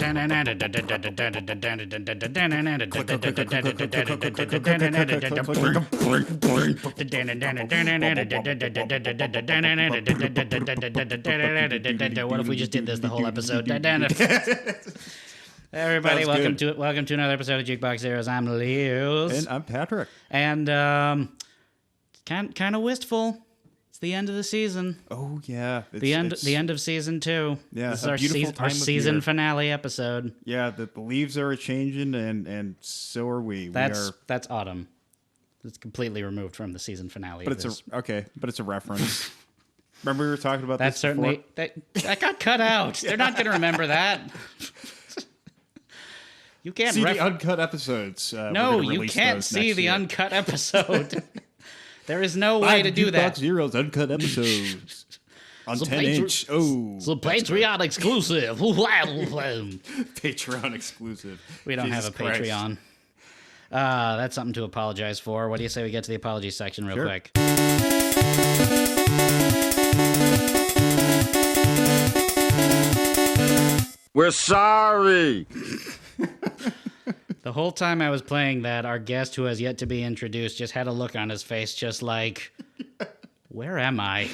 What if we just did this the whole episode? Everybody, welcome to another episode of Jukebox Zeroes. I'm Lilz. And I'm Patrick. And kind of wistful. It's the end of the season. Oh yeah, the end of season 2. Yeah, this is our season finale episode. Yeah, the leaves are changing, and so are we. That's autumn. It's completely removed from the season finale. But it's a reference. Remember we were talking about that? Certainly, that got cut out. They're not going to remember that. You can't see the uncut episodes. No, you can't see the uncut episode. There is no way to do that. Jukebox Zeroes uncut episodes on 10-inch. Oh, it's a Patreon exclusive. Patreon exclusive. We don't have a Patreon. That's something to apologize for. What do you say we get to the apology section real quick? We're sorry. The whole time I was playing that, our guest who has yet to be introduced just had a look on his face just like, where am I?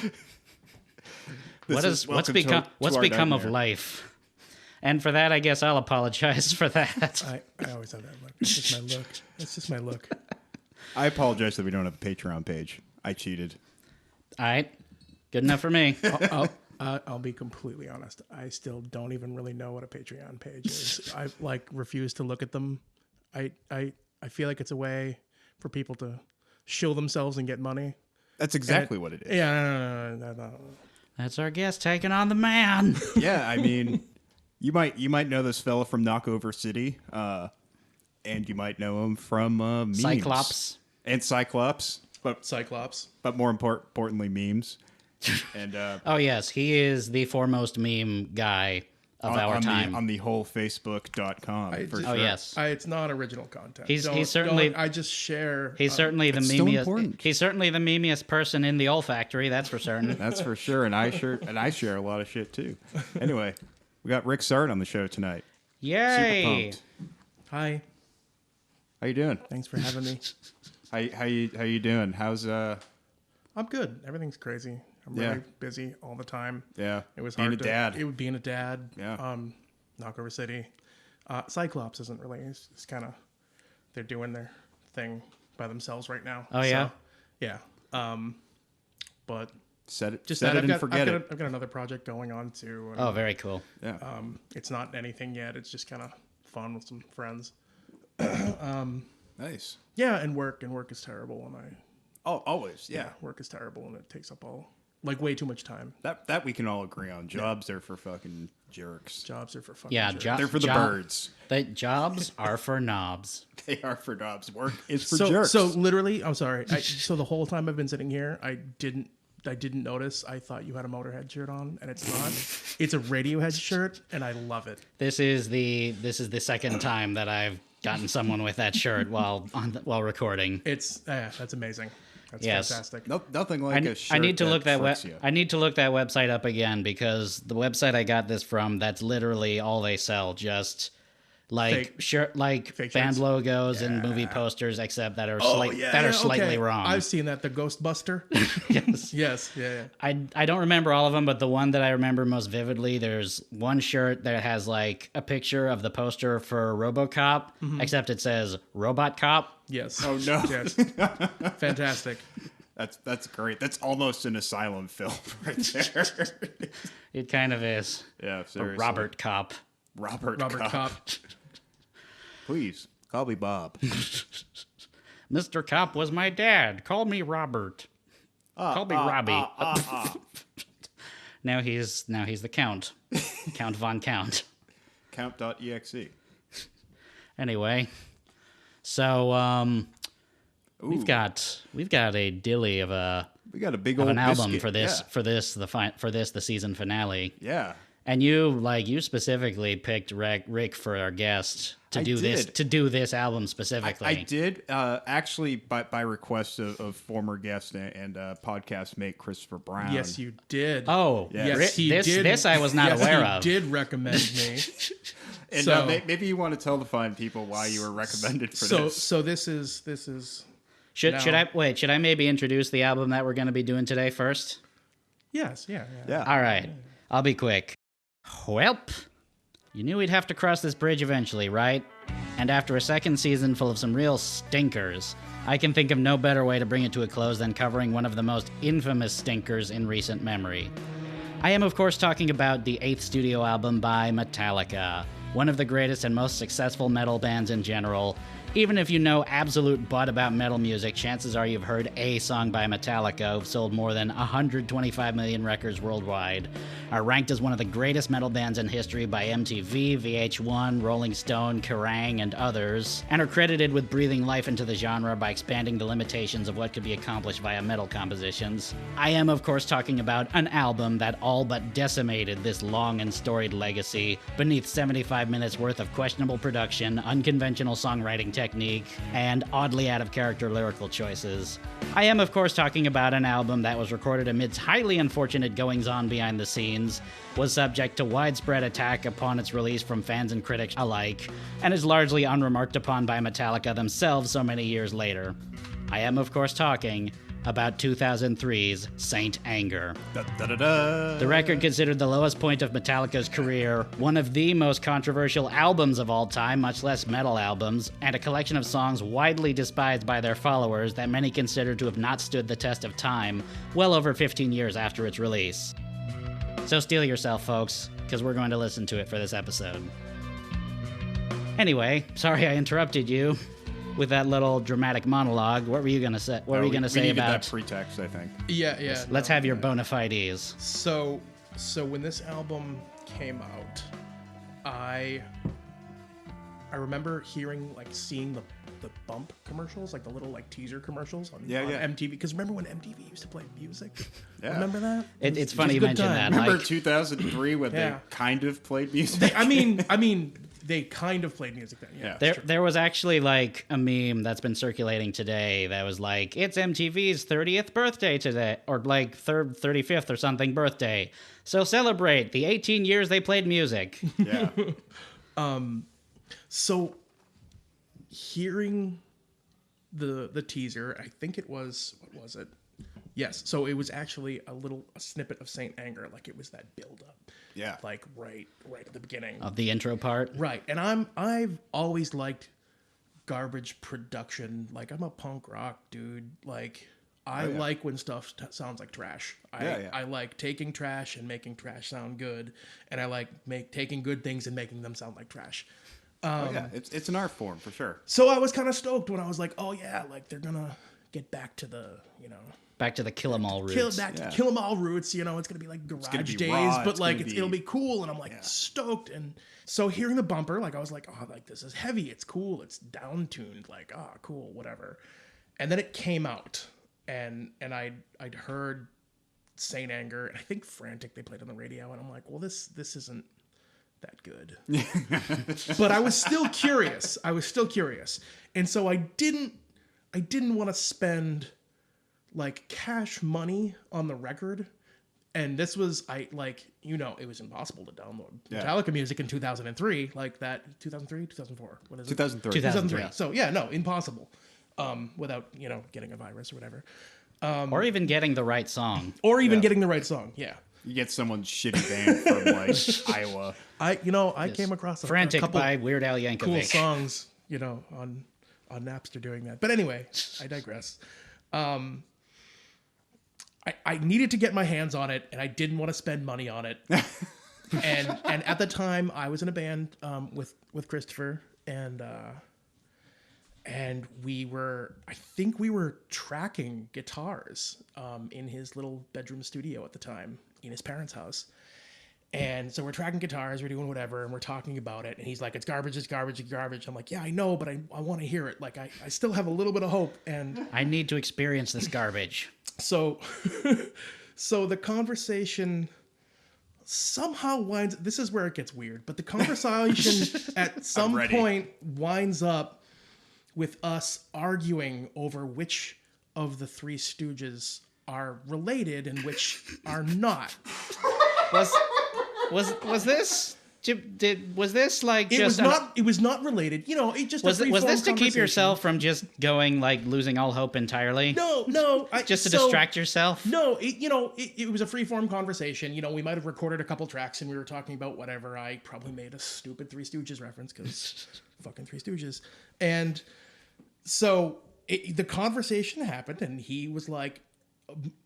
What's become of life? And for that, I guess I'll apologize for that. I always have that look. It's just my look. It's just my look. I apologize that we don't have a Patreon page. I cheated. All right. Good enough for me. I'll be completely honest. I still don't even really know what a Patreon page is. I refuse to look at them. I feel like it's a way for people to shill themselves and get money. That's exactly what it is. Yeah, no. That's our guest taking on the man. Yeah, I mean, you might know this fella from Knockover City, and you might know him from memes. Cyclops. But more importantly, memes. And oh yes, he is the foremost meme guy of our time on the whole Facebook.com. Yes, it's not original content. He's certainly. I just share. He's certainly the memeiest. He's certainly the memeiest person in the olfactory. That's for certain. That's for sure. And I share a lot of shit too. Anyway, we got Rick Sard on the show tonight. Yay! Super pumped. Hi. How you doing? Thanks for having me. How you doing? How's I'm good. Everything's crazy. I'm really busy all the time. Yeah. It was being hard a dad. It would being a dad. Yeah. Knockover City. Cyclops isn't really. It's kind of they're doing their thing by themselves right now. Oh yeah. Yeah. But set it and forget it. I've got another project going on too. Oh, very cool. Yeah. It's not anything yet. It's just kind of fun with some friends. Nice. Yeah, and work is terrible, and always. Yeah. Work is terrible, and it takes up way too much time. That we can all agree on. Jobs are for fucking jerks. Jobs are for fucking jerks. They're for the birds. Jobs are for knobs. They are for knobs. Work is for jerks. So literally, I'm sorry. So the whole time I've been sitting here, I didn't notice. I thought you had a Motorhead shirt on, and it's not. It's a Radiohead shirt, and I love it. This is the second time that I've gotten someone with that shirt while recording. That's amazing. That's fantastic. Nothing like a shirt. I need to look that website up again because the website I got this from, that's literally all they sell. Just like fake band shirts. logos and movie posters, except that are slightly wrong. I've seen that. The Ghostbuster. Yes. Yeah. I don't remember all of them, but the one that I remember most vividly, there's one shirt that has like a picture of the poster for RoboCop, except it says Robot Cop. Yes. Oh no. Yes. Fantastic. That's great. That's almost an asylum film right there. It kind of is. Yeah, seriously. Robert Cop. Robert Cop. Please, call me Bob. Mr. Cop was my dad. Call me Robert. Call me Robbie. Now he's the Count. Count Von Count. Count.exe. This so we've got a dilly of we got a big old an album biscuit. for this the season finale. Yeah. And you specifically picked Rick for our guest to do this album specifically. I did actually by request of former guest and podcast mate Christopher Brown. Yes, you did. Oh, yes, he did. This I was not aware of. He did recommend me. And maybe you want to tell the fine people why you were recommended for this. So this is. Should I maybe introduce the album that we're going to be doing today first? Yes. Yeah. All right. I'll be quick. Welp. You knew we'd have to cross this bridge eventually, right? And after a second season full of some real stinkers, I can think of no better way to bring it to a close than covering one of the most infamous stinkers in recent memory. I am, of course, talking about the 8th studio album by Metallica, one of the greatest and most successful metal bands in general. Even if you know absolute butt about metal music, chances are you've heard a song by Metallica, who've sold more than 125 million records worldwide, are ranked as one of the greatest metal bands in history by MTV, VH1, Rolling Stone, Kerrang, and others, and are credited with breathing life into the genre by expanding the limitations of what could be accomplished via metal compositions. I am, of course, talking about an album that all but decimated this long and storied legacy beneath 75 minutes worth of questionable production, unconventional songwriting technique, and oddly out-of-character lyrical choices. I am, of course, talking about an album that was recorded amidst highly unfortunate goings-on behind the scenes, was subject to widespread attack upon its release from fans and critics alike, and is largely unremarked upon by Metallica themselves so many years later. I am, of course, talking about 2003's Saint Anger. The record considered the lowest point of Metallica's career, one of the most controversial albums of all time, much less metal albums, and a collection of songs widely despised by their followers that many consider to have not stood the test of time, well over 15 years after its release. So steel yourself, folks, because we're going to listen to it for this episode. Anyway, sorry I interrupted you with that little dramatic monologue. What were you gonna say? What were you gonna say about that pretext? I think. Yeah. Let's have your bona fides. So when this album came out, I remember seeing the bump commercials, like the little like teaser commercials on MTV. Because remember when MTV used to play music? Yeah. Remember that? It's funny you mention that. Remember 2003 when they kind of played music? I mean. They kind of played music then. Yeah. There was actually like a meme that's been circulating today that was like, it's MTV's 30th birthday today, or like 35th or something birthday. So celebrate the 18 years they played music. Yeah. So hearing the teaser, I think it was, what was it? Yes. So it was actually a snippet of Saint Anger. Like it was that build up. Yeah. Like right at the beginning of the intro part. Right. And I've always liked garbage production. Like I'm a punk rock dude. Like I like when stuff sounds like trash. I like taking trash and making trash sound good. And I like taking good things and making them sound like trash. It's an art form for sure. So I was kind of stoked when I was like, oh yeah, like they're gonna get back to the, back to the Kill 'Em All roots. Kill 'Em All roots, it's going to be like garage days, raw, but like it'll be cool, and I'm like stoked. And so hearing the bumper, like I was like, oh, like this is heavy, it's cool, it's down tuned, like cool, whatever. And then it came out, and I'd heard Saint Anger, and I think Frantic they played on the radio, and I'm like, well, this isn't that good. But I was still curious. And so I didn't want to spend like cash money on the record. And this was, it was impossible to download Metallica music in 2003, like that, 2003, 2004, what is it? 2003. Yeah. So impossible, without, getting a virus or whatever. Or even getting the right song. Getting the right song, yeah. You get someone's shitty band from like Iowa. I came across Frantic a couple by Weird Al Yankovic. Cool songs, on Napster doing that. But anyway, I digress. I needed to get my hands on it, and I didn't want to spend money on it. and at the time, I was in a band with Christopher, and we were tracking guitars in his little bedroom studio at the time in his parents' house. And so we're tracking guitars, we're doing whatever, and we're talking about it. And he's like, it's garbage, it's garbage, it's garbage. I'm like, yeah, I know, but I want to hear it. Like, I still have a little bit of hope. And I need to experience this garbage. So the conversation somehow winds... This is where it gets weird. But the conversation at some point winds up with us arguing over which of the Three Stooges are related and which are not. Was this Was this like It just was not. It was not related. You know, it just was a was this freeform to keep conversation. yourself from just going like losing all hope entirely? No. Just to distract yourself? No, it was a freeform conversation. You know, we might have recorded a couple tracks and we were talking about whatever. I probably made a stupid Three Stooges reference because fucking Three Stooges. And so the conversation happened and he was like,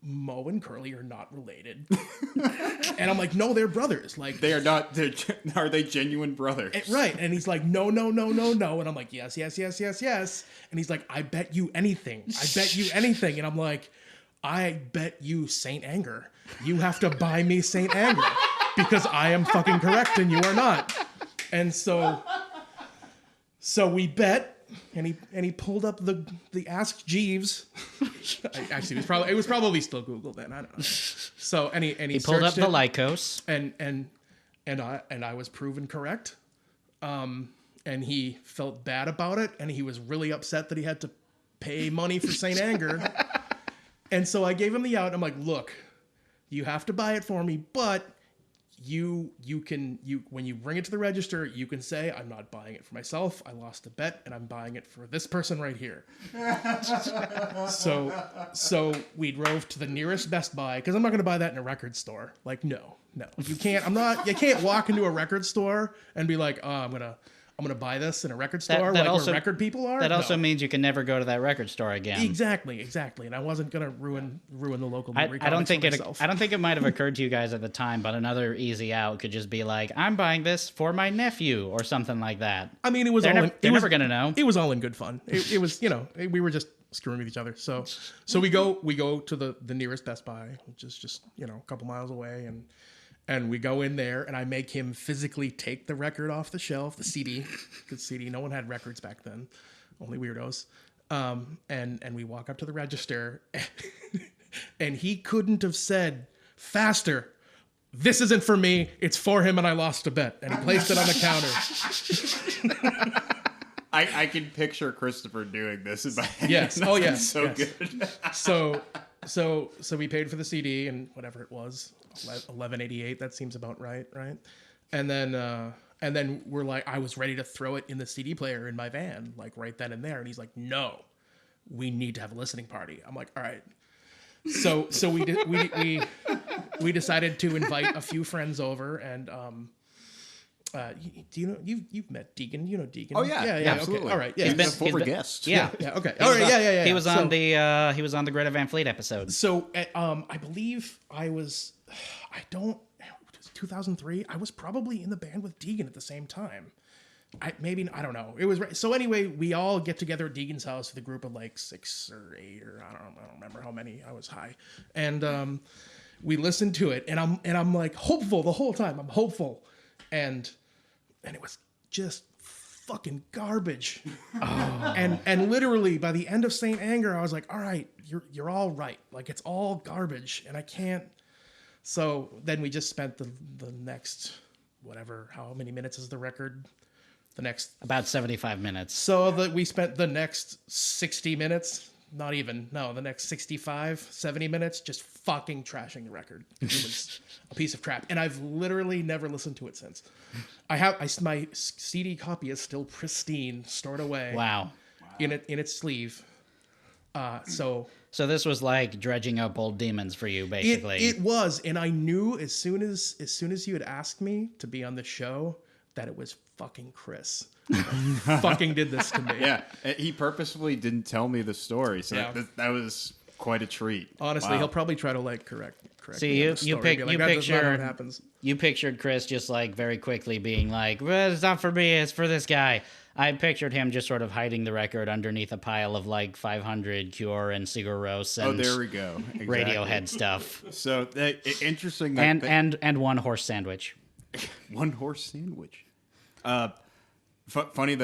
Mo and Curly are not related. And I'm like, no, they're brothers. Like They are not. Are they genuine brothers? right. And he's like, no. And I'm like, yes. And he's like, I bet you anything. And I'm like, I bet you Saint Anger. You have to buy me Saint Anger because I am fucking correct and you are not. And so we bet. And he pulled up the Ask Jeeves. Actually, it was probably still Google then. I don't know. So and he Pulled up searched the it, Lycos. and I was proven correct. And he felt bad about it, and he was really upset that he had to pay money for Saint Anger. And so I gave him the out. I'm like, look, you have to buy it for me, but you can when you bring it to the register, you can say, I'm not buying it for myself. I lost a bet and I'm buying it for this person right here. So we drove to the nearest Best Buy because I'm not going to buy that in a record store. Like, no, you can't. You can't walk into a record store and be like, oh, I'm gonna buy this in a record store That also, where record people are. That also No. means you can never go to that record store again. Exactly. And I wasn't gonna ruin the local movie. I don't think myself. I don't think it might have occurred to you guys at the time, but another easy out could just be like, I'm buying this for my nephew or something like that. I mean, it was They're all. never, they're never gonna know. It was all in good fun. It was, we were just screwing with each other. So we go to the nearest Best Buy, which is just a couple miles away, and we go in there, and I make him physically take the record off the shelf, the CD, because CD, no one had records back then, only weirdos. And we walk up to the register, and he couldn't have said faster, this isn't for me, it's for him, and I lost a bet. And he placed it on the counter. I can picture Christopher doing this in my head. Yes. Oh, yes. So yes. good. So we paid for the CD and whatever it was, $11.88. That seems about right? And then we're like, I was ready to throw it in the CD player in my van, like right then and there. And he's like, no, we need to have a listening party. I'm like, all right. So we decided to invite a few friends over, and do you know you've met Deegan? You know Deegan? Oh yeah, absolutely. Okay. All right, yeah. He's been a former guest. Yeah. Okay. All right. Yeah. He was on the Greta Van Fleet episode. So I believe I was 2003. I was probably in the band with Deegan at the same time. I don't know. It was right. So anyway, we all get together at Deegan's house with a group of like 6 or 8 or I don't remember how many. I was high, and we listened to it, and I'm like hopeful the whole time. I'm hopeful, and it was just fucking garbage. Oh. And literally by the end of Saint Anger, I was like, all right, you're all right. Like it's all garbage, and I can't. So then we just spent the next how many minutes is the record? The next About 75 minutes. So we spent the next 60 minutes, the next 65, 70 minutes just fucking trashing the record. It was a piece of crap. And I've literally never listened to it since. My CD copy is still pristine, stored away. Wow. In its sleeve. So this was like dredging up old demons for you, basically. It was, and I knew as soon as you had asked me to be on the show that it was fucking Chris. Fucking did this to me. Yeah, he purposefully didn't tell me the story, so Yeah. that was quite a treat. Honestly, Wow. he'll probably try to correct. See, me on you the story. pick Be like, you "That- that's not how it pictured happens." you pictured Chris just like very quickly being like, well, it's not for me, it's for this guy. I pictured him just sort of hiding the record underneath a pile of like 500 Cure and Sigur Rós and Oh, there we go. Exactly. Radiohead stuff. So interesting. That and one horse sandwich. one horse sandwich. Funny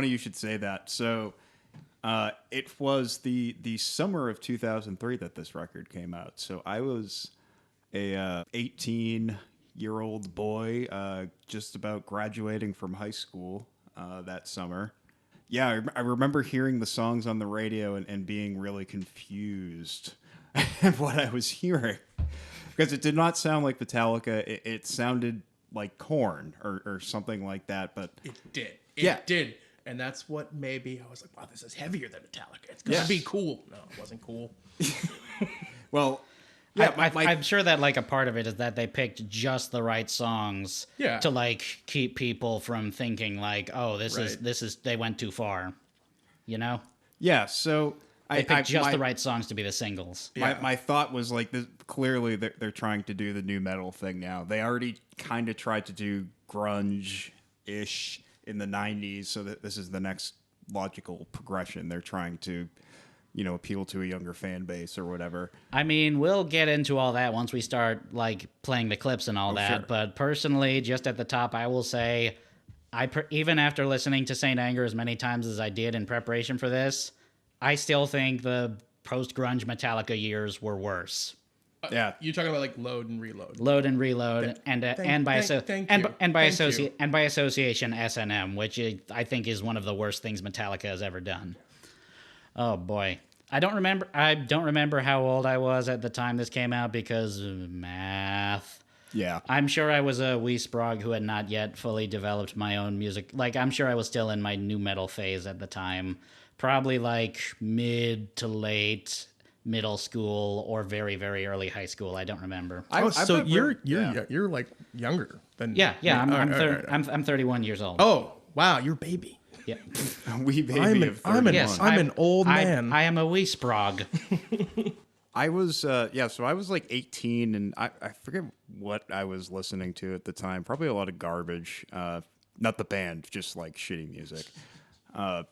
you should say that. So it was the summer of 2003 that this record came out. So I was a 18-year-old boy just about graduating from high school that summer. Yeah, I remember hearing the songs on the radio and being really confused at what I was hearing. Because it did not sound like Metallica. It sounded like Korn or something like that. But It did. It did. And that's what maybe I was like, wow, this is heavier than Metallica. It's going to be cool. No, it wasn't cool. well, yeah, I'm sure that like a part of it is that they picked just the right songs to like keep people from thinking like, oh, this is they went too far, you know? Yeah. So they picked just the right songs to be the singles. My thought was like, clearly they're trying to do the new metal thing now. They already kind of tried to do grunge-ish in the 90s, so that this is the next logical progression. They're trying to, appeal to a younger fan base or whatever. I mean, we'll get into all that once we start like playing the clips and all that. Sure. But personally, just at the top, I will say, even after listening to Saint Anger as many times as I did in preparation for this, I still think the post-grunge Metallica years were worse. Yeah, You're talking about like Load and Reload. Load and Reload, and by association S&M, which I think is one of the worst things Metallica has ever done. Oh boy, I don't remember how old I was at the time this came out because of math. Yeah, I'm sure I was a wee sprog who had not yet fully developed my own music. Like I'm sure I was still in my new metal phase at the time, probably like mid to late middle school or very, very early high school. I don't remember. So you're like younger than Yeah. I'm 31 years old. Oh wow, you're a baby. Yeah. wee baby of 31. I'm an old man. I am a wee sprog. I was so I was like 18, and I forget what I was listening to at the time. Probably a lot of garbage. Not the band, just like shitty music. I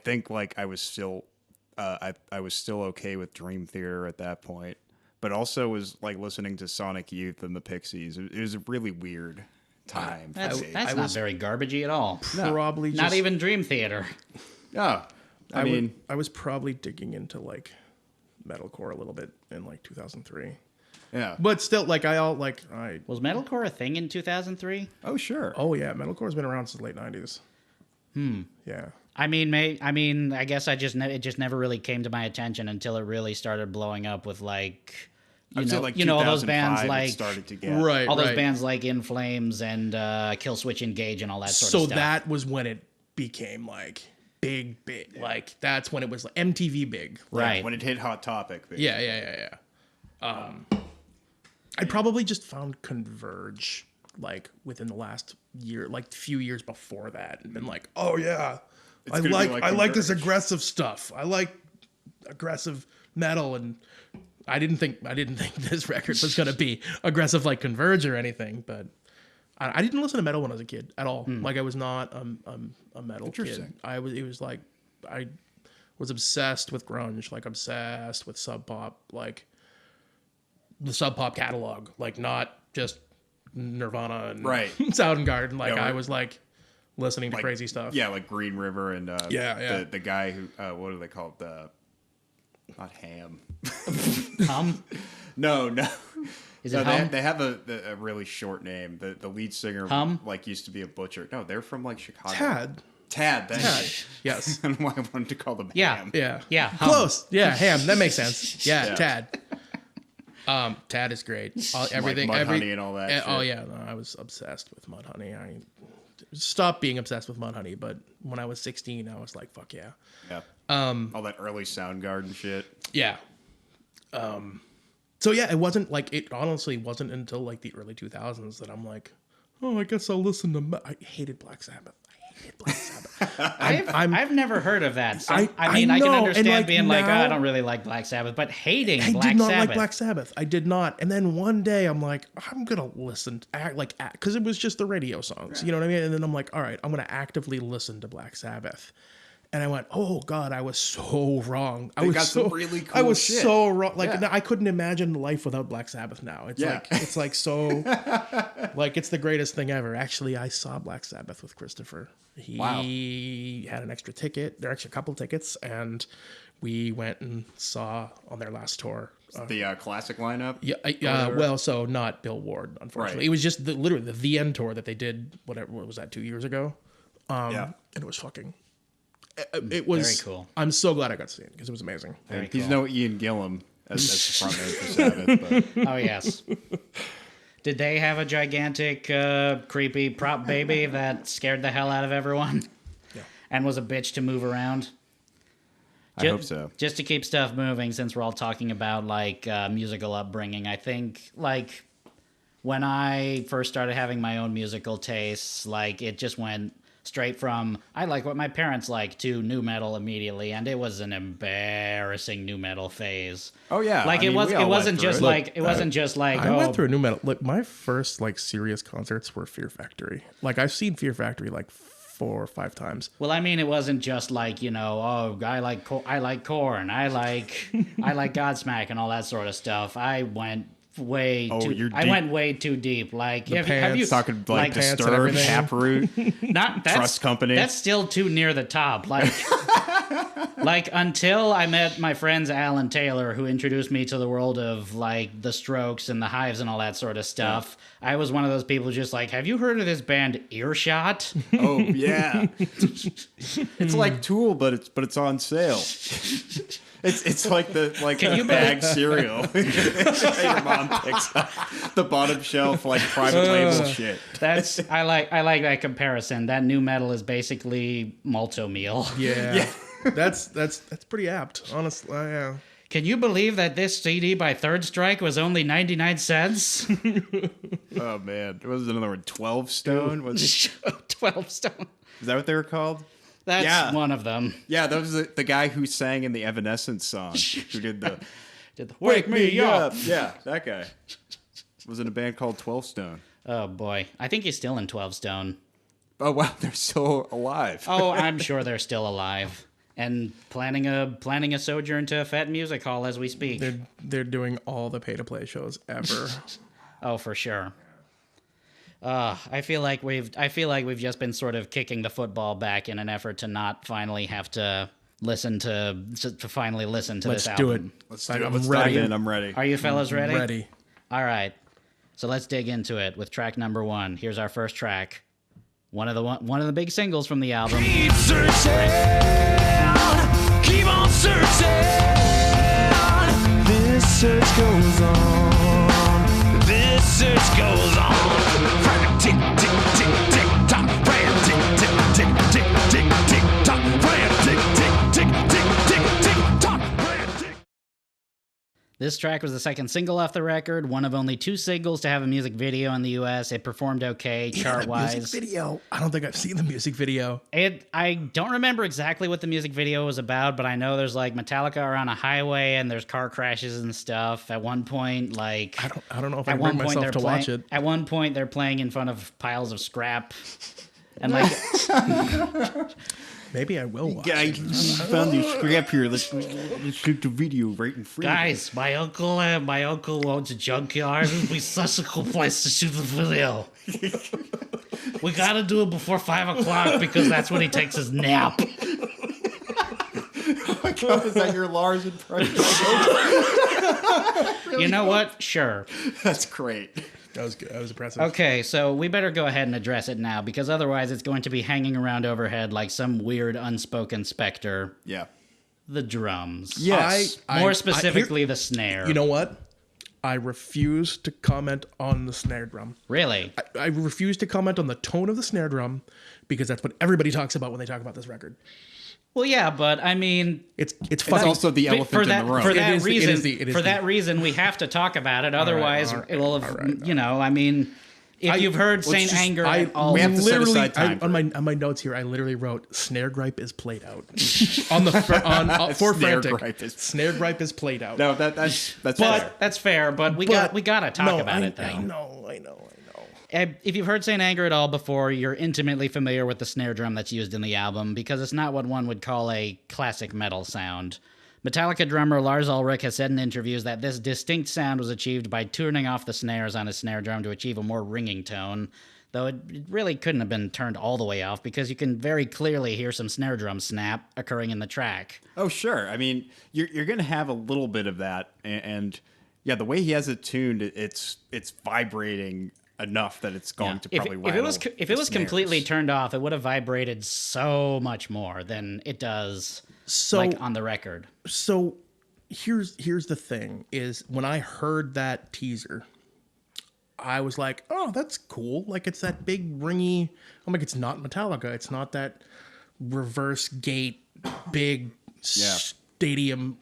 think like I was still I was still okay with Dream Theater at that point, but also was like listening to Sonic Youth and the Pixies. It was a really weird time. That's not very garbagey at all. Probably Not even Dream Theater. Yeah, I mean, I was probably digging into like metalcore a little bit in like 2003. yeah. But still, like Was metalcore a thing in 2003? Oh sure. oh yeah, metalcore's been around since the late 90s. Yeah. I mean, I guess it just never really came to my attention until it really started blowing up with like, I'd say, like, all those bands 2005 like it started to get Right. those bands like In Flames and Killswitch Engage and all that sort of So stuff. that was when it became like big. Like that's when it was like MTV big. right. when it hit Hot Topic. Basically. Yeah. I probably just found Converge like within the last year, like few years before that, and been like, oh yeah, I gonna be like I like this Converge. aggressive stuff. I like aggressive metal, and I didn't think this record was gonna be aggressive like Converge or anything, but. I didn't listen to metal when I was a kid at all. Like I was not a metal kid. It was like I was obsessed with grunge, like obsessed with Sub Pop, like the Sub Pop catalog, like not just Nirvana and Soundgarden. Like I was like listening to crazy stuff. Yeah, like Green River and the guy who what do they call it? Not Ham. Hum? No. Is it Hum? They have a really short name. The lead singer Hum? like used to be a butcher. No, they're from like Chicago. Tad. Thank you. Yes. And why I wanted to call them Yeah. Ham. Yeah. Hum. Close. Yeah. Ham. That makes sense. Yeah. Yeah. Tad. Tad is great. Everything. Like Mudhoney and all that shit. Oh yeah. No, I was obsessed with Mudhoney. I stopped being obsessed with Mudhoney, but when I was 16, I was like, fuck yeah. Yeah. All that early Soundgarden shit. Yeah. So yeah, it honestly wasn't until like the early 2000s that I'm like, oh, I guess I'll listen to. I hated Black Sabbath. I've never heard of that. So, I can know, understand and, like, being like, oh, now- I don't really like Black Sabbath, but hating I Black did not Sabbath. like Black Sabbath. I did not. And then one day I'm like, I'm gonna listen, because it was just the radio songs, you know what I mean? And then I'm like, all right, I'm gonna actively listen to Black Sabbath. And I went, oh God, I was so wrong. I was some really cool I was shit. so wrong. Like I couldn't imagine life without Black Sabbath now. It's like so, like it's the greatest thing ever. Actually, I saw Black Sabbath with Christopher. He had an extra ticket. There are actually a couple tickets, and we went and saw on their last tour. The classic lineup. Yeah. Well, so not Bill Ward, unfortunately. Right. It was just literally the end tour that they did. What was that? 2 years ago. And it was fucking. It was very cool. I'm so glad I got to see it because it was amazing. He's no Ian Gillan as the frontman for Sabbath. But. Oh yes. Did they have a gigantic, creepy prop baby that scared the hell out of everyone? Yeah. And was a bitch to move around? I hope so. Just to keep stuff moving, since we're all talking about, like, musical upbringing, I think, like, when I first started having my own musical tastes, like, it just went straight from, I like what my parents like, to nu metal immediately, and it was an embarrassing nu metal phase. Oh yeah, Like, I mean, it wasn't just like, I went through a new metal. Like my first like serious concerts were Fear Factory. Like I've seen Fear Factory like 4 or 5 times. Well, I mean, it wasn't just like, you know, oh, I like Korn, I like Godsmack and all that sort of stuff. I went way too deep. Like, have you talking like Disturbed, Taproot, Trust Company? That's still too near the top. Like, like until I met my friends Alan Taylor, who introduced me to the world of like the Strokes and the Hives and all that sort of stuff. Yeah. I was one of those people just like, have you heard of this band Earshot? Oh yeah, it's like Tool, but it's on sale. It's like the bag cereal. Your mom picks up the bottom shelf like private label shit. I like that comparison. That new metal is basically malto meal. Yeah. That's pretty apt, honestly. Yeah. Can you believe that this CD by Third Strike was only 99 cents? Oh man, what was another one? 12 Stone? Was 12 Stone. Is that what they were called? That's one of them. Yeah, that was the guy who sang in the Evanescence song. Who did the Wake Me Up. Yeah, that guy. Was in a band called 12 Stone. Oh boy, I think he's still in 12 Stone. Oh wow, they're still alive. Oh, I'm sure they're still alive and planning a sojourn to a Fat Music Hall as we speak. They're doing all the pay-to-play shows ever. Oh, for sure. I feel like we've just been sort of kicking the football back in an effort to not finally have to listen to this album. Let's do it. Let's dive in. I'm ready. Are you fellas ready? Ready. All right. So let's dig into it with track number 1. Here's our first track. One of the big singles from the album. Keep searching. Keep on searching. This search goes on. This search goes on. Tick, tick, tick, tick, tock, brand, tick, tick, tick, tick, tick, tick, tock, brand, tick, tick, tick, tick, tick, tick, tock, brand, tick. This track was the second single off the record, one of only 2 singles to have a music video in the U.S. It performed okay chart-wise. Music video. I don't think I've seen the music video. I don't remember exactly what the music video was about, but I know there's like Metallica are on a highway and there's car crashes and stuff. At one point, like I don't know if I can bring myself to watch it. At one point, they're playing in front of piles of scrap, and like. Maybe I will watch it. Found this scrap here. Let's shoot the video right in front. Guys, my uncle owns a junkyard. It'd be such a cool place to shoot the video. We gotta do it before 5 o'clock because that's when he takes his nap. Oh my God, is that your Lars impression? You know what? Sure. That's great. That was good. That was impressive. Okay, so we better go ahead and address it now, because otherwise it's going to be hanging around overhead like some weird unspoken specter. Yeah. The drums. Yes. More specifically, the snare. You know what? I refuse to comment on the snare drum. Really? I refuse to comment on the tone of the snare drum, because that's what everybody talks about when they talk about this record. Well, yeah, but I mean, it's also the elephant in the room. For that reason, we have to talk about it. Otherwise, it will have, you know. I mean, if you've heard Saint Anger, we have to set aside time on my notes here. I literally wrote "snare gripe is played out" on the for Frantic. Snare gripe is played out. No, that's fair. That's fair, but we gotta talk about it though. I know. If you've heard Saint Anger at all before, you're intimately familiar with the snare drum that's used in the album, because it's not what one would call a classic metal sound. Metallica drummer Lars Ulrich has said in interviews that this distinct sound was achieved by turning off the snares on his snare drum to achieve a more ringing tone, though it really couldn't have been turned all the way off, because you can very clearly hear some snare drum snap occurring in the track. Oh, sure. I mean, you're going to have a little bit of that, and yeah, the way he has it tuned, it's vibrating enough that it's going to probably if it was completely turned off, it would have vibrated so much more than it does like on the record. So here's the thing is, when I heard that teaser, I was like, oh, that's cool. Like it's that big ringy. I'm like, it's not Metallica. It's not that reverse gate, big stadium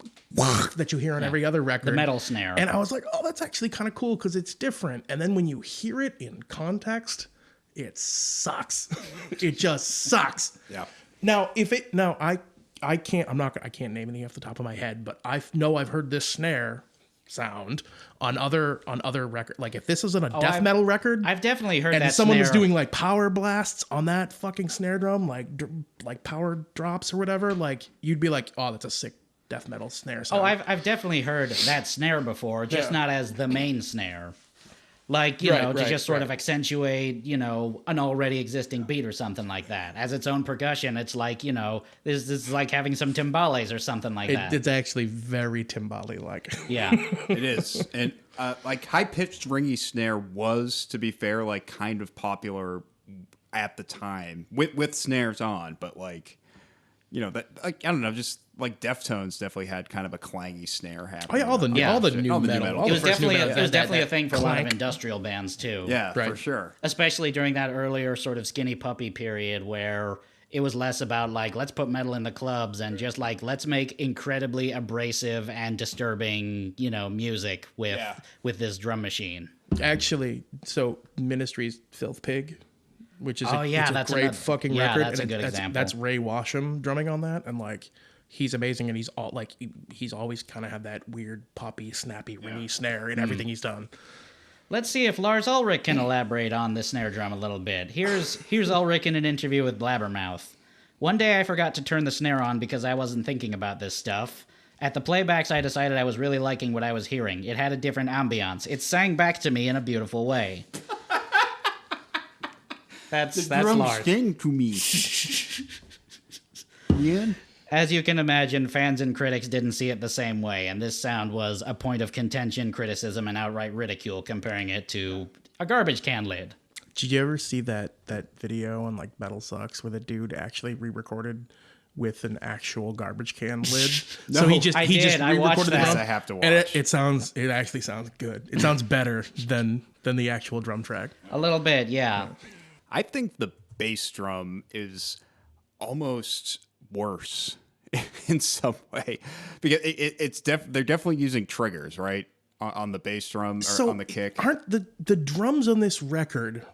that you hear on every other record. The metal snare. And I was like, oh, that's actually kind of cool because it's different. And then when you hear it in context, it sucks. It just sucks. Yeah. Now, I can't name anything off the top of my head, but I've heard this snare sound on other record. Like if this was on a death metal record, I've definitely heard and that someone was snare. doing like power blasts on that fucking snare drum, like power drops or whatever, like you'd be like, oh, that's a sick death metal snare sound. Oh, I've definitely heard that snare before, just not as the main snare. Like, to just sort of accentuate, an already existing beat or something like that. As its own percussion, it's like, this is like having some timbales or something like that. It's actually very timbale-like. Yeah. It is. And like high-pitched ringy snare was, to be fair, like kind of popular at the time with snares on, but like, that, like, I don't know, just like Deftones definitely had kind of a clangy snare happening. Oh, yeah, all the new metal. It was definitely that a thing for a lot of clank. industrial bands too. Yeah, for sure. Especially during that earlier sort of Skinny Puppy period where it was less about like, let's put metal in the clubs and just like, let's make incredibly abrasive and disturbing, music with this drum machine. Actually, so Ministry's Filth Pig, which is that's a great another, fucking yeah, record. That's a good example. That's Ray Washam drumming on that, and like he's amazing, and he's always kind of had that weird poppy, snappy, ringy snare in everything he's done. Let's see if Lars Ulrich can elaborate on the snare drum a little bit. Here's Ulrich in an interview with Blabbermouth. One day I forgot to turn the snare on because I wasn't thinking about this stuff. At the playbacks, I decided I was really liking what I was hearing. It had a different ambiance. It sang back to me in a beautiful way. That's Lars. Sing to me. Ian? As you can imagine, fans and critics didn't see it the same way, and this sound was a point of contention, criticism, and outright ridicule, comparing it to a garbage can lid. Did you ever see that video on like Metal Sucks where the dude actually re-recorded with an actual garbage can lid? No, so he just I re-recorded watched the that. drum, I have to watch. and it actually sounds good. It sounds better than the actual drum track. A little bit, yeah. I think the bass drum is almost worse in some way because they're definitely using triggers, right, on the bass drum or on the kick. Aren't the drums on this record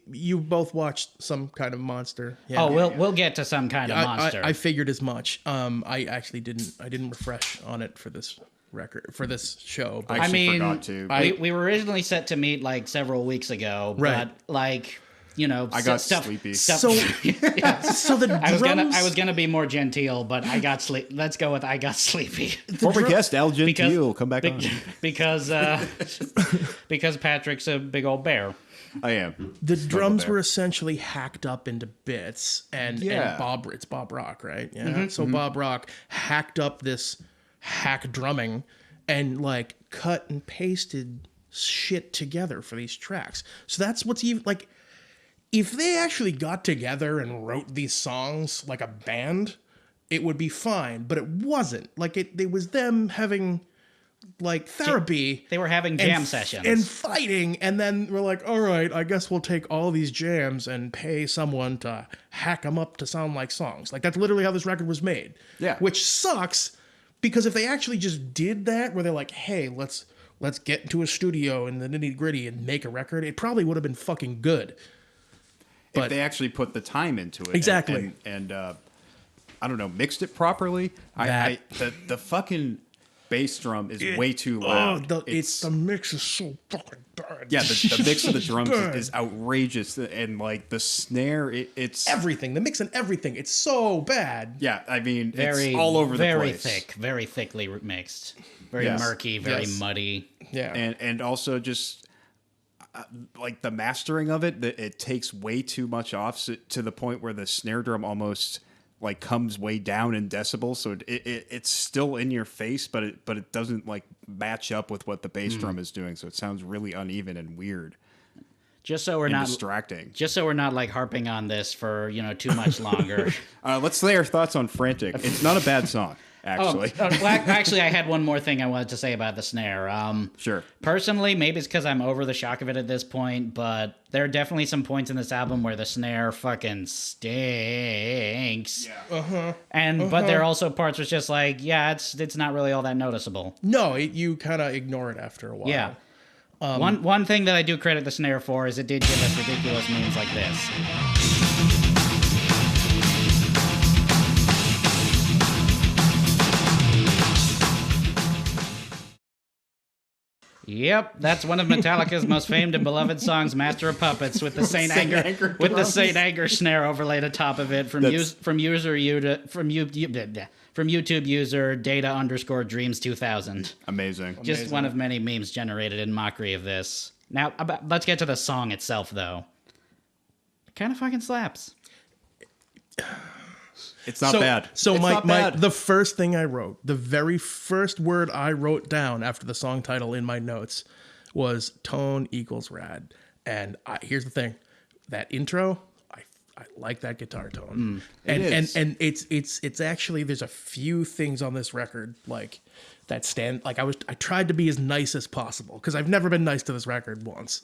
you both watched Some Kind of Monster? Yeah. Oh, we'll get to Some Kind of Monster. I figured as much. I actually didn't refresh on it for this record, for this show. But I forgot to. We were originally set to meet like several weeks ago, Right. but like, I got sleepy. so the drums. I was gonna be more genteel, but I got sleep. Let's go with I got sleepy. Former guest Al Gentile, come back on. because Patrick's a big old bear. I am. The drums were essentially hacked up into bits, and Yeah. it's Bob Rock, right? Yeah. So Bob Rock hacked up this hack drumming and like cut and pasted shit together for these tracks. So that's what's even like, if they actually got together and wrote these songs like a band, it would be fine, but it wasn't. Like it was them having like therapy. They were having jam sessions and fighting, and then we're like, all right, I guess we'll take all these jams and pay someone to hack them up to sound like songs. Like that's literally how this record was made. Yeah. Which sucks, because if they actually just did that, where they're like, hey, let's get into a studio in the nitty gritty and make a record, it probably would have been fucking good. If they actually put the time into it, Exactly. and I don't know, mixed it properly. The fucking bass drum is way too loud. The mix is so fucking bad. Yeah, the mix of the drums is outrageous, and like the snare, it's everything. The mix and everything, it's so bad. Yeah, I mean, it's all over the place. Very thickly mixed, very murky, very muddy. Yeah, and also just like the mastering of it, it takes way too much off to the point where the snare drum almost like comes way down in decibels, so it's still in your face, but it doesn't like match up with what the bass drum is doing, so it sounds really uneven and weird. Just so we're not distracting. Just so we're not like harping on this for too much longer. Let's lay our thoughts on "Frantic." It's not a bad song. actually. Well, actually, I had one more thing I wanted to say about the snare. Sure. Personally, maybe it's because I'm over the shock of it at this point, but there are definitely some points in this album where the snare fucking stinks. Yeah. But there are also parts where it's just like, yeah, it's not really all that noticeable. No, you kind of ignore it after a while. Yeah. One thing that I do credit the snare for is it did give us ridiculous memes like this. Yep, that's one of Metallica's most famed and beloved songs, "Master of Puppets," with the Saint Anger snare overlaid atop of it from YouTube user data_dreams2000. Amazing. Just one of many memes generated in mockery of this. Now, let's get to the song itself, though. It kind of fucking slaps. It's not bad. So it's the first thing I wrote, the very first word I wrote down after the song title in my notes was tone equals rad. And here's the thing, that intro, I like that guitar tone. And it's actually, there's a few things on this record like that stand, like I tried to be as nice as possible because I've never been nice to this record once.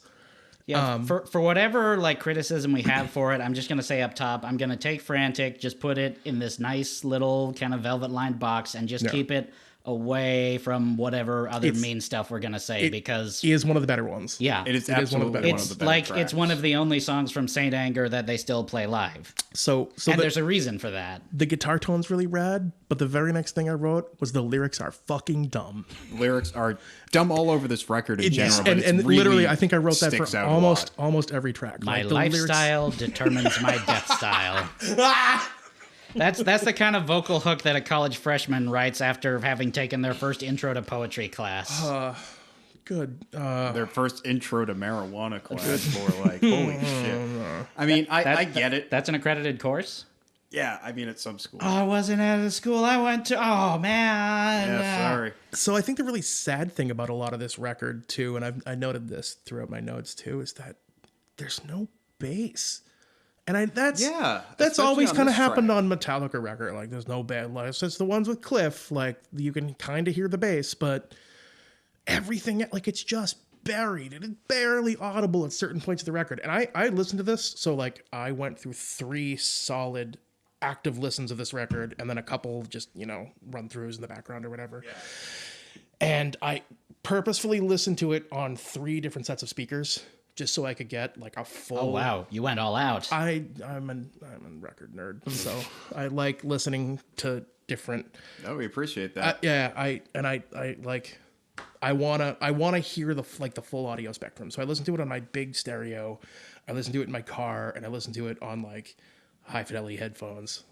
Yeah, for whatever like criticism we have for it, I'm just gonna say up top, I'm gonna take Frantic, just put it in this nice little kind of velvet lined box, and just keep it away from whatever other mean stuff we're gonna say because it is one of the better ones. Yeah, it is absolutely one of the better like tracks. It's one of the only songs from Saint Anger that they still play live. So there's a reason for that. The guitar tone's really rad, but the very next thing I wrote was the lyrics are fucking dumb. Lyrics are dumb all over this record in general. But and really literally, I think I wrote that for almost almost every track. My lifestyle determines my death style. That's the kind of vocal hook that a college freshman writes after having taken their first intro to poetry class. Good. Their first intro to marijuana class. More like, holy shit. I mean, I get it. That's an accredited course? Yeah, I mean, at some school. Oh, I wasn't at the school I went to. Oh, man. Yeah, sorry. So I think the really sad thing about a lot of this record, too, and I noted this throughout my notes, too, is that there's no bass. And that's always kind of happened on Metallica record. Like, there's no bad lives. It's the ones with Cliff. Like, you can kind of hear the bass, but everything, like, it's just buried. It is barely audible at certain points of the record. And I listened to this, so, like, I went through 3 solid active listens of this record, and then a couple just, run-throughs in the background or whatever. Yeah. And I purposefully listened to it on 3 different sets of speakers, just so I could get like a full. Oh wow, you went all out. I'm a record nerd, so I like listening to different. Oh, we appreciate that. I wanna hear the full audio spectrum. So I listen to it on my big stereo, I listen to it in my car, and I listen to it on like high fidelity headphones.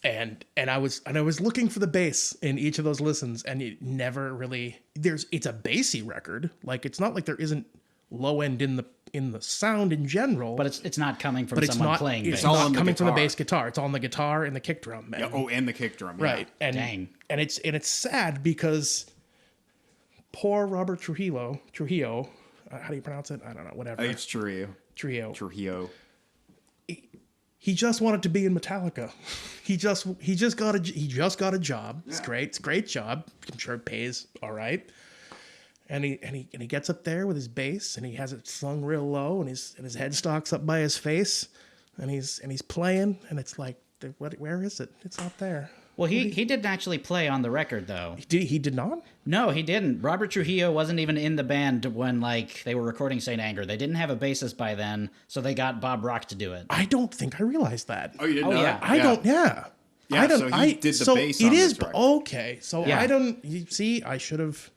And I was looking for the bass in each of those listens, and it never really. It's a bassy record. Like, it's not like there isn't low end in the sound in general, but it's not coming from someone playing bass. It's not coming from the bass guitar. It's on the guitar and the kick drum. Yeah, and the kick drum. Right. Yeah. And and it's sad because poor Robert Trujillo. How do you pronounce it? I don't know. Whatever. It's Trujillo. He just wanted to be in Metallica. He just got a job. It's great. It's a great job. I'm sure it pays all right. And he gets up there with his bass, and he has it slung real low, and his headstock's up by his face, and he's playing, and it's like, where is it? It's out there. Well, he didn't actually play on the record, though. He did not? No, he didn't. Robert Trujillo wasn't even in the band when they were recording Saint Anger. They didn't have a bassist by then, so they got Bob Rock to do it. I don't think I realized that. Oh, you didn't know yeah. that? I don't. Yeah. Yeah. So he did the bass. It on is this record. okay. So yeah. I don't. You see, I should have.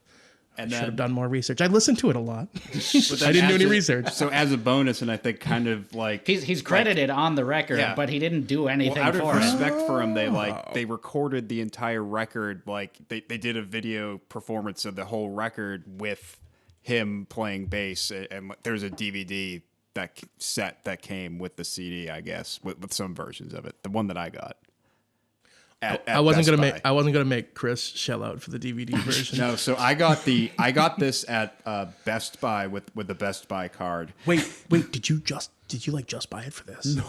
Done more research. I listened to it a lot. I didn't do any research. So as a bonus, and I think kind of like he's credited on the record, but he didn't do anything out of for it. respect for him, they recorded the entire record. Like they did a video performance of the whole record with him playing bass, and there's a DVD that came with the CD, I guess, with some versions of it. The one that I got. I wasn't gonna make Chris shell out for the DVD version. No, so I got this at Best Buy with the Best Buy card. Wait, did you just Did you like just buy it for this? No.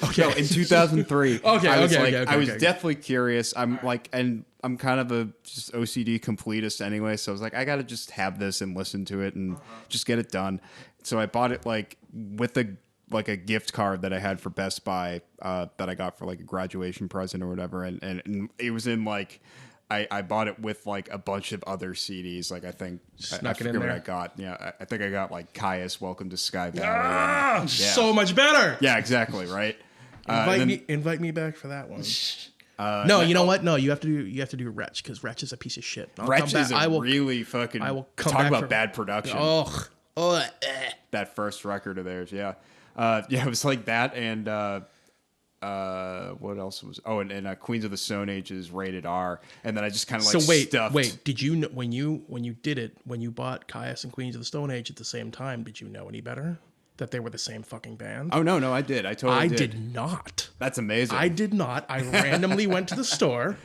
Okay. No, in 2003. Okay, I was okay. I was definitely curious. I'm like, and I'm kind of a just OCD completist anyway. So I was like, I got to just have this and listen to it and just get it done. So I bought it like with a gift card that I had for Best Buy that I got for like a graduation present or whatever. And it was in like, I bought it with like a bunch of other CDs. Like I think I forget what I got. Yeah, I think I got like Caius, Welcome to Sky Valley. So much better. Yeah, exactly. Right. Invite me back for that one. No, you know what? No, you have to do Wretch because Wretch is a piece of shit. Wretch is really fucking. I will come talk back about for, bad production. That first record of theirs, yeah, it was like that, and what else was? Oh, and Queens of the Stone Age is rated R, and then I just kind of like stuffed. Wait, did you know when you bought Caius and Queens of the Stone Age at the same time? Did you know any better? That they were the same fucking band? Oh no, I did. I totally did. I did not. That's amazing. I did not. I randomly went to the store,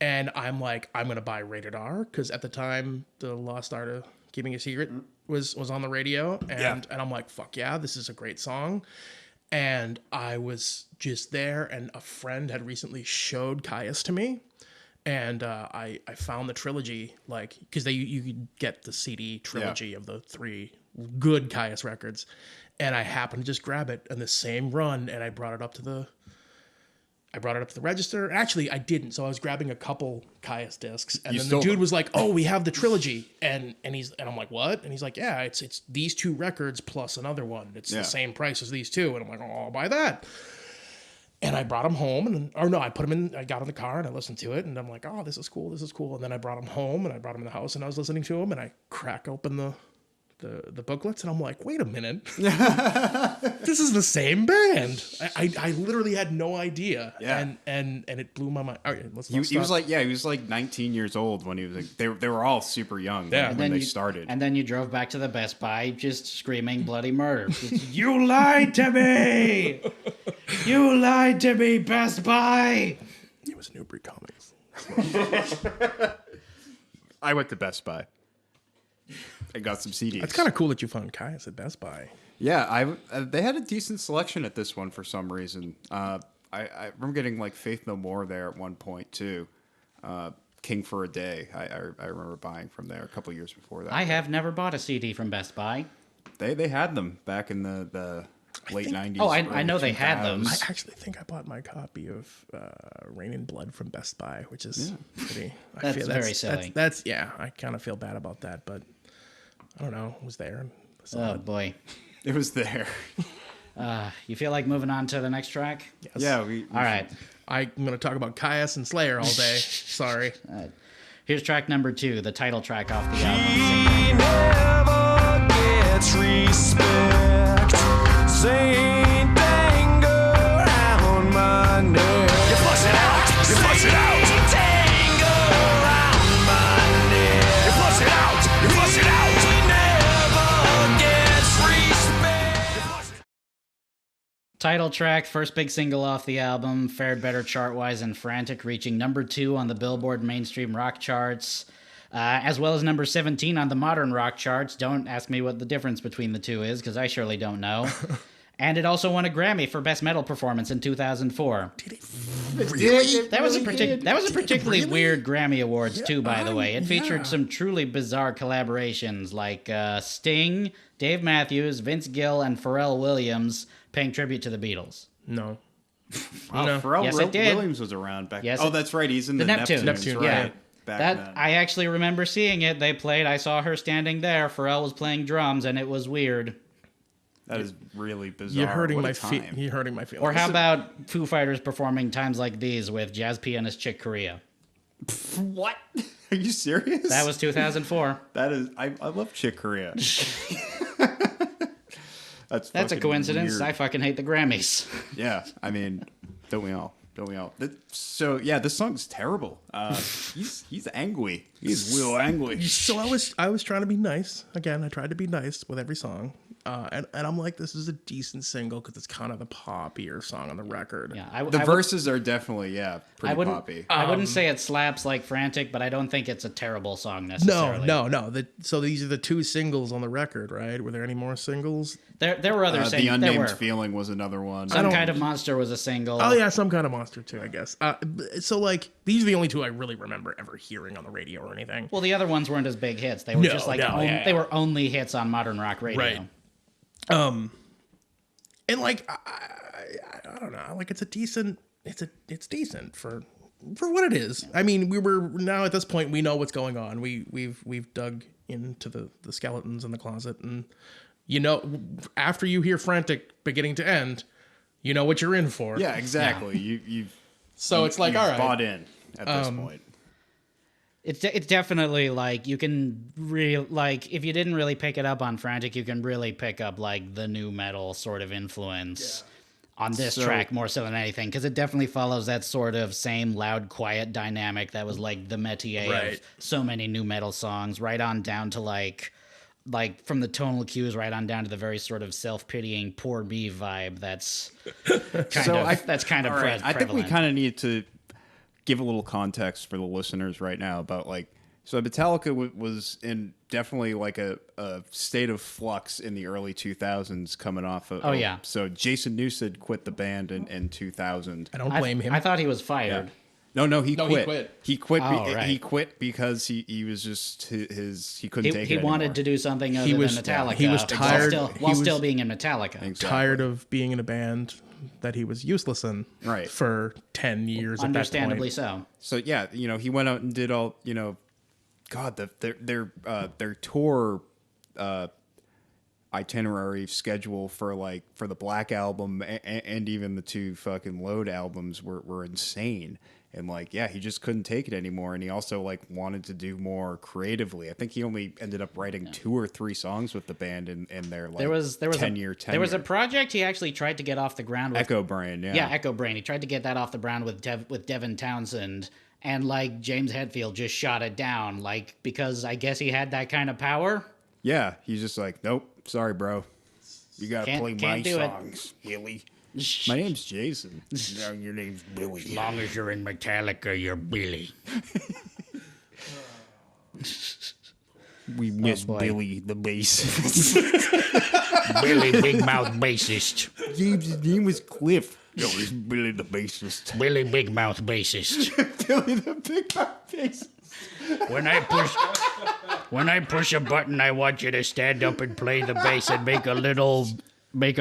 and I'm like, I'm gonna buy Rated R because at the time, The Lost Art of Keeping a Secret was on the radio, and I'm like, fuck yeah, this is a great song. And I was just there, and a friend had recently showed Caius to me, and I found the trilogy, like, because you could get the CD trilogy of the 3 good Caius records, and I happened to just grab it in the same run, and I brought it up to the register. Actually, I didn't, so I was grabbing a couple Caius discs, and then the dude was like, "Oh, we have the trilogy," and I'm like, "What?" And he's like, "Yeah, it's these 2 records plus another one. It's the same price as these 2." And I'm like, "Oh, I'll buy that." And I brought them home, I put them in. I got in the car and I listened to it, and I'm like, "Oh, this is cool. And then I brought them home, and I brought them in the house, and I was listening to them, and I crack open the booklets, and I'm like, wait a minute, this is the same band. I literally had no idea, and it blew my mind. All right, he was like 19 years old when he was like, they were all super young when they started. And then you drove back to the Best Buy just screaming bloody murder. You lied to me! You lied to me, Best Buy! It was Newbury Comics. I went to Best Buy. I got some CDs. It's kind of cool that you found Caius at Best Buy. Yeah, they had a decent selection at this one for some reason. I remember getting like Faith No More there at one point too. King for a Day. I remember buying from there a couple years before that. I have never bought a CD from Best Buy. They had them back in the late 90s. Oh, I know they had them. I actually think I bought my copy of Rain in Blood from Best Buy, which is pretty. That's very silly. That's I kind of feel bad about that, but I don't know. It was there. Oh boy, it was there. You feel like moving on to the next track? Yes. Yeah. All right. I'm going to talk about Caius and Slayer all day. Sorry. Here's track number 2, the title track off the album. He never gets respect. Saying tango around my neck. You flush it out. You flush it out. Tango around my neck. You flush it out. You flush it out. He never gets respect. Title track, first big single off the album, fared better chart-wise than Frantic, reaching number 2 on the Billboard mainstream rock charts, as well as number 17 on the modern rock charts. Don't ask me what the difference between the two is, because I surely don't know. And it also won a Grammy for Best Metal Performance in 2004. Did it Really? That was a particularly weird Grammy Awards too, by the way. It featured some truly bizarre collaborations like Sting, Dave Matthews, Vince Gill, and Pharrell Williams paying tribute to the Beatles. No. Wow, No. Pharrell Yes, it did. Williams was around back. Yes, Oh, that's right. He's in the Neptunes. Neptunes. Yeah. Right. Back That then. I actually remember seeing it. They played. I saw her standing there. Pharrell was playing drums, and it was weird. That is really bizarre. You're hurting What my a time. You're hurting my feelings. Or how about Foo Fighters performing Times Like These with jazz pianist Chick Corea? What? Are you serious? That was 2004. That is. I love Chick Corea. That's a fucking coincidence. weird. I fucking hate the Grammys. Yeah, I mean, don't we all? Don't we all? So yeah, this song's terrible. He's angry. He's real angry. So I was trying to be nice. Again, I tried to be nice with every song. And I'm like, this is a decent single because it's kind of the poppier song on the record. Yeah, The verses are definitely pretty poppy. I wouldn't say it slaps like Frantic, but I don't think it's a terrible song necessarily. No. So these are the 2 singles on the record, right? Were there any more singles? There were other The singles. Unnamed Feeling was another one. Some Kind of Monster was a single. Oh yeah, Some Kind of Monster too, I guess. So like these are the only 2 I really remember ever hearing on the radio or anything. Well, the other ones weren't as big hits. They were just like they were only hits on modern rock radio. Right. And like I don't know, like it's decent for what it is. I mean, we're now at this point we know what's going on. We've dug into the skeletons in the closet, and you know, after you hear Frantic beginning to end, you know what you're in for. Yeah, exactly. Yeah. It's like, all right, bought in at this point. It's definitely like you can like if you didn't really pick it up on Frantic, you can really pick up like the new metal sort of influence on this track more so than anything, because it definitely follows that sort of same loud quiet dynamic that was like the métier of so many new metal songs, right on down to like from the tonal cues right on down to the very sort of self-pitying poor me vibe that's kind of prevalent. I think we kind of need to give a little context for the listeners right now about like, so Metallica was in definitely like a state of flux in the early 2000s coming off of. Oh yeah. So Jason Newsted quit the band in 2000. I don't blame him. I thought he was fired. Yeah. No, he quit. He quit. Right. He quit because he was just he couldn't take it He anymore. wanted to do something other than Metallica. He was tired while still being in Metallica. Exactly. Tired of being in a band that he was useless in for 10 years. Understandably at that point. so. So yeah, you know, he went out and did all, you know, God, their tour itinerary schedule for the Black Album and even the 2 fucking Load albums were insane. And like, yeah, he just couldn't take it anymore. And he also like wanted to do more creatively. I think he only ended up writing 2 or 3 songs with the band in their like 10-year tenure. There was a project he actually tried to get off the ground with. Echo Brain, yeah. Yeah, Echo Brain. He tried to get that off the ground with Devin Townsend. And like James Hetfield just shot it down, like because I guess he had that kind of power. Yeah, he's just like, nope, sorry, bro. You gotta play my songs, Hilly. My name's Jason. No, your name's Billy. As long as you're in Metallica, you're Billy. We miss Billy, the bassist. Billy, big mouth bassist. James' name was Cliff. No, it's Billy, the bassist. Billy, big mouth bassist. Billy, the big mouth bassist. When I push a button, I want you to stand up and play the bass and make a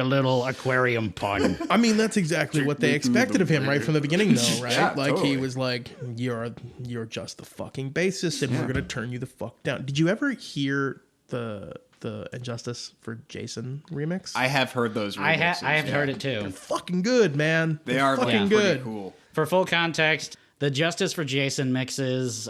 little aquarium pun. I mean, that's exactly what they expected of him right from the beginning, though, right? Yeah, like totally. he was like, "You're just the fucking bassist, and we're gonna turn you the fuck down." Did you ever hear the Injustice for Jason remix? I have heard those remixes. I have heard it too. They're fucking good, man. They are fucking pretty good. cool. For full context, the Justice for Jason mixes,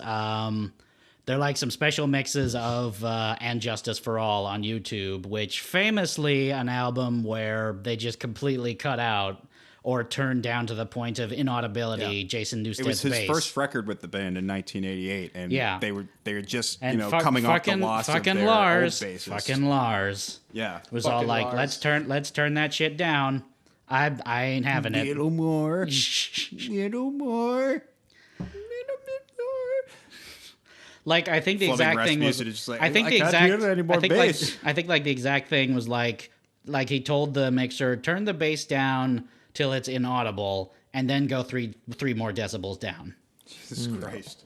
they're like some special mixes of And Justice for All on YouTube, which famously an album where they just completely cut out or turned down to the point of inaudibility Jason Newsted's bass. It was his first record with the band in 1988, and they were just and coming off the loss of their old bassist. Fucking Lars. Yeah, was all like, Lars. let's turn that shit down. I ain't having it. Little more, little more. Like I think the exact thing was. Like, I think the exact thing was like he told the mixer, turn the bass down till it's inaudible, and then go three more decibels down. Jesus Christ!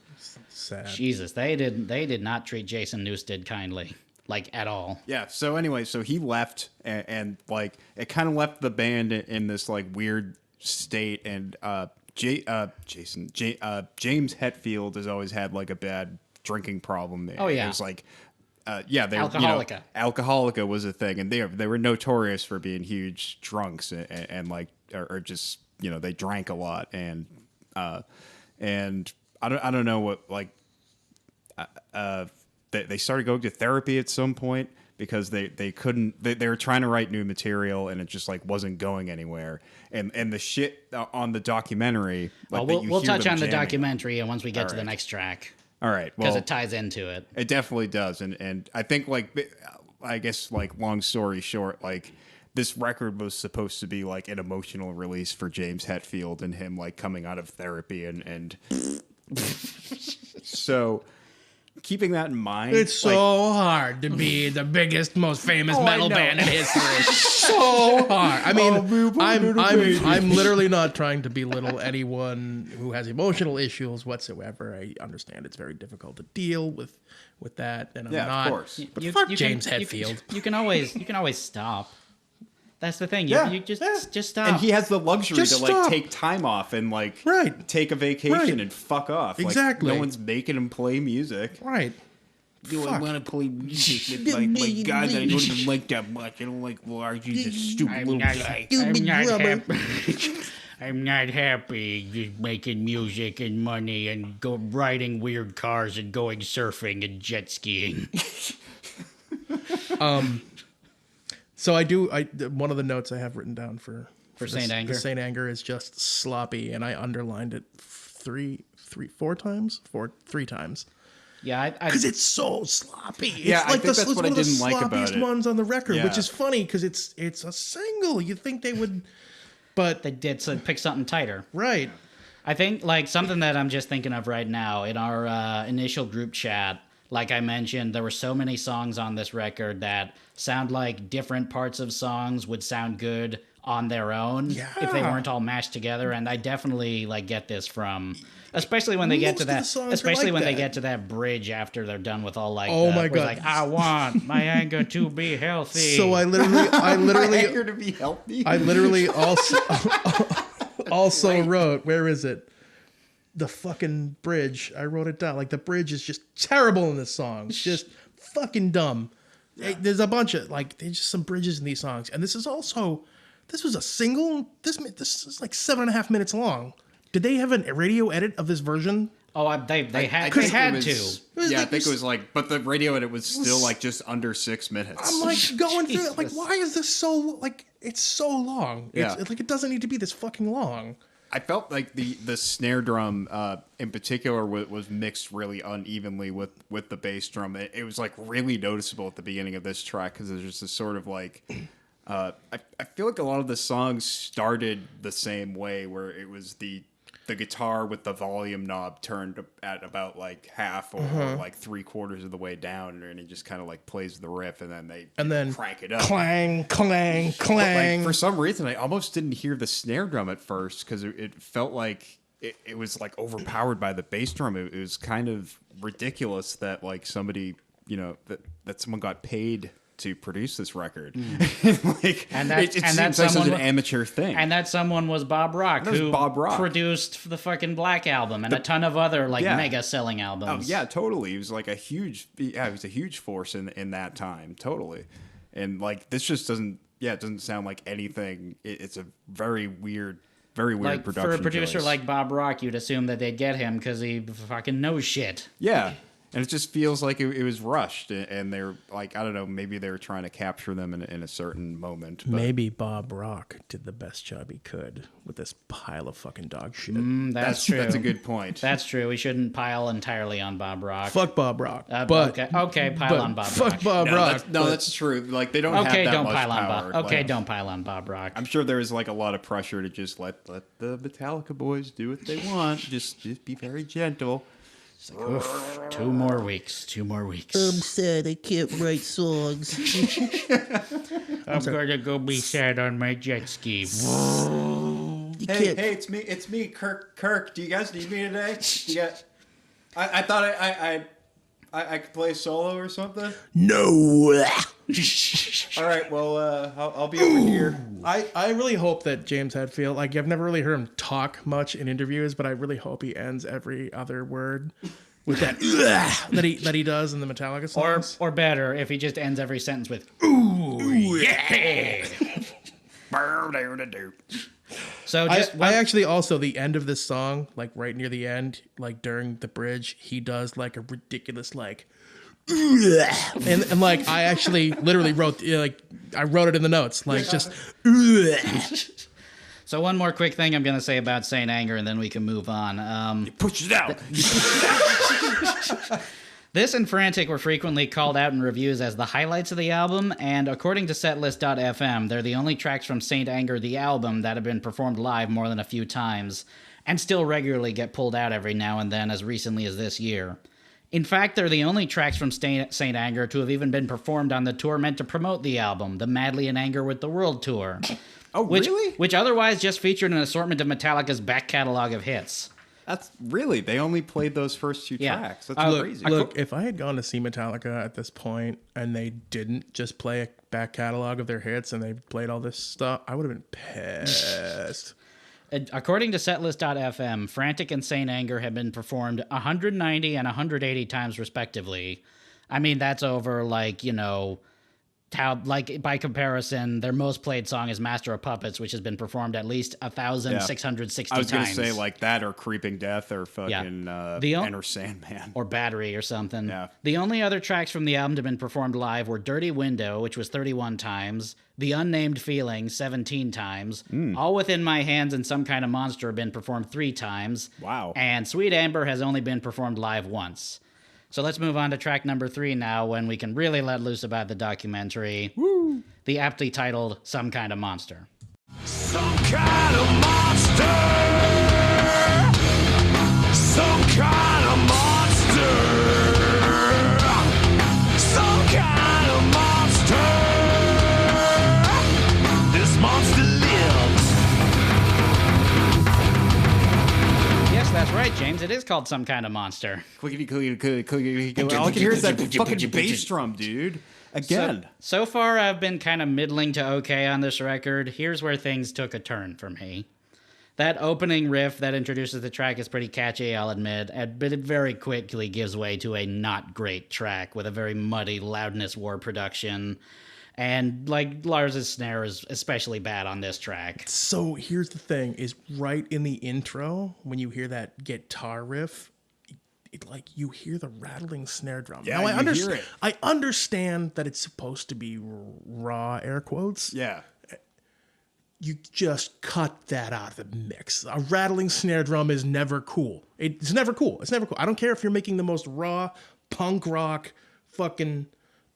Sad. Jesus, they did not treat Jason Newsted kindly, like at all. Yeah. So anyway, so he left, and like it kind of left the band in this like weird state, and James Hetfield has always had like a bad drinking problem. Oh yeah, it was like, Alcoholica. Alcoholica was a thing, and they were notorious for being huge drunks and like or just they drank a lot, and I don't know what like they started going to therapy at some point, because they couldn't. They were trying to write new material, and it just like wasn't going anywhere. And the shit on the documentary. Like, we'll touch on the jamming documentary, and once we get to the right. next track, All right, because well, it ties into it. it definitely does, and I think like I guess like long story short, like this record was supposed to be like an emotional release for James Hetfield and him like coming out of therapy and so keeping that in mind, It's so hard to be the biggest, most famous I metal know. band in history. So hard. I mean, I'm literally not trying to belittle anyone who has emotional issues whatsoever. I understand it's very difficult to deal with that, and I'm Yeah, of not. course. But fuck James can- Hetfield. You can always stop. That's the thing. You just stop. and he has the luxury Just to like stop. take time off and like Right. take a vacation Right. and fuck off. Exactly. Like, no one's making him play music. Right. Do I want to play music with my guy that I don't even like that much? I don't like Lars. He's a stupid little guy. I'm not happy just making music and money and riding weird cars and going surfing and jet skiing. So one of the notes I have written down for Saint Anger? the Saint Anger is just sloppy, and I underlined it three times. Yeah, Because it's so sloppy. Yeah, I think that's what I didn't like about sloppiest it. ones on the record, which Yeah. is funny because it's a single. You'd think they would, but they did pick something tighter. right. I think like something that I'm just thinking of right now in our initial group chat. Like I mentioned, there were so many songs on this record that sound like different parts of songs would sound good on their own if they Yeah. weren't all mashed together. And I definitely like get this from, especially when they get Most to of the that, songs are especially like when they that. get to that bridge after they're done with all like, Oh my where it's God. like I want my anger to be healthy. So I literally Anger to be healthy. also wrote, where is it? The fucking bridge. I wrote it down. Like the bridge is just terrible in this song. It's just fucking dumb. There's a bunch of like there's just some bridges in these songs, and this was a single. This is like 7.5 minutes long. Did they have a radio edit of this version? Oh, they had I they think had it to. was, was yeah, like I think this- it was like, but the radio edit was still like just under 6 minutes. I'm like going through it. Like, Jesus. why is this so like? It's so long. Yeah. It's like it doesn't need to be this fucking long. I felt like the snare drum in particular was mixed really unevenly with the bass drum. It was like really noticeable at the beginning of this track because there's just this sort of like I feel like a lot of the songs started the same way where it was the guitar with the volume knob turned at about like half or like 3/4 of the way down, and it just kind of like plays the riff, and then they crank it up. Clang, clang, But, clang. like, for some reason, I almost didn't hear the snare drum at first because it felt like it was like overpowered by the bass drum. It was kind of ridiculous that like somebody, that someone got paid to produce this record. Like, And that- it and seems that like such someone an amateur thing. And that someone was Bob Rock, That was who Bob Rock. produced the fucking Black Album and a ton of other like Yeah. mega selling Oh albums. yeah, totally. He was like he was a huge force in that time, totally. And like this just doesn't sound like anything. It's a very weird Like production for a producer choice. like Bob Rock, you'd assume that they'd get him because he fucking knows shit. Yeah. And it just feels like it was rushed, and they're like, I don't know, maybe they were trying to capture them in a certain moment. But Maybe Bob Rock did the best job he could with this pile of fucking dog shit. That's true. That's a good point. That's true. We shouldn't pile entirely on Bob Rock. Fuck Bob Rock. But okay, pile but on Bob fuck Rock. Bob Rock. That's true. Like they don't have Okay, that don't much pile on power. Bob. Okay, Like, don't pile on Bob Rock. I'm sure there is like a lot of pressure to just let the Metallica boys do what they want. Just be very gentle. Oof, 2 more weeks. 2 more weeks. sad I can't write songs. I'm gonna go be sad on my jet ski. You Hey, can't. it's me, Kirk. Do you guys need me today? You got? I thought I could play solo or something. No. All right, well, I'll be over here. I really hope that James Hetfield, like I've never really heard him talk much in interviews, but I really hope he ends every other word with that that he does in the Metallica songs. Or better, if he just ends every sentence with "Ooh, yeah." So just I actually also the end of this song, like right near the end, like during the bridge, he does like a ridiculous like and like I actually literally wrote I wrote it in the notes, like just. So one more quick thing I'm going to say about Saint Anger, and then we can move on. Push it out. This and Frantic were frequently called out in reviews as the highlights of the album, and according to setlist.fm, they're the only tracks from Saint Anger, the album, that have been performed live more than a few times, and still regularly get pulled out every now and then as recently as this year. In fact, they're the only tracks from Saint Anger to have even been performed on the tour meant to promote the album, the Madly in Anger with the World Tour. Oh, really? Which otherwise just featured an assortment of Metallica's back catalog of hits. That's really, they only played those first 2 tracks. That's crazy. Look, if I had gone to see Metallica at this point and they didn't just play a back catalog of their hits and they played all this stuff, I would have been pissed. According to setlist.fm, Frantic and Saint Anger have been performed 190 and 180 times respectively. I mean, that's over, like, you know, how, like, by comparison, their most played song is Master of Puppets, which has been performed at least 1,660 times. I was going to say, like, that or Creeping Death or fucking Enter Sandman. Or Battery or something. Yeah. The only other tracks from the album to have been performed live were Dirty Window, which was 31 times, The Unnamed Feeling, 17 times, All Within My Hands and Some Kind of Monster have been performed 3 times. Wow. And Sweet Amber has only been performed live once. So let's move on to track number 3 now, when we can really let loose about the documentary. Woo! The aptly titled Some Kind of Monster. Some kind of monster. Some kind of monster. Some kind of monster. This monster lives. Yes, that's right, James. It is called Some Kind of Monster. Clickety, clickety, clickety. All I can hear is that fucking bass drum, dude. Again. So far, I've been kind of middling to okay on this record. Here's where things took a turn for me. That opening riff that introduces the track is pretty catchy, I'll admit, but it very quickly gives way to a not great track with a very muddy loudness war production. And, like, Lars's snare is especially bad on this track. So here's the thing, is right in the intro, when you hear that guitar riff, like, you hear the rattling snare drum. Yeah, now, you hear it. I understand that it's supposed to be raw, air quotes. Yeah. You just cut that out of the mix. A rattling snare drum is never cool. It's never cool. It's never cool. I don't care if you're making the most raw, punk rock, fucking...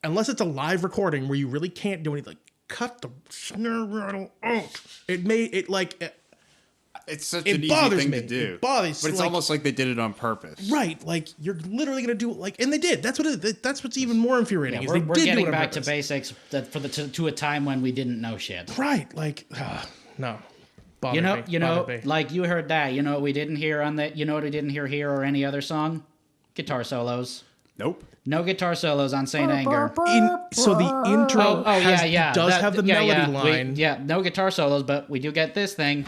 Unless it's a live recording where you really can't do anything, like, cut the snare rattle out. It's such an easy thing to do. It bothers me. But it's almost like they did it on purpose. Right. Like, you're literally going to do it, like, and they did. That's what's even more infuriating. Yeah, we're getting back to basics to a time when we didn't know shit. Right. Like, no. You know, like, you heard that. You know what we didn't hear on that? You know what we didn't hear here or any other song? Guitar solos. Nope. No guitar solos on Saint Anger. So the intro does have the melody line. No guitar solos, but we do get this thing.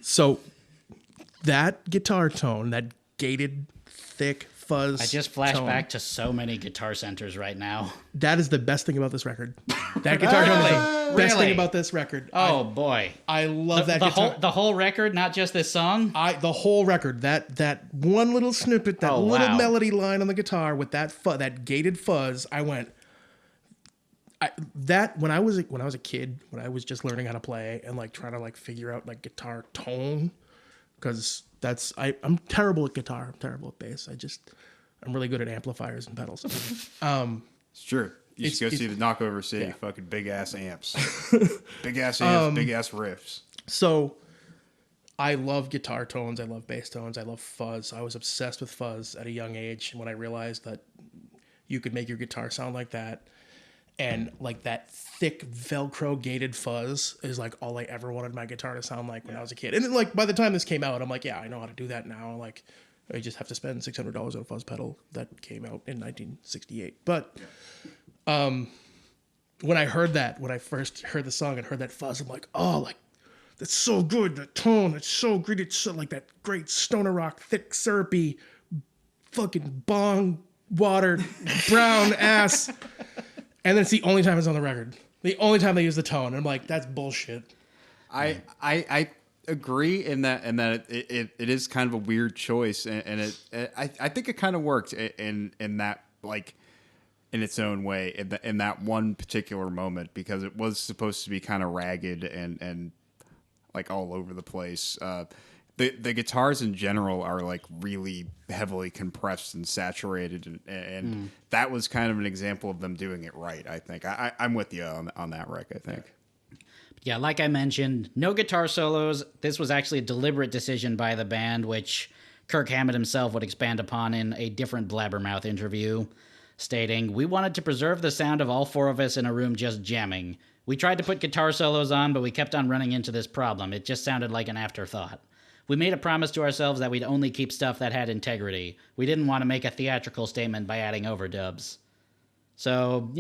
So that guitar tone, that gated, thick fuzz. I just flashed back to so many Guitar Centers right now. That is the best thing about this record. That guitar tone is the best thing about this record. Oh boy, I love that guitar. The whole record, not just this song. The whole record. That one little snippet, that little melody line on the guitar with that gated fuzz. I went. When I was a kid, when I was just learning how to play and like trying to like figure out like guitar tone, because I'm terrible at guitar. I'm terrible at bass. I'm really good at amplifiers and pedals. It's true. You should go see the Knockover City, fucking big ass amps. Big ass amps, big ass riffs. So I love guitar tones. I love bass tones. I love fuzz. I was obsessed with fuzz at a young age. And when I realized that you could make your guitar sound like that, and like that thick Velcro gated fuzz is like all I ever wanted my guitar to sound like when I was a kid. And then like by the time this came out, I'm like, yeah, I know how to do that now. Like I just have to spend $600 on a fuzz pedal that came out in 1968. But when I heard that, when I first heard the song and heard that fuzz, I'm like, oh, like that's so good. The tone, it's so great. It's so like that great stoner rock, thick, syrupy fucking bong water brown ass, and then it's the only time it's on the record. The only time they use the tone. I'm like, that's bullshit. I agree in that it is kind of a weird choice, and I think it kind of worked in that, like, in its own way in that one particular moment, because it was supposed to be kind of ragged and like all over the place. The guitars in general are like really heavily compressed and saturated, and that was kind of an example of them doing it right. I think I'm with you on that, Rick. I think. Yeah, like I mentioned, no guitar solos. This was actually a deliberate decision by the band, which Kirk Hammett himself would expand upon in a different Blabbermouth interview, stating, "We wanted to preserve the sound of all four of us in a room just jamming. We tried to put guitar solos on, but we kept on running into this problem. It just sounded like an afterthought. We made a promise to ourselves that we'd only keep stuff that had integrity. We didn't want to make a theatrical statement by adding overdubs." So,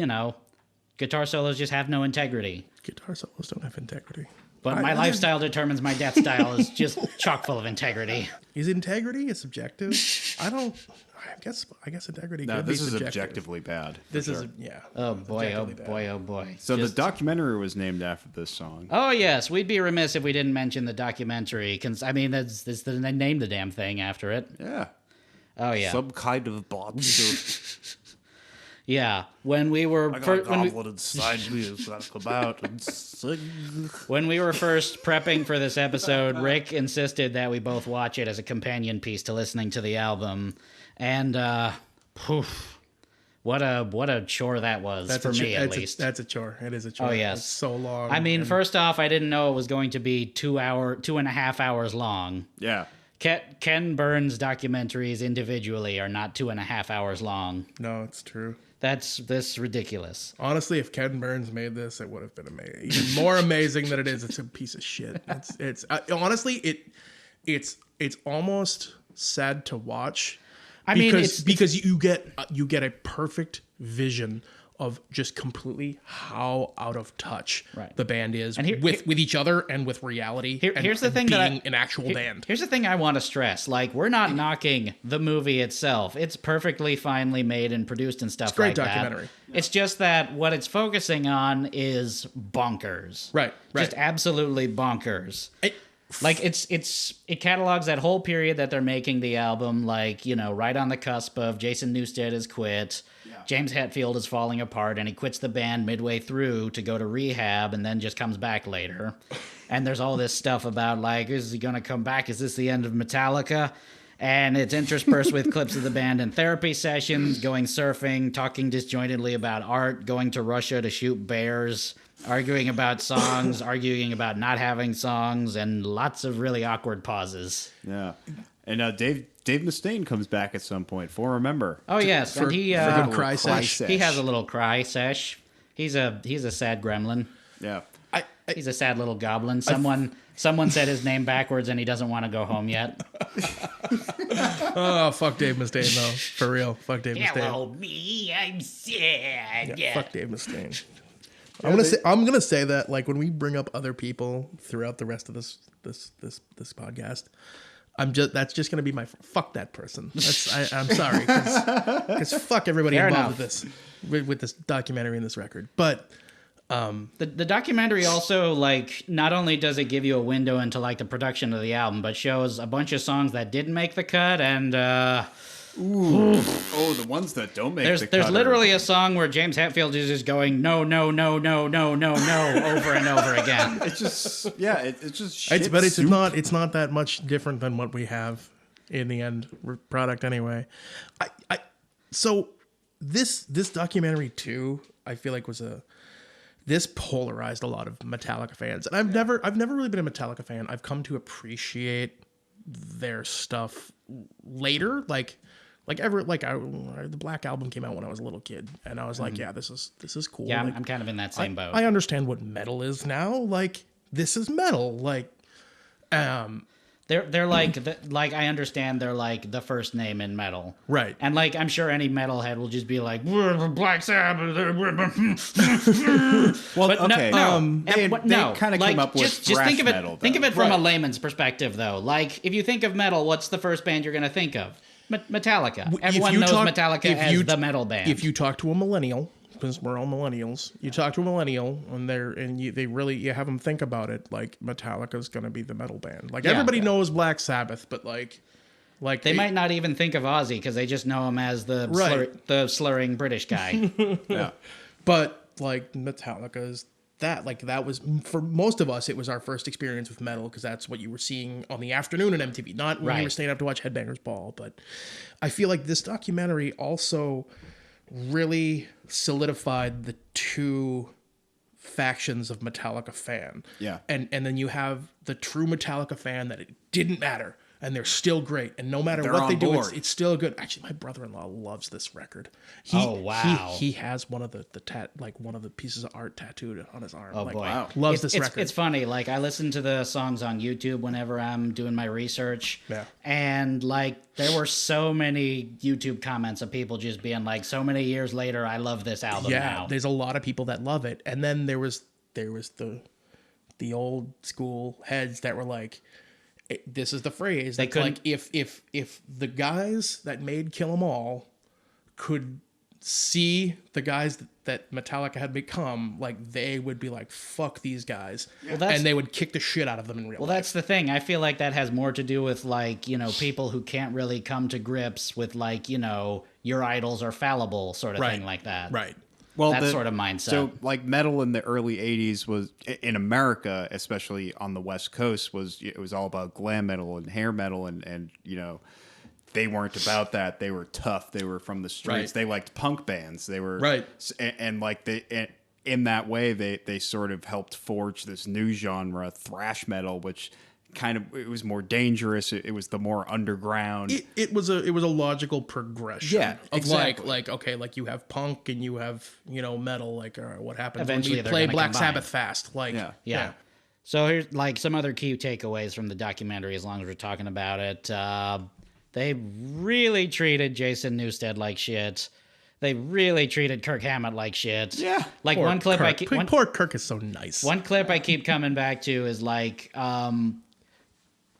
guitar solos just have no integrity. Guitar solos don't have integrity. But my lifestyle determines my death style is just chock full of integrity. Is integrity is subjective? I guess integrity. No, could this be is subjective. objectively bad. This for is sure. Oh boy, oh objectively bad. boy, oh boy. So the documentary was named after this song. Oh yes, we'd be remiss if we didn't mention the documentary. I mean, that's they named the damn thing after it. Yeah. Oh yeah. Some kind of body. Yeah, when we were inside me has got to come out and sing. when we were first prepping for this episode, Rick insisted that we both watch it as a companion piece to listening to the album, and what a chore that was for me at least. That's a chore. It is a chore. Oh yes, It's so long. I mean, first off, I didn't know it was going to be 2.5 hours long. Yeah. Ken Burns documentaries individually are not 2.5 hours long. No, it's true. That's ridiculous. Honestly, if Ken Burns made this, it would have been amazing. Even more amazing than it is. It's a piece of shit. It's honestly it's almost sad to watch. I mean, because you get a perfect vision of just completely how out of touch the band is with each other and with reality. Here's the thing being an actual band. Here's the thing I want to stress: like, we're not knocking the movie itself. It's perfectly finely made and produced and stuff. It's a great like documentary. That. It's just that what it's focusing on is bonkers. Right. Just absolutely bonkers. It catalogs that whole period that they're making the album, like, right on the cusp of Jason Newsted has quit. James Hetfield is falling apart, and he quits the band midway through to go to rehab and then just comes back later. And there's all this stuff about, like, is he going to come back? Is this the end of Metallica? And it's interspersed with clips of the band in therapy sessions, going surfing, talking disjointedly about art, going to Russia to shoot bears, arguing about songs, arguing about not having songs, and lots of really awkward pauses. Yeah. And Dave Mustaine comes back at some point, former member. Oh yes, and he for good cry sesh. He has a little cry sesh. He's a sad gremlin. Yeah. He's a sad little goblin. Someone said his name backwards, and he doesn't want to go home yet. Oh, fuck Dave Mustaine though, for real. Fuck Dave Mustaine. Hello, me, I'm sad. Yeah. Fuck Dave Mustaine. I'm gonna say that, like, when we bring up other people throughout the rest of this podcast, that's just gonna be my fuck that person. I'm sorry, because fuck everybody Fair involved enough. with this documentary and this record. But the documentary also, like, not only does it give you a window into, like, the production of the album, but shows a bunch of songs that didn't make the cut, and the ones that don't make the cut. There's literally a song where James Hetfield is just going no over and over again. It's just it's just shit it's soup. not that much different than what we have in the end product anyway. So this documentary too, I feel like this polarized a lot of Metallica fans, and I've never really been a Metallica fan. I've come to appreciate their stuff later, the Black Album came out when I was a little kid, and I was like, yeah, this is cool. Yeah, like, I'm kind of in that same boat. I understand what metal is now. Like, this is metal. Like, they're like I understand they're like the first name in metal, right? And, like, I'm sure any metalhead will just be like, we're Black Sabbath. Well, but okay, no, they kind of came up with just thrash think of it metal. Think of it though. from a layman's perspective, though. Like, if you think of metal, what's the first band you're going to think of? Metallica. If Everyone you knows talk- Metallica if as you- the metal band. If you talk to a millennial, because we're all millennials, you talk to a millennial you have them think about it like Metallica's gonna be the metal band. Like everybody knows Black Sabbath, but like they might not even think of Ozzy because they just know him as the slurring British guy. Yeah. But like Metallica's that was for most of us, it was our first experience with metal because that's what you were seeing on the afternoon at MTV, not when you were staying up to watch Headbangers Ball. But I feel like this documentary also really solidified the two factions of Metallica fan. Yeah. And then you have the true Metallica fan that it didn't matter. And they're still great. And no matter They're what on they do, board. it's still good. Actually, my brother-in-law loves this record. Oh, wow. He has one of the one of the pieces of art tattooed on his arm. Oh, like, boy. Wow. Loves It's this record. It's funny. Like, I listen to the songs on YouTube whenever I'm doing my research. Yeah. And, like, there were so many YouTube comments of people just being like, so many years later, I love this album now. There's a lot of people that love it. And then there was the old school heads that were like, this is the phrase. They That's couldn't- like if the guys that made Kill 'Em All could see the guys that Metallica had become, like they would be like, fuck these guys. that's- and they would kick the shit out of them in real Well, life. that's the thing. I feel like that has more to do with, like, you know, people who can't really come to grips with, like, you know, your idols are fallible sort of thing like that. Right. Well, That sort of mindset. So, like, metal in the early '80s was in America, especially on the West Coast, it was all about glam metal and hair metal, and you know, they weren't about that. They were tough. They were from the streets. Right. They liked punk bands. They were Right. and like in that way, they sort of helped forge this new genre, thrash metal, which it was more dangerous. It was the more underground. It was a logical progression. Yeah, of exactly. like okay, like you have punk and you have, you know, metal. Like, all right, what happens Eventually when we they're play gonna Black combine. Sabbath fast? Like, Yeah. So here's like some other key takeaways from the documentary, as long as we're talking about it. They really treated Jason Newsted like shit. They really treated Kirk Hammett like shit. Yeah. Like Poor one clip Kirk. Poor Kirk is so nice. One clip I keep coming back to is like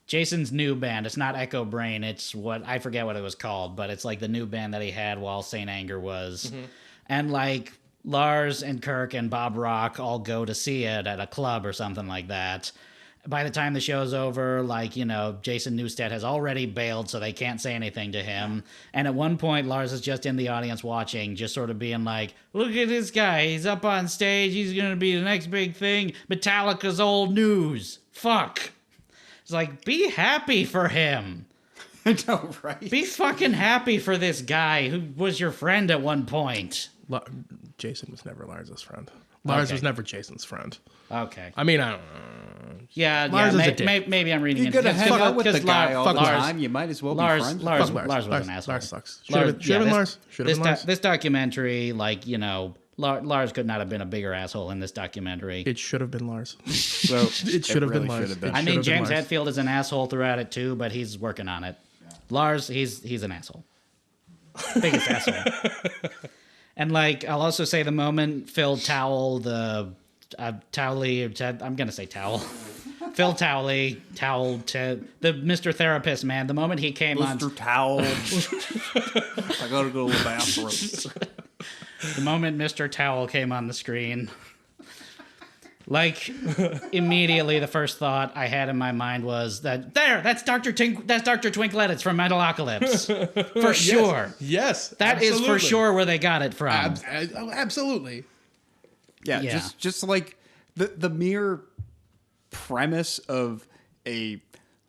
Jason's new band. It's not Echo Brain. It's what I forget what it was called, but it's like the new band that he had while Saint Anger was. And like Lars and Kirk and Bob Rock all go to see it at a club or something like that. By the time the show's over, like, you know, Jason Newsted has already bailed, so they can't say anything to him. And at one point, Lars is just in the audience watching, just sort of being like, look at this guy. He's up on stage. He's going to be the next big thing. Metallica's old news. Fuck. It's like, be happy for him. I know, right? Be fucking happy for this guy who was your friend at one point. Jason was never Lars's friend. Lars Okay. was never Jason's friend. Okay. I mean, I don't know. Yeah, Lars is a dick. maybe I'm reading You're it. gonna hang out with the guy all the Lars, time. You might as well be Lars, friends. Lars, with him. Lars was an asshole. Lars sucks. Should Lars- have been yeah, Lars. Should have been Lars. This documentary, like, you know, Lars could not have been a bigger asshole in this documentary. It should have been Lars. So It should have been really Lars. should have been. It I should mean, have been James Lars. Hetfield is an asshole throughout it too, but he's working on it. Lars, he's an asshole. Biggest asshole. And like, I'll also say the moment Phil Towell, I'm gonna say Towel. Phil Towley, the Mr. Therapist man. The moment he came on, Mr. Towel. I gotta go to the bathroom. the moment Mr. Towel came on the screen, like immediately the first thought I had in my mind was that's Dr. Twinklet. It's from Metalocalypse. For sure. Yes. That is for absolutely. sure where they got it from. Absolutely. Yeah, Yeah. just like the mere premise of a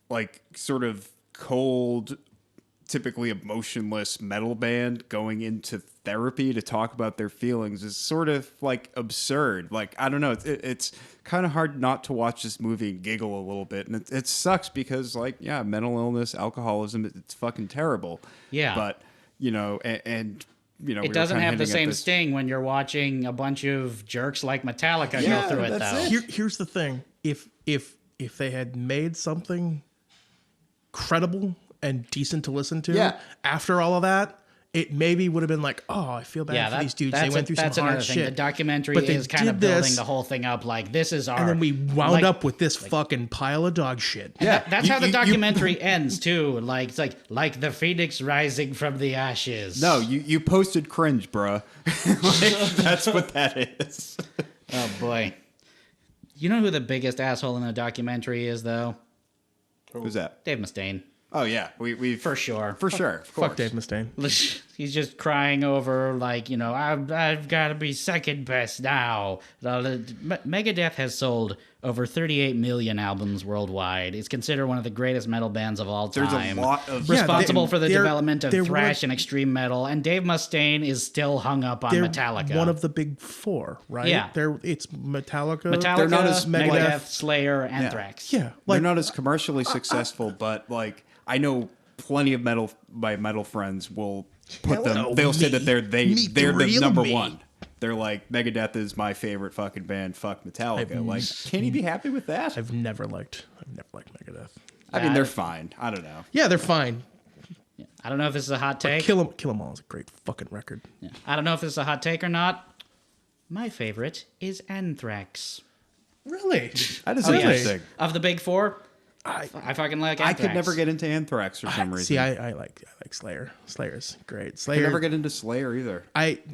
like sort of cold, typically emotionless metal band going into therapy to talk about their feelings is sort of like absurd. Like, I don't know, it's kind of hard not to watch this movie and giggle a little bit, and it sucks because, like, yeah, mental illness, alcoholism, it's fucking terrible. Yeah. But you know, and you know, It doesn't have the same sting when you're watching a bunch of jerks like Metallica Yeah, go through it, that's though. it. Here's the thing. If they had made something credible and decent to listen to Yeah. after all of that, it maybe would have been like, oh, I feel bad for these dudes. They went through some hard shit. The documentary But they is kind of did building this, the whole thing up like this is our. and then we wound up with this fucking pile of dog shit. Yeah, That's how the documentary ends too. Like it's like the phoenix rising from the ashes. No, you posted cringe, bruh. Like, that's what that is. Oh boy. You know who the biggest asshole in the documentary is, though? Who's that? Dave Mustaine. Oh yeah, we For sure. of course. Fuck Dave Mustaine. He's just crying over, like, you know, I've got to be second best now. Megadeth has sold over 38 million albums worldwide. It's considered one of the greatest metal bands of all There's time. a lot of Responsible for the they're- development of they're thrash and extreme metal. And Dave Mustaine is still hung up on They're Metallica. one of the big four, right? Yeah. It's Metallica. Metallica, They're not as Megadeth, Slayer, Anthrax. Yeah, They're like not as commercially successful, but like I know plenty of my metal friends will put them. Hello, They'll say me. that they're Meet the the real number me. one. They're like Megadeth is my favorite fucking band. Fuck Metallica. Like, can he be happy with that? I've never liked Megadeth. I mean, they're fine. I don't know. Yeah, they're fine. I don't know if this is a hot take. Kill 'Em All is a great fucking record. I don't know if this is a hot take or not. My favorite is Anthrax. Really? That is Oh, yes. interesting. Of the big four, I fucking like Anthrax. I could never get into Anthrax for some reason. See, I like Slayer. Slayer's great. I could Slayer. never get into Slayer either.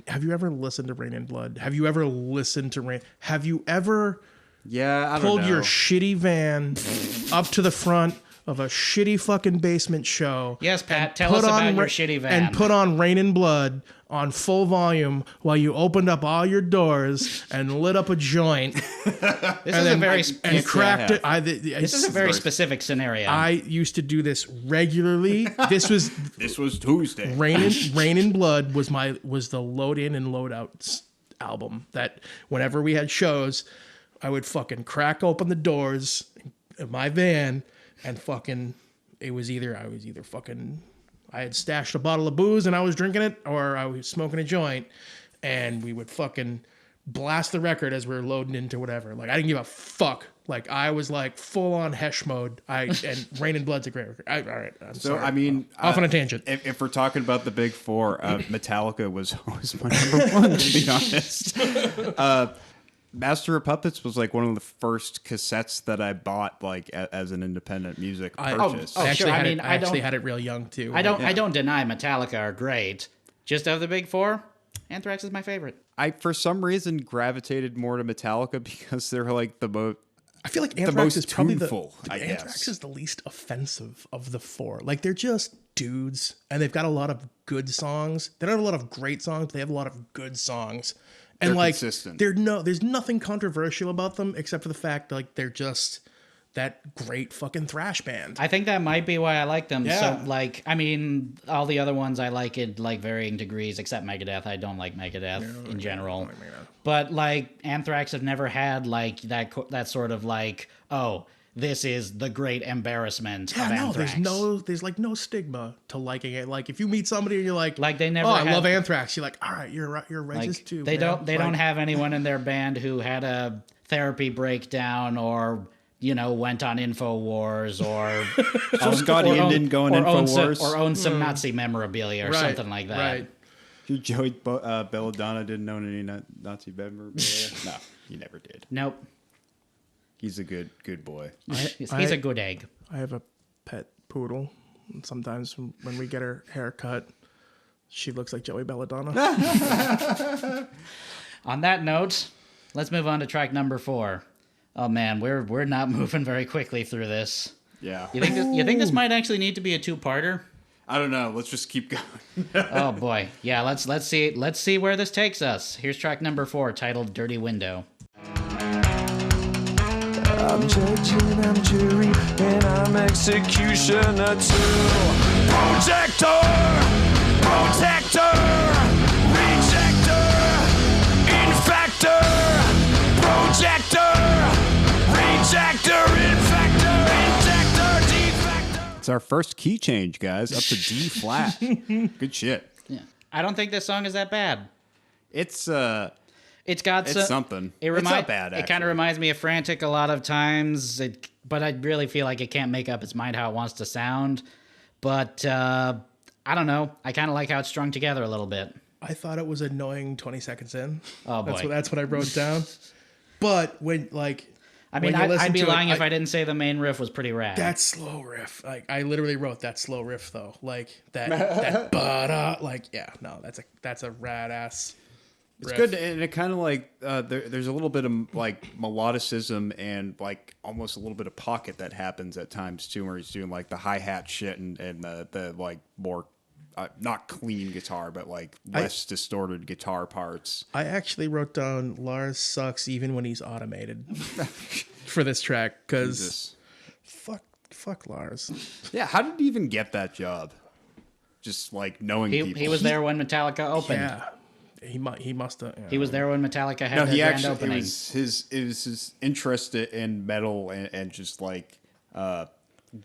Have you ever listened to Rain in Blood? Have you ever listened to Rain? Have you ever Yeah, I don't pulled know. your shitty van up to the front of a shitty fucking basement show? Yes, Pat, and tell put us about on your Ra- shitty van. And put on Rain in Blood on full volume while you opened up all your doors and lit up a joint This is a very and cracked it. this is a very specific scenario. I used to do this regularly. This was This was Tuesday. Rain in Blood was the load in and load out album that whenever we had shows, I would fucking crack open the doors of my van and fucking I was either fucking I had stashed a bottle of booze and I was drinking it, or I was smoking a joint, and we would fucking blast the record as we were loading into whatever. Like I didn't give a fuck. Like I was like full on Hesh mode. And Rain in Blood's a great record. All right. I'm So sorry. I mean, off on a tangent. If we're talking about the big four, Metallica was my number one. To be honest, Master of Puppets was like one of the first cassettes that I bought like as an independent music purchase. Oh, I actually sure. I had mean, it, I I actually don't- had it real young too. I don't deny Metallica are great. Just of the big four, Anthrax is my favorite. I for some reason gravitated more to Metallica because they're like the most. I feel like the Anthrax most is probably tuneful, I Anthrax guess. is the least offensive of the four. Like they're just dudes, and they've got a lot of good songs. They don't have a lot of great songs, but they have a lot of good songs. And They're like consistent. there's nothing controversial about them except for the fact like they're just that great fucking thrash band. I think that might be why I like them. Yeah. So, like, I mean, all the other ones I like in like varying degrees, except Megadeth. I don't like Megadeth in general. But like, Anthrax have never had like that sort of like, oh, this is the great embarrassment of Anthrax. there's like no stigma to liking it. Like if you meet somebody and you're like they never oh, I had- love Anthrax, you're like, all right, you're racist Like, too. they man. don't have anyone in their band who had a therapy breakdown or went on InfoWars or Scotty didn't go on InfoWars. or own some Nazi memorabilia or Right, something like that. Right. Joey Belladonna didn't own any Nazi memorabilia. No, he never did. Nope. He's a good boy. He's a good egg. I have a pet poodle. And sometimes when we get her hair cut, she looks like Joey Belladonna. On that note, let's move on to track number 4. Oh man, we're not moving very quickly through this. Yeah. You think this might actually need to be a 2-parter? I don't know. Let's just keep going. Oh boy. Yeah, let's see where this takes us. Here's track number 4 titled Dirty Window. I'm judging, I'm jury, and I'm executioner too. Projector, protector, rejector, infector, projector, rejector, infector, injector, defector. It's our first key change, guys. Up to D flat. Good shit. Yeah. I don't think this song is that bad. It's It's got It's something. It It's not bad, It kind actually. of reminds me of Frantic a lot of times, but I really feel like it can't make up its mind how it wants to sound. But I don't know. I kind of like how it's strung together a little bit. I thought it was annoying 20 seconds in. Oh, boy. That's what I wrote down. But when, like... I mean, I'd be lying if I didn't say the main riff was pretty rad. That slow riff. Like, I literally wrote that slow riff, though. Like, that ba-da. Like, yeah, no, that's a rad-ass It's riff. good, and it kind of like there's a little bit of like melodicism and like almost a little bit of pocket that happens at times too, where he's doing like the hi-hat shit and the like more not clean guitar, but like less distorted guitar parts. I actually wrote down Lars sucks even when he's automated for this track because fuck Lars. Yeah, how did he even get that job? Just like knowing people. He was there when Metallica opened. Yeah, he must have. He was there when Metallica had their grand opening. It was his interest in metal and just like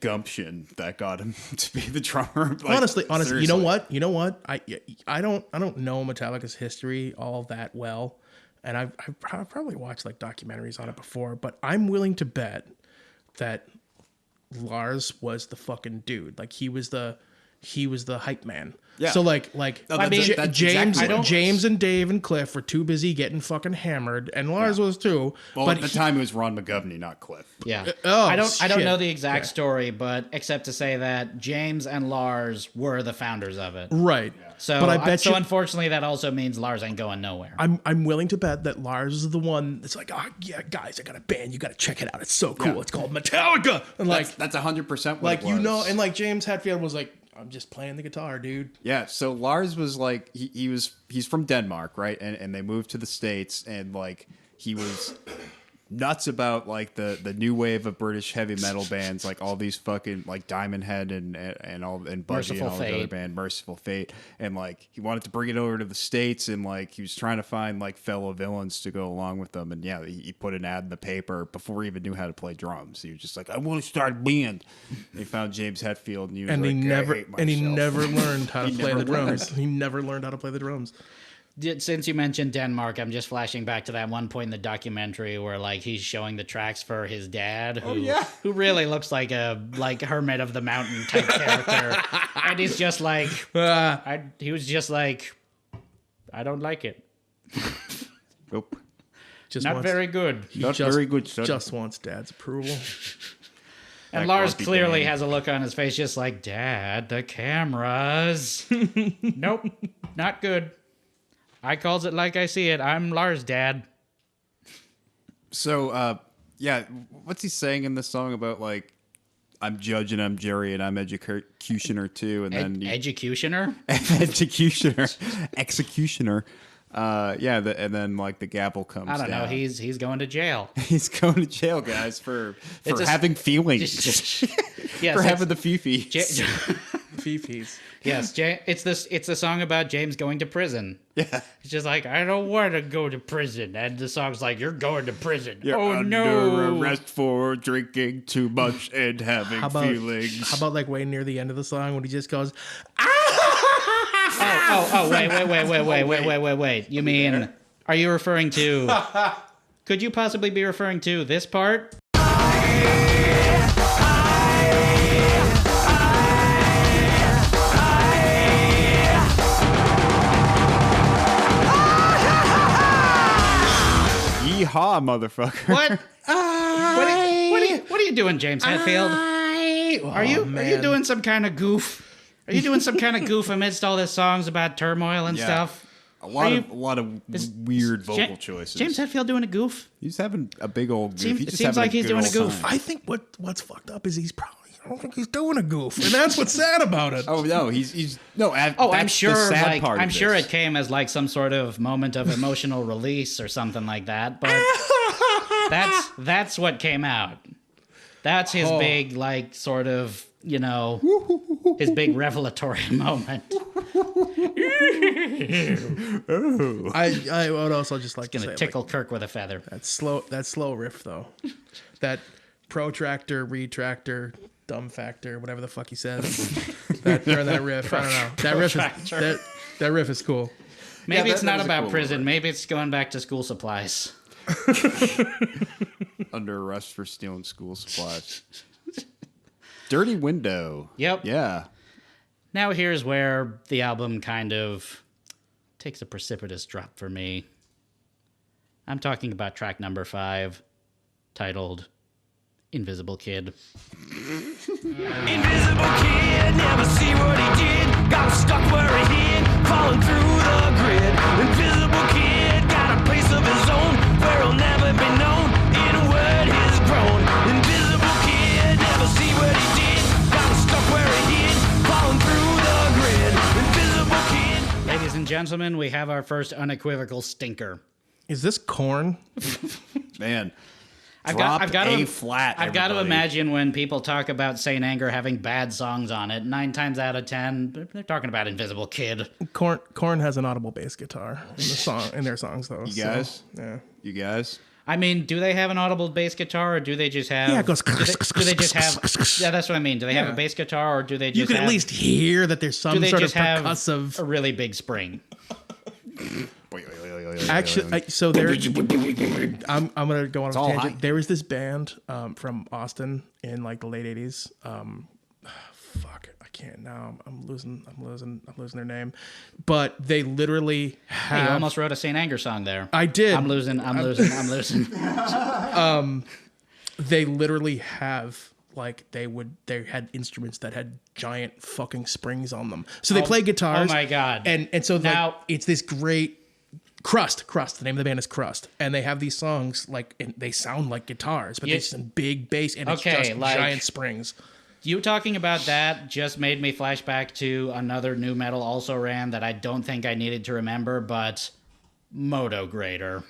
gumption that got him to be the drummer. Like, honestly, seriously. you know what? I don't know Metallica's history all that well, and I've probably watched like documentaries on it before, but I'm willing to bet that Lars was the fucking dude. Like he was the hype man. Yeah. So like I mean, that's James exactly what it was. James and Dave and Cliff were too busy getting fucking hammered, and Lars was too. Well, but at the time it was Ron McGovney, not Cliff. Yeah. Oh, I don't shit. know the exact story, but except to say that James and Lars were the founders of it. Right. So, but I bet you, unfortunately, that also means Lars ain't going nowhere. I'm willing to bet that Lars is the one that's like, oh yeah, guys, I got a band, you got to check it out. It's so cool. Yeah. It's called Metallica, and like That's 100% like what it was. and like James Hetfield was like, I'm just playing the guitar, dude. Yeah, so Lars was like he's from Denmark, right? And they moved to the States, and like he was nuts about like the new wave of British heavy metal bands, like all these fucking like Diamond Head and all and Buzzy Merciful and all the other Fate. band, Merciful Fate, and like he wanted to bring it over to the States, and like he was trying to find like fellow villains to go along with them, and yeah, he put an ad in the paper before he even knew how to play drums. He was just like, I want to start a band. And he found James Hetfield, and he was And like, he never learned how to He play never the drums. learned. He never learned how to play the drums. Since you mentioned Denmark, I'm just flashing back to that one point in the documentary where like he's showing the tracks for his dad, who really looks like a Hermit of the Mountain type character, and he's just like, he was just like, I don't like it. Nope. Just Not wants, very good. Not very good, son. Just wants dad's approval. And That Lars grumpy clearly Dan. has a look on his face just like, Dad, the cameras. Nope, not good. I calls it like I see it. I'm Lars' dad. So, yeah, what's he saying in this song about like, I'm judge and I'm jury and I'm executioner too, and then Executioner? executioner. And then like the gavel comes. I don't know. down. He's going to jail. He's going to jail, guys, for It's a- having feelings, Yes, for it's- having the fifis. Fifis. Yes, it's a song about James going to prison. Yeah, It's just like, I don't want to go to prison. And the song's like, you're going to prison. you're oh, under no. arrest for drinking too much and having feelings. How about like way near the end of the song when he just goes, Wait. You mean, are you referring to, could you possibly be referring to this part? Yeehaw, motherfucker! What? What are you doing, James Hetfield? Are you doing some kind of goof? Are you doing some kind of goof amidst all these songs about turmoil and Yeah. stuff? A lot Are of weird vocal choices. James Hetfield doing a goof? He's having a big old goof. Seems- He's just seems having like he's good doing a old goof. time. I think what's fucked up is I don't think he's doing a goof, and that's what's sad about it. Oh no, he's no. Oh, I'm that's sure. The sad Like, part I'm of sure this. it came as like some sort of moment of emotional release or something like that. But that's what came out. That's his big like sort of his big revelatory moment. I would also just like to Gonna say tickle Kirk with a feather. that slow riff though, that protractor, retractor, dumb factor, whatever the fuck he says. that riff, I don't know. That riff is cool. Maybe Yeah, it's that not was a about cool prison. one. Maybe it's going back to school supplies. Under arrest for stealing school supplies. Dirty Window. Yep. Yeah. Now here's where the album kind of takes a precipitous drop for me. I'm talking about track number 5, titled Invisible Kid. Invisible kid, never see what he did. Got stuck where he hid, falling through the grid. Invisible kid, got a place of his own, where he'll never be known. In a word, he's grown. Invisible kid, never see what he did. Got stuck where he hid, falling through the grid. Invisible kid. Ladies and gentlemen, we have our first unequivocal stinker. Is this Korn? Man. I've Dropped got A to, flat. I've got to everybody. imagine when people talk about Saint Anger having bad songs on it, 9 times out of 10, they're talking about Invisible Kid. Korn has an audible bass guitar in their songs though. You guys? Yeah. You guys? I mean, do they have an audible bass guitar, or do they just have? Yeah, it goes. Do they just have? Yeah, that's what I mean. Do they have a bass guitar, or do they just? You can have, at least hear that there's do some they sort of just have percussive. a really big spring? Actually, so there. I'm gonna go on a all tangent. high. There was this band from Austin in like the late '80s. Fuck, I can't now. I'm losing their name. But they literally Hey, you have. almost wrote a Saint Anger song there. I did. I'm losing. They literally have. Like they had instruments that had giant fucking springs on them. So they play guitars. Oh my God. And so Now- like, it's this great Crust. The name of the band is Crust, and they have these songs like and they sound like guitars, but Yeah. there's some big bass and it's Okay, just like- giant springs. You talking about that just made me flash back to another new metal also ran that I don't think I needed to remember, but Moto Grader.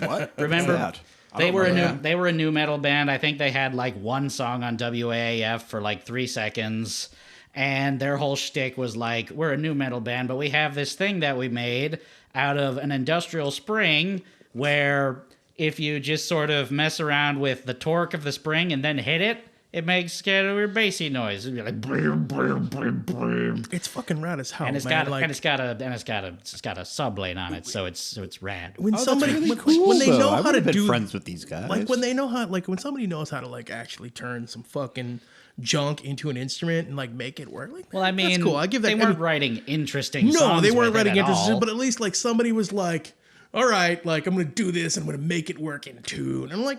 What? Remember? What's that? I They don't were a remember new that. they were a new metal band. I think they had like one song on WAAF for like 3 seconds, and their whole shtick was like, we're a new metal band, but we have this thing that we made out of an industrial spring where if you just sort of mess around with the torque of the spring and then hit it, it makes kind of a weird bassy noise. It'd be like brum, brum, brum, brum. It's fucking rad as hell, And it's man. got like, and it's got a sub blade on it, so it's rad. when That's somebody really when, cool, when they though. know I how would to have been do friends with these guys. like when they know how like when somebody knows how to like actually turn some fucking junk into an instrument and like make it work. Like, Well, I mean, that's cool. I give that. they I weren't mean, writing interesting No, songs they weren't with it writing at interesting, all. but at least like somebody was like, all right, like I'm gonna do this and I'm gonna make it work in tune. And I'm like,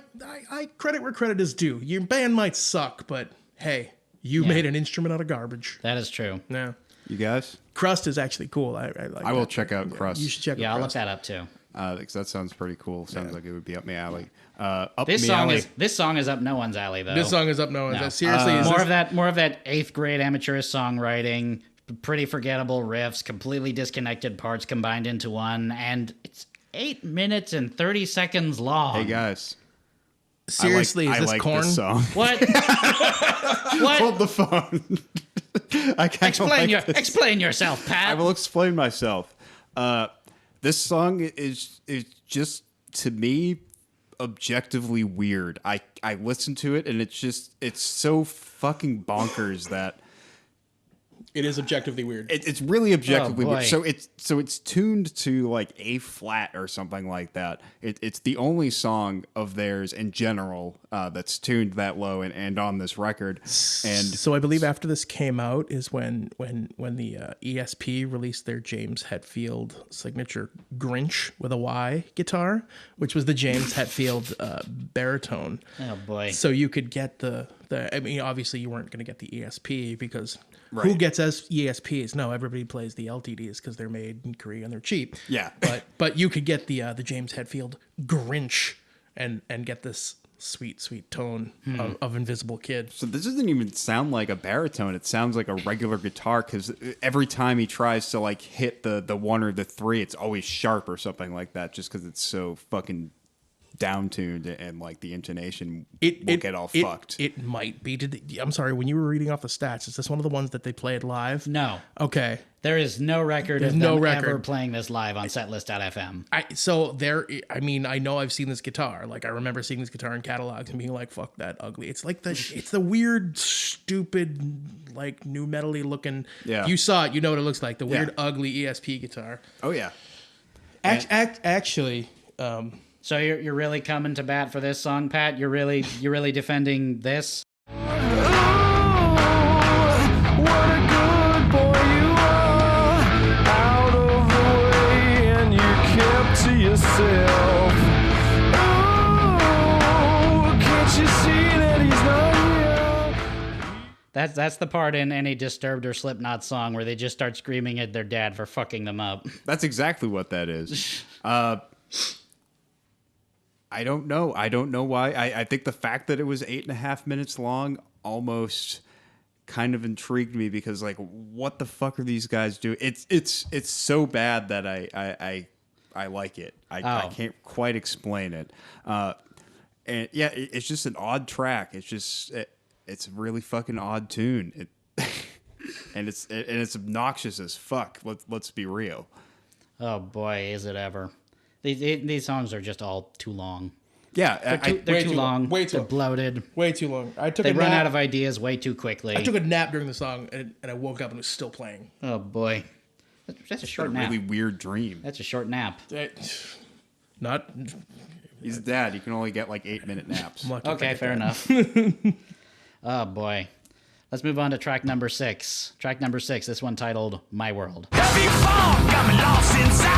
I credit where credit is due. Your band might suck, but hey, you made an instrument out of garbage. That is true. Yeah. You guys? Crust is actually cool. I like I will that. check out Crust. You should check Yeah, out I'll look Crust. that up too. Because that sounds pretty cool. Sounds like it would be up my alley. Up This me song alley. is up no one's alley though. This song is up no one's. No. Seriously, is more this, of that 8th grade amateurist songwriting, pretty forgettable riffs, completely disconnected parts combined into one, and it's 8 minutes and 30 seconds long. Hey guys. seriously, I is this like Korn? this song. What? What? Hold the phone. I can't Explain yourself, Pat. I will explain myself. This song is just, to me, objectively weird. I listen to it and it's so fucking bonkers that It is objectively weird. it's really objectively boy. weird. So it's tuned to like A flat or something like that. It's the only song of theirs in general that's tuned that low and on this record. And So I believe after this came out is when the ESP released their James Hetfield signature Grinch with a Y guitar, which was the James Hetfield baritone. Oh boy. So you could get the I mean, obviously you weren't going to get the ESP because who Right. gets ESPs? No, everybody plays the LTDs because they're made in Korea and they're cheap. Yeah. but you could get the James Hetfield Grinch and get this sweet tone of Invisible Kid. So this doesn't even sound like a baritone. It sounds like a regular guitar because every time he tries to like hit the 1 or the 3, it's always sharp or something like that. Just because it's so fucking down tuned and like the intonation will get all fucked. It might be. I'm sorry. When you were reading off the stats, is this one of the ones that they played live? No. Okay. There is no record There's of no them record. ever playing this live on setlist.fm. I mean, I know I've seen this guitar. Like, I remember seeing this guitar in catalogs and being like, "Fuck that, ugly." It's like it's the weird, stupid, like new metal-y looking. Yeah. You saw it, you know what it looks like. The weird, Yeah. ugly ESP guitar. Oh yeah. Actually, So you're really coming to bat for this song, Pat? You're really defending this? What a good yourself. Oh, can't you see that he's not real? That's the part in any Disturbed or Slipknot song where they just start screaming at their dad for fucking them up. That's exactly what that is. I don't know. I don't know why. I think the fact that it was 8.5 minutes long almost kind of intrigued me because, like, what the fuck are these guys doing? It's so bad that I like it. I can't quite explain it. And yeah, it's just an odd track. It's just it's a really fucking odd tune. And it's obnoxious as fuck. Let's be real. Oh boy, is it ever. These songs are just all too long. Yeah, They're too long. Way too They're long. bloated. Way too long. They run out of ideas way too quickly. I took a nap during the song, and I woke up and it was still playing. Oh boy, that's a short nap. really weird dream. That's a short nap. Not. He's dad. You can only get like 8-minute naps. Okay, fair enough. Oh boy. Let's move on to track number 6. Track number 6, this one titled My World. Heavy fog got me lost inside.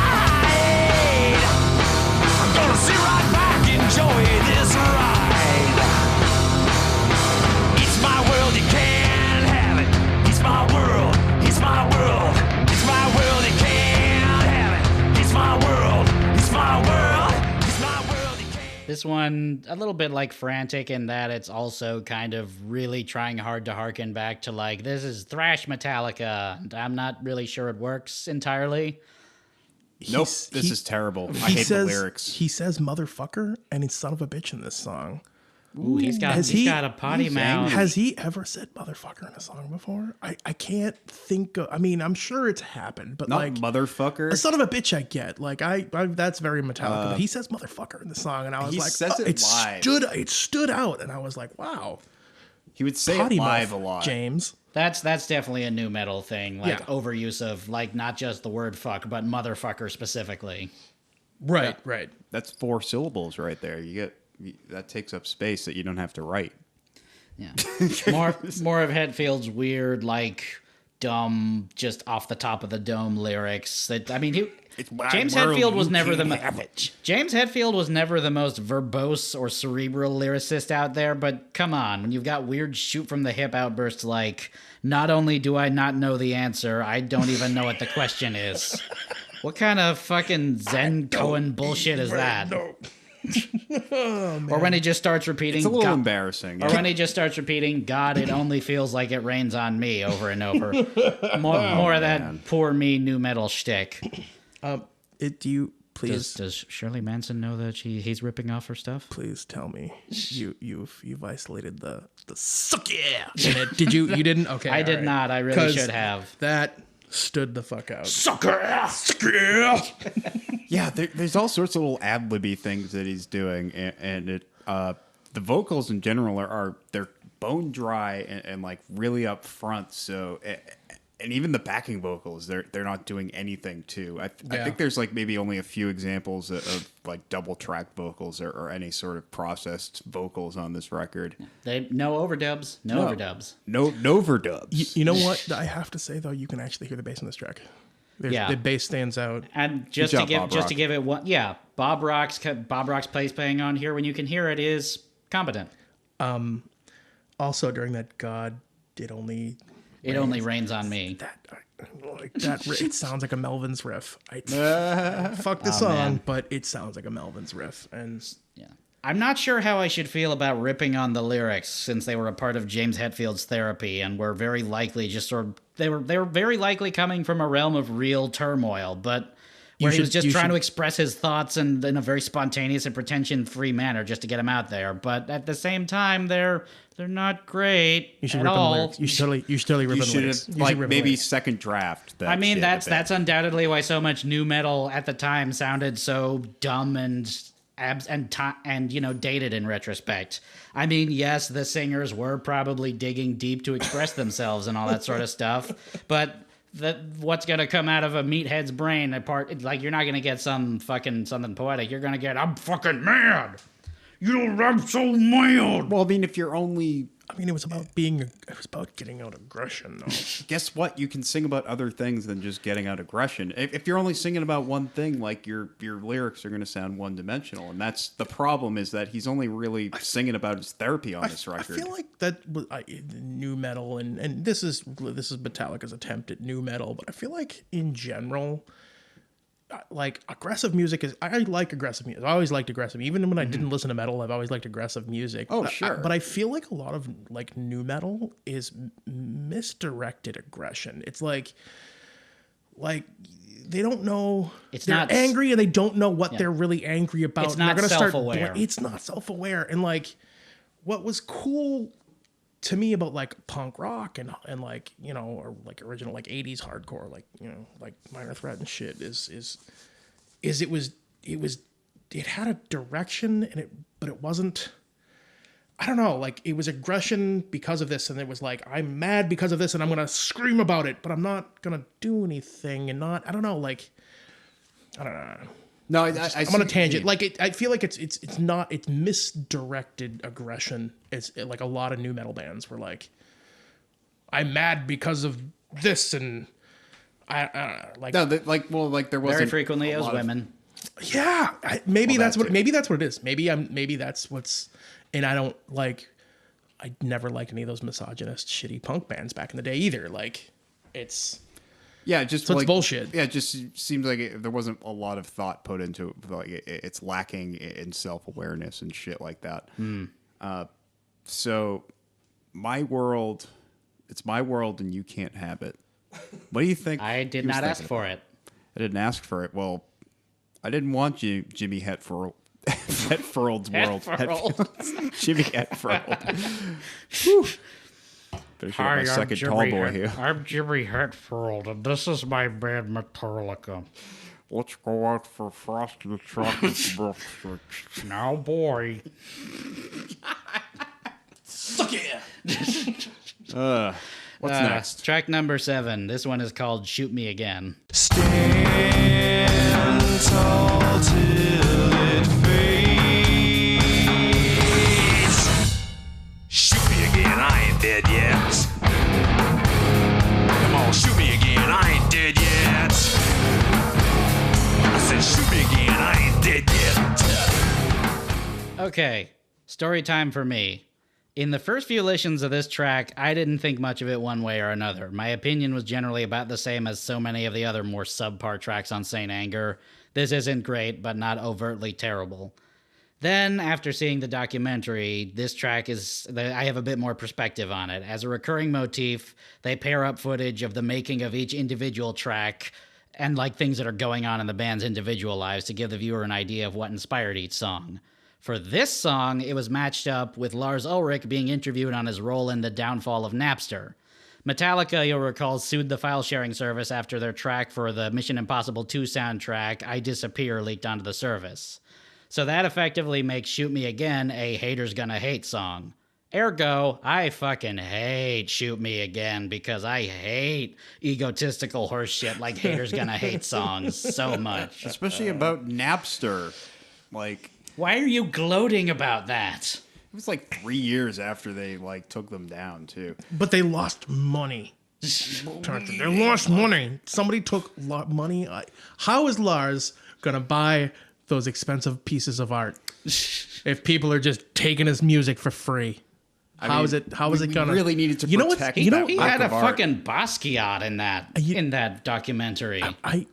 I'm gonna sit right back, enjoy this ride. It's my world, you can't have it. It's my world, it's my world. It's my world, you can't have it. It's my world, it's my world. It's my world, you can't. This one, a little bit like Frantic in that it's also kind of really trying hard to harken back to, like, this is thrash Metallica. And I'm not really sure it works entirely. Nope, this is terrible. I hate the lyrics. He says motherfucker and he's son of a bitch in this song. Ooh, he's got a potty mouth. Has he ever said motherfucker in a song before? I can't think of, I mean, I'm sure it's happened, but Not like motherfucker. a son of a bitch I get. Like I that's very Metallica, but he says motherfucker in the song and I was He like, says it live. It stood out and I was like, wow. He would say Potty it live mouth, a lot. James. That's definitely a new metal thing, like Yeah. overuse of, like, not just the word fuck, but motherfucker specifically. Right. That's 4 syllables right there. That takes up space that you don't have to write. Yeah. More of Hetfield's weird, like, dumb, just off the top of the dome lyrics. That, I mean, James Hetfield was never James Hetfield was never the most verbose or cerebral lyricist out there, but come on, when you've got weird shoot from the hip outbursts like, not only do I not know the answer, I don't even know what the question is. What kind of fucking Zen Cohen bullshit is that? Or when he just starts repeating, It's a little embarrassing. or when he just starts repeating, God, it only feels like it rains on me over and over. More of that poor me new metal shtick. Do you please Does Shirley Manson know that he's ripping off her stuff? please tell me you've isolated the suck yeah in it. Did you didn't? Okay. I all did right. not. I really 'Cause should have. That stood the fuck out. Sucker! Yeah, there's all sorts of little ad-libby things that he's doing, and it the vocals in general they're bone dry and like really up front. So, and even the backing vocals, they're not doing anything too. I think there's like maybe only a few examples of like double track vocals or any sort of processed vocals on this record. No overdubs. No overdubs. No overdubs. You know what? I have to say though, you can actually hear the bass on this track. Yeah. The bass stands out. And Good job, Bob Rock. to give it one, yeah, Bob Rock's place playing on here when you can hear it is competent. Also during that God it only rains on me. It sounds like a Melvins riff. Fuck the song, man. but it sounds like a Melvins riff. And Yeah. I'm not sure how I should feel about ripping on the lyrics since they were a part of James Hetfield's therapy and were very likely just sort of they were very likely coming from a realm of real turmoil, but where he was just trying to express his thoughts and in a very spontaneous and pretension-free manner just to get them out there. But at the same time, they're not great you should at rip on the all. lyrics. You should totally rip You on the should lyrics. have You like should rip on the maybe lyrics. second draft. That I mean, shit that's undoubtedly why so much new metal at the time sounded so dumb and dated in retrospect. I mean, yes, the singers were probably digging deep to express themselves and all that sort of stuff, but what's gonna come out of a meathead's brain like you're not gonna get something poetic. You're gonna get I'm fucking mad. I'm so mad. Well, I mean, if you're only I mean, it was about getting out aggression, though. Guess what? You can sing about other things than just getting out aggression. If you're only singing about one thing, like your lyrics are going to sound one-dimensional, and that's the problem. Is that he's only really singing about his therapy on this record. I feel like that was new metal, and this is Metallica's attempt at new metal, but I feel like in general, like aggressive music is. I like aggressive music. I always liked aggressive. Even when I didn't listen to metal, I've always liked aggressive music. Oh, sure. But I feel like a lot of like new metal is misdirected aggression. It's like they don't know. They're not angry and they don't know what they're really angry about. It's not self-aware. It's not self-aware. And like, what was cool to me about like punk rock and like, you know, or like original like 80s hardcore, like, you know, like Minor Threat and shit is it had a direction but it wasn't, I don't know, like it was aggression because of this, and it was like, I'm mad because of this and I'm gonna scream about it, but I'm not gonna do anything, and not, I don't know, like, I don't know. No, I'm on a tangent. Like I feel like it's misdirected aggression. It's like a lot of new metal bands were like, I'm mad because of this, and I don't know. Like no, like there wasn't Very frequently it was women. Yeah, maybe that's what too. maybe that's what it is. Maybe that's what's. And I don't like. I never liked any of those misogynist, shitty punk bands back in the day either. Like, it's. Yeah, just So like, it's bullshit. Yeah, it just seems like there wasn't a lot of thought put into it. Like it's lacking in self-awareness and shit like that. So my world, it's my world, and you can't have it. What do you think? I did he was not ask thinking for about? it. I didn't ask for it. Well, I didn't want you, Jimmy Hetfield. Hetfield's world. Jimmy Hetfield. Better show my second tall boy here. I'm Jimmy Hetfield, and this is my band Metallica. Let's go out for frosted chocolate milkshakes. Now, boy. Suck it. What's next? Track number 7. This one is called "Shoot Me Again." Stand tall till it fades. Shoot me again, I ain't dead yet. Come on, shoot me again, I ain't dead yet. I said, shoot me again, I ain't dead yet. Okay, story time for me. In the first few listens of this track, I didn't think much of it one way or another. My opinion was generally about the same as so many of the other more subpar tracks on Saint Anger. This isn't great, but not overtly terrible. Then, after seeing the documentary, this track I have a bit more perspective on it. As a recurring motif, they pair up footage of the making of each individual track and like things that are going on in the band's individual lives to give the viewer an idea of what inspired each song. For this song, it was matched up with Lars Ulrich being interviewed on his role in the downfall of Napster. Metallica, you'll recall, sued the file-sharing service after their track for the Mission Impossible 2 soundtrack, I Disappear, leaked onto the service. So that effectively makes Shoot Me Again a haters gonna hate song. Ergo, I fucking hate Shoot Me Again because I hate egotistical horseshit like haters gonna hate songs so much. Especially about Napster. Like, Why are you gloating about that? it was like 3 years after they like took them down too. But they lost money. They lost money. Somebody took money. How is Lars gonna buy those expensive pieces of art if people are just taking his music for free? How is it gonna? Really needed to protect. He that had work a of art. fucking Basquiat in that documentary. I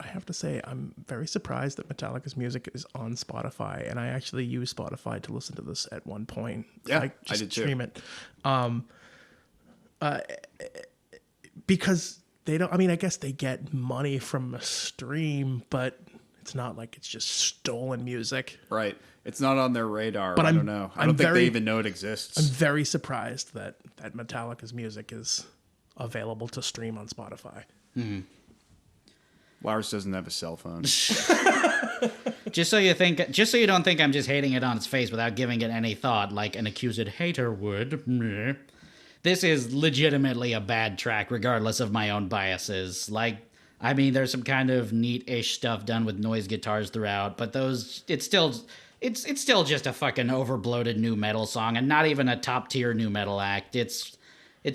have to say, I'm very surprised that Metallica's music is on Spotify, and I actually use Spotify to listen to this at one point. Yeah, like, I did too. stream it. Because they don't. I mean, I guess they get money from a stream, but it's not like it's just stolen music. Right. It's not on their radar. But I I'm- don't know. I I'm don't think very- they even know it exists. I'm very surprised that Metallica's music is available to stream on Spotify. Lars doesn't have a cell phone. Just so you don't think I'm just hating it on its face without giving it any thought, like an accused hater would. Meh. This is legitimately a bad track, regardless of my own biases. Like, I mean, there's some kind of neat-ish stuff done with noise guitars throughout, but it's still it's still just a fucking overbloated new metal song, and not even a top tier new metal act. It's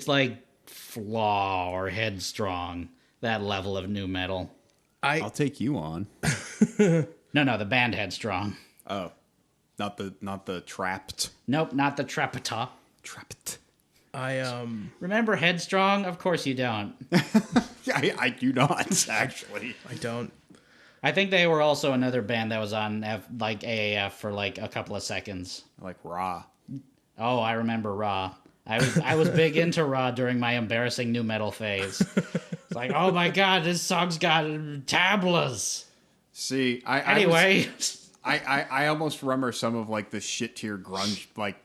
like Flaw or Headstrong, that level of new metal. I'll take you on. No, the band Headstrong. Oh, not the Trapped. Nope, not the Trapita. Trapped. Remember Headstrong? Of course you don't. I do not, actually. I don't. I think they were also another band that was on AAF for like a couple of seconds. Like Raw. Oh, I remember Raw. I was big into Raw during my embarrassing new metal phase. It's like, oh my god, this song's got tablas. See, I almost remember some of like the shit tier grunge, like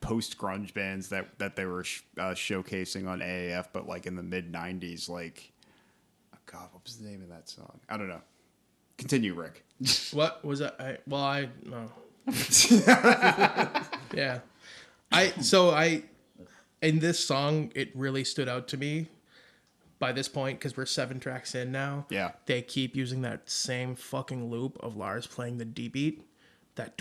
post grunge bands that they were showcasing on AAF, but like in the mid '90s. Like, oh god, what was the name of that song? I don't know. Continue, Rick. What was that? No. Yeah. In this song, it really stood out to me by this point, because we're 7 tracks in now. Yeah. They keep using that same fucking loop of Lars playing the D beat. That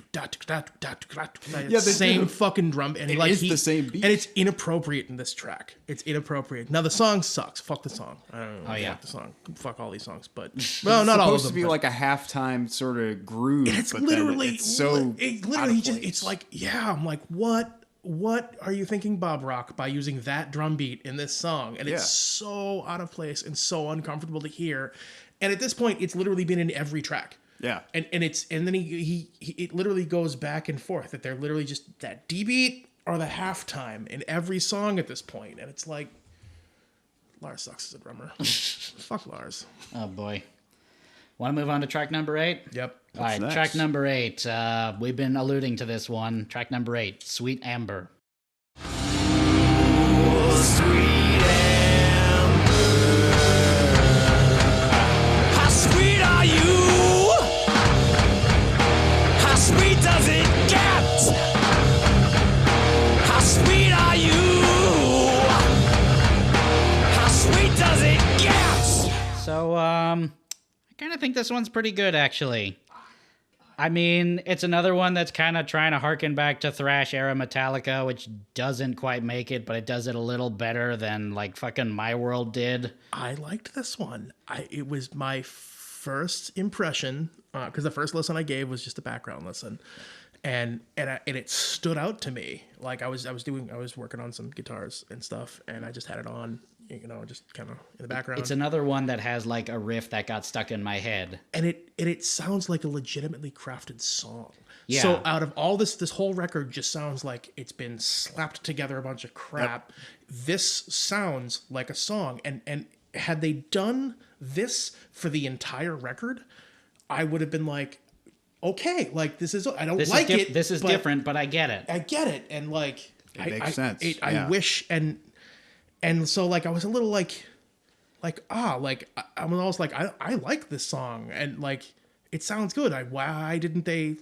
same fucking drum, and it is the same beat, and it's inappropriate in this track. It's inappropriate. Now the song sucks. Fuck the song. I don't know. Oh yeah, fuck the song. Fuck all these songs, but well, not all of them. It's supposed to be like a halftime sort of groove. And it's but literally, then it's so it literally just. It's like, yeah. I'm like, what? What are you thinking, Bob Rock, by using that drum beat in this song? And it's so out of place and so uncomfortable to hear. And at this point, it's literally been in every track. Yeah, and then he it literally goes back and forth, that they're literally just that D beat or the halftime in every song at this point, and it's like Lars sucks as a drummer. Fuck Lars. Oh boy. Want to move on to track number 8? Yep. All right, next? Track number 8. We've been alluding to this one. Track number 8, Sweet Amber. How sweet are you? How sweet does it get? How sweet are you? How sweet does it get? So, I kind of think this one's pretty good, actually. I mean, it's another one that's kind of trying to harken back to thrash era Metallica, which doesn't quite make it, but it does it a little better than like fucking My World did. I liked this one. It was my first impression, because the first listen I gave was just a background listen, and it stood out to me. Like I was working on some guitars and stuff, and I just had it on, just kind of in the background. It's another one that has like a riff that got stuck in my head, and it sounds like a legitimately crafted song. Yeah. So out of all this whole record just sounds like it's been slapped together a bunch of crap. Yep. This sounds like a song, and had they done this for the entire record, I would have been like, okay, like this is This is different, but I get it. I get it, and like it makes sense. I wish, and so like I was a little I'm almost like I like this song, and like it sounds good. Why didn't they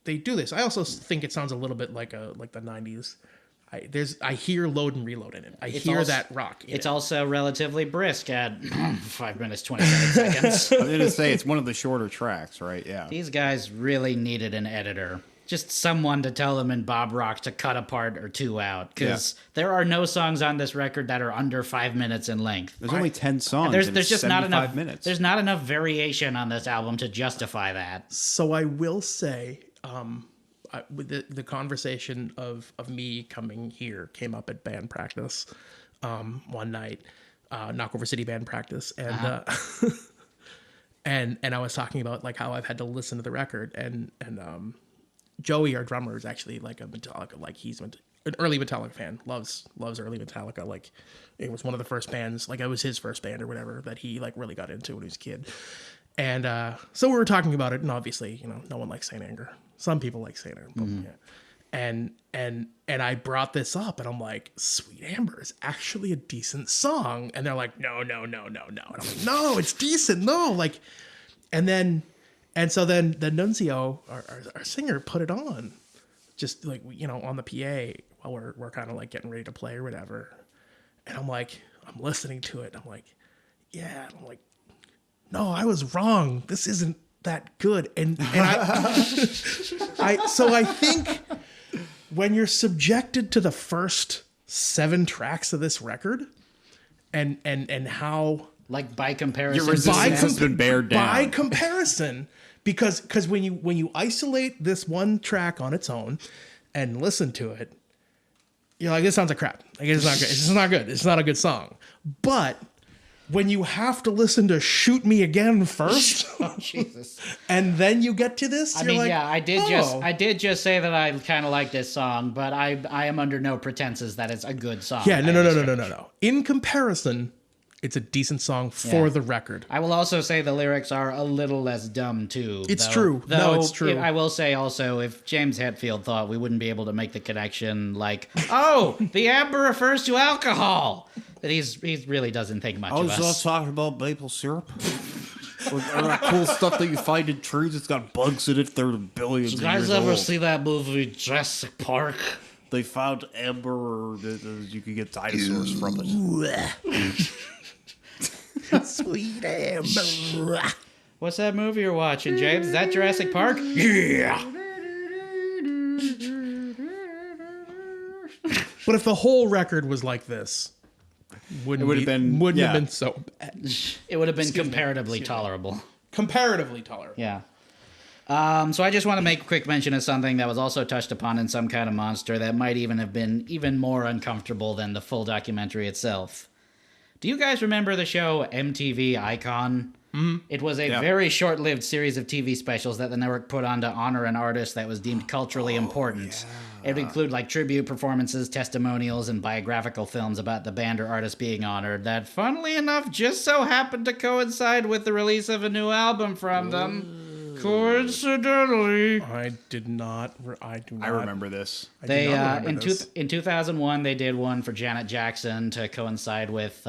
do this? I also think it sounds a little bit like the 90s. I hear Load and Reload in it. I hear that rock. It's also relatively brisk at 5 minutes 27 seconds. I was gonna say it's one of the shorter tracks, right? Yeah. These guys really needed an editor. Just someone to tell them in Bob Rock to cut a part or two out, because there are no songs on this record that are under 5 minutes in length. There's only 10 songs. There's just not enough minutes. There's not enough variation on this album to justify that. So I will say, with the conversation of me coming here came up at band practice one night, Knockover City band practice, and and I was talking about like how I've had to listen to the record, and Joey, our drummer, is actually like a Metallica, like he's an early Metallica fan, loves early Metallica. Like it was one of the first bands, like it was his first band or whatever that he like really got into when he was a kid. And so we were talking about it, and obviously, no one likes Saint Anger. Some people like Saint Anger, but yeah. And I brought this up, and I'm like, Sweet Amber is actually a decent song, and they're like, no. And I'm like, no, it's decent, no, like, and so then the Nunzio, our singer, put it on, just like on the PA while we're kind of like getting ready to play or whatever, and I'm like, I'm listening to it, I'm like, yeah, and I'm like, no, I was wrong. This isn't that good. And so I think when you're subjected to the first 7 tracks of this record and how Like by comparison, Your resistance has been bared down. by comparison, because when you isolate this one track on its own and listen to it, you're like, this sounds like crap. Like, it's not good. It's just not good. It's not a good song. But when you have to listen to "Shoot Me Again" first, Jesus. and then you get to this, I you're mean, like, yeah, I oh. did just say that I kind of like this song, but I am under no pretenses that it's a good song. Yeah, by no. any stretch. In comparison, it's a decent song for Yeah. the record. I will also say the lyrics are a little less dumb too. It's though- true. No, though it's true. I will say also, if James Hetfield thought we wouldn't be able to make the connection, like, oh, the amber refers to alcohol, that he really doesn't think much I of was us. talking about maple syrup. Or that cool stuff that you find in trees. It's got bugs in it. They're billions You of guys years ever old. see that movie Jurassic Park? They found amber, or you could get dinosaurs from it. Sweet amber. What's that movie you're watching, James? Is that Jurassic Park? Yeah. But if the whole record was like this, wouldn't would've been- have yeah. been so bad. It would have been comparatively tolerable. Comparatively tolerable. Yeah. So I just want to make a quick mention of something that was also touched upon in Some Kind of Monster that might even have been even more uncomfortable than the full documentary itself. Do you guys remember the show MTV Icon? Mm-hmm. It was a very short-lived series of TV specials that the network put on to honor an artist that was deemed culturally important. Yeah. It would include like tribute performances, testimonials, and biographical films about the band or artist being honored that, funnily enough, just so happened to coincide with the release of a new album from them. Coincidentally. I did not. I do not. I remember this. I do They not remember this. in 2001 they did one for Janet Jackson to coincide with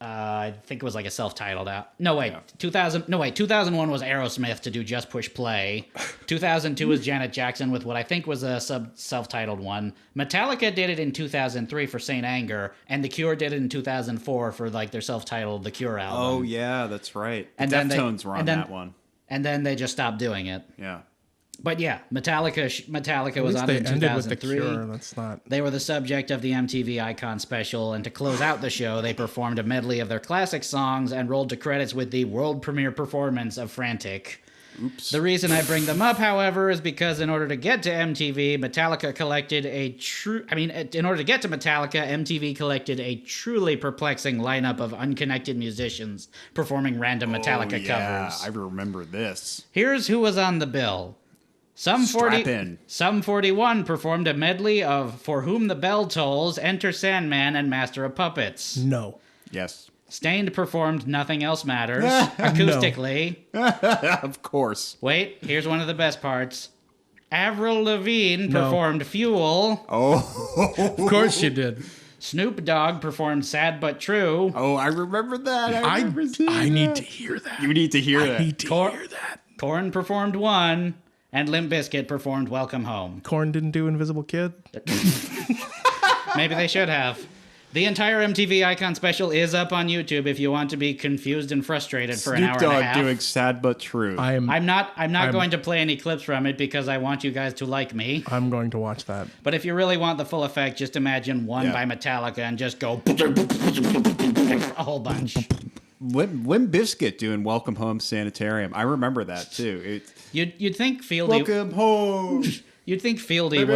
I think it was like a self-titled out. 2001 was Aerosmith to do Just Push Play. 2002 was Janet Jackson with what I think was a self-titled one. Metallica did it in 2003 for Saint Anger, and The Cure did it in 2004 for like their self-titled The Cure album. Oh yeah, that's right. The And then Deftones were on that one. And then they just stopped doing it. Yeah. But yeah, Metallica At was least on they it in ended with the 2003. Cure. That's not. They were the subject of the MTV Icon special, and to close out the show, they performed a medley of their classic songs and rolled to credits with the world premiere performance of Frantic. Oops. The reason I bring them up, however, is because in order to get to MTV, Metallica collected in order to get to Metallica, MTV collected a truly perplexing lineup of unconnected musicians performing random Metallica covers. I remember this. Here's who was on the bill. Some Strap in. 41 performed a medley of For Whom the Bell Tolls, Enter Sandman, and Master of Puppets. No. Yes. Stained performed Nothing Else Matters, acoustically. Of course. Wait, here's one of the best parts. Avril Lavigne No. performed Fuel. Oh. Of course you did. Snoop Dogg performed Sad But True. Oh, I remember that. I remember seeing I need that. to hear that. You need to hear I that. need to hear that. Korn performed One. And Limp Bizkit performed Welcome Home. Korn didn't do Invisible Kid. Maybe they should have. The entire MTV Icon special is up on YouTube if you want to be confused and frustrated for an Snoop hour Dogg and a half. doing Sad But True. I'm not going to play any clips from it because I want you guys to like me. I'm going to watch that. But if you really want the full effect, just imagine One Yeah. by Metallica and just go a whole bunch. Limp Bizkit doing Welcome Home Sanitarium. I remember that too. You'd think Fieldy Welcome home. You'd think Fieldy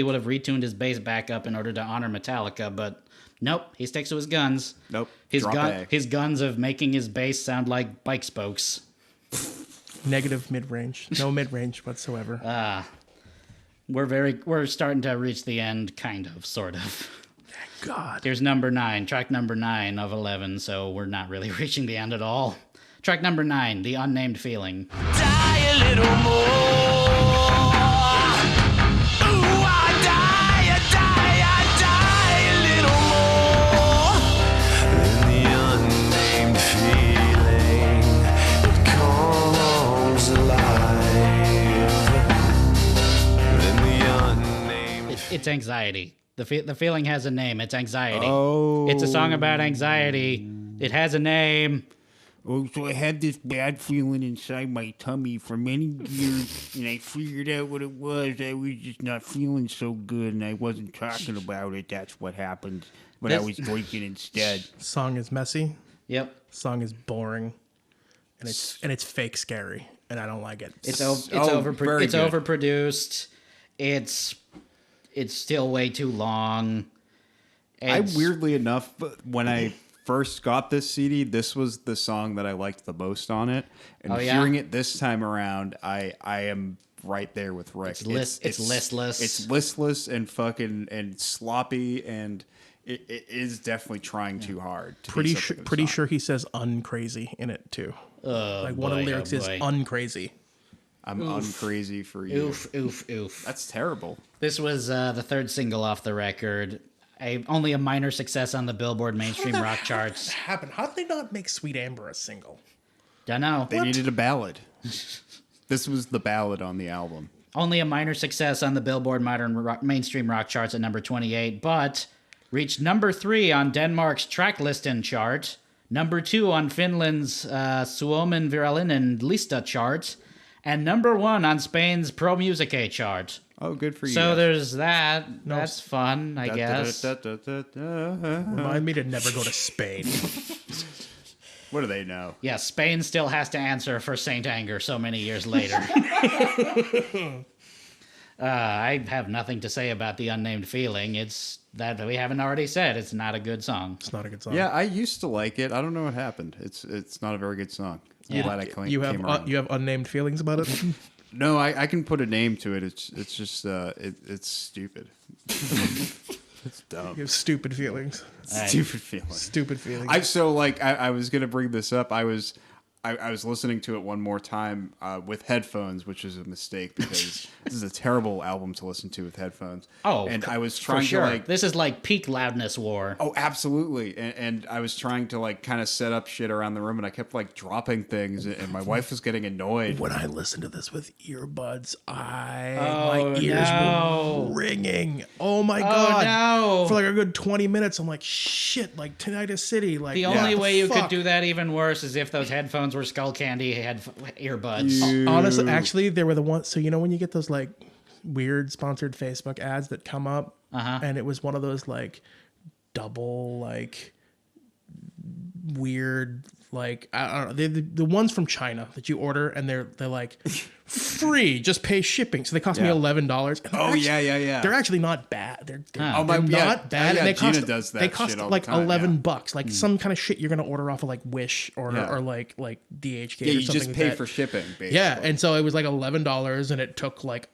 would have retuned his bass back up in order to honor Metallica, but nope, he sticks to his guns. Nope. His Drop A. his guns of making his bass sound like bike spokes. Negative mid-range. No mid-range whatsoever. We're starting to reach the end, kind of, sort of. God. Here's track number 9 of 11, so we're not really reaching the end at all. Track number 9, The Unnamed Feeling. Die a little more. Ooh, I die a little more. In the unnamed feeling, it comes alive. In the unnamed It's anxiety. The feeling has a name. It's anxiety. Oh. It's a song about anxiety. It has a name. Oh, so I had this bad feeling inside my tummy for many years, and I figured out what it was. I was just not feeling so good, and I wasn't talking about it. That's what happened. But I was drinking instead. Song is messy. Yep. Song is boring, and it's fake scary, and I don't like it. It's very good. overproduced. It's still way too long. Weirdly enough, when I first got this CD, this was the song that I liked the most on it. And hearing it this time around, I am right there with Rick. It's listless. It's listless and fucking and sloppy, and it is definitely trying too hard. Pretty sure he says uncrazy in it too. Like one of the lyrics is uncrazy. I'm uncrazy for you. Oof. That's terrible. This was the third single off the record. Only a minor success on the Billboard mainstream rock charts. Happened? How did they not make Sweet Amber a single? Don't know. They needed a ballad. This was the ballad on the album. Only a minor success on the Billboard mainstream rock charts at number 28, but reached number 3 on Denmark's Tracklisten chart, number 2 on Finland's Suomen Virallinen Lista chart, and number 1 on Spain's Pro Musica chart. Oh, good for you. So there's that. That's fun, I guess. Remind me to never go to Spain. What do they know? Yeah, Spain still has to answer for Saint Anger so many years later. I have nothing to say about the Unnamed Feeling. It's that we haven't already said. It's not a good song. It's not a good song. Yeah, I used to like it. I don't know what happened. It's not a very good song. Yeah. Glad I came around. You have unnamed feelings about it? No, I can put a name to it. It's just it's stupid. It's dumb. You have stupid feelings. Stupid feelings. Stupid feelings. I was gonna bring this up. I was listening to it one more time with headphones, which is a mistake because this is a terrible album to listen to with headphones. Oh, and I was trying for sure. to This is like peak loudness war. Oh, absolutely. And I was trying to like kind of set up shit around the room, and I kept like dropping things, and my wife was getting annoyed. When I listened to this with earbuds, my ears were ringing. Oh my god! No. For like a good 20 minutes, I'm like, shit, like Tinnitus City. Like The only way you could do that even worse is if those headphones were Skull Candy earbuds. Honestly, actually, they were the ones. So you know when you get those like weird sponsored Facebook ads that come up, and it was one of those like double like weird like I don't know the ones from China that you order and they're like free, just pay shipping. So they cost me $11. Oh yeah. They're actually not bad. They're Oh, not yeah. bad. Yeah, And they Gina cost, does that they cost shit all the like time, $11, like some kind of shit you're gonna order off of like Wish or like DHgate. Yeah, or you something just like pay that. for shipping, basically. Yeah, and so it was like $11, and it took like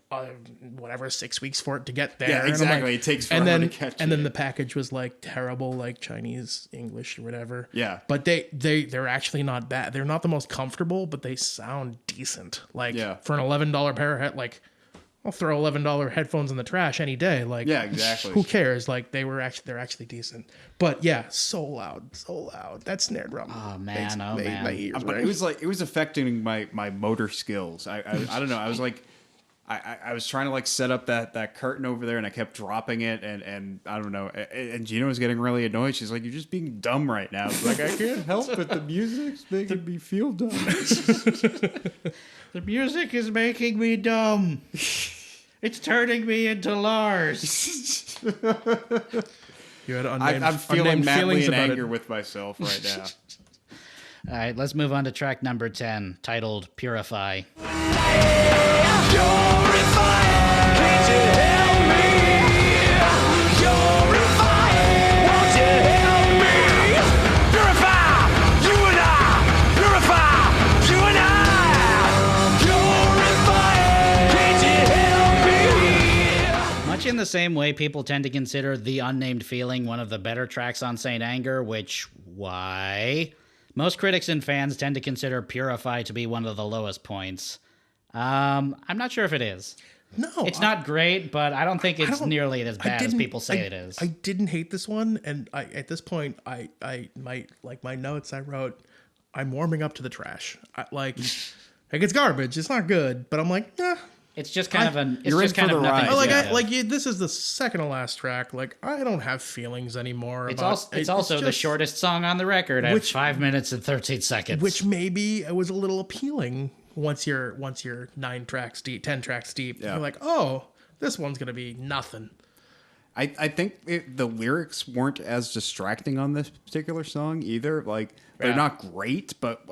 whatever 6 weeks for it to get there. Yeah, And I'm exactly. like- It takes forever to catch and then it. the package was like terrible, like Chinese, English, or whatever. Yeah. but they're actually not bad. They're not the most comfortable, but they sound decent. Like for an $11 pair of like. I'll throw $11 headphones in the trash any day. Like, Yeah, exactly. Who cares? Like, they're actually decent. But yeah, so loud. That snare drum. Oh man, My ears But ring. it was affecting my motor skills. I don't know. I was like, I was trying to like set up that curtain over there, and I kept dropping it, and I don't know. And Gina was getting really annoyed. She's like, "You're just being dumb right now." I was like, I can't help it. The music's making me feel dumb. The music is making me dumb. It's turning me into Lars. You had unnamed, I'm feeling unnamed madly feelings in about anger it. with myself right now. All right, let's move on to track number 10, titled Purify. Much in the same way people tend to consider The Unnamed Feeling one of the better tracks on Saint Anger, which, why? Most critics and fans tend to consider Purify to be one of the lowest points. I'm not sure if it is. No, It's not great, but I don't think it's nearly as bad as people say it is. I didn't hate this one, and at this point, my notes I wrote, I'm warming up to the trash. Like it's garbage. It's not good, but I'm like, It's just kind of an. It's you're just in kind for of the nothing. ride. This is the second to last track. Like, I don't have feelings anymore. It's about, also the just- shortest song on the record at 5 minutes and 13 seconds. which maybe it was a little appealing once you're 9 tracks deep, 10 tracks deep. Yeah. You're like, oh, this one's gonna be nothing. I think the lyrics weren't as distracting on this particular song either. Like, they're not great, but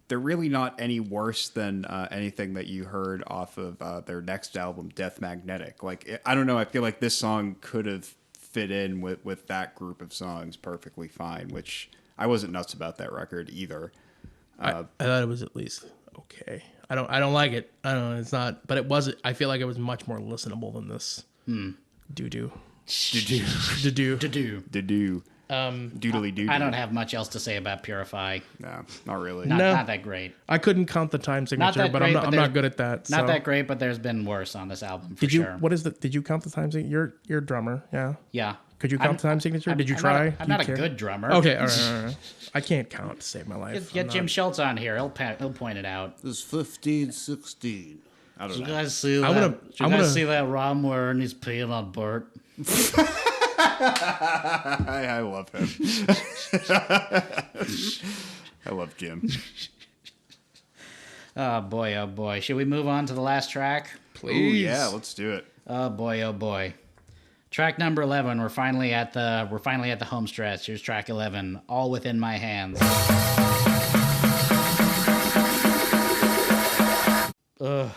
they're really not any worse than anything that you heard off of their next album, Death Magnetic. Like, I don't know. I feel like this song could have fit in with that group of songs perfectly fine, which I wasn't nuts about that record either. I thought it was at least okay. I don't like it. I don't know. It's not, but it wasn't. I feel like it was much more listenable than this. Doo-doo. Doo-doo. Do doodly doo. I don't have much else to say about Purify. No, not really. Not that great. I couldn't count the time signature, that but great, I'm not good at that. Not so. that great, but there's been worse on this album for Did you? sure. What is the? Did you count the time signature? You're a drummer, yeah. Yeah. Could you count the time signature? Did you I'm try? I'm Do you not a care? good drummer. Okay, all right. I can't count to save my life. Get I'm Jim not- Schultz on here. He'll point it out. It's 15, 16. I don't Did you know. guys see that? I'm gonna- Did you I'm guys gonna- see that Ron wearing his peeing on Bert? I love him. I love Jim. Oh boy. Should we move on to the last track? Ooh, yeah, let's do it. Oh boy. Track number 11. We're finally at the home stretch. Here's track 11. All Within My Hands. Ugh.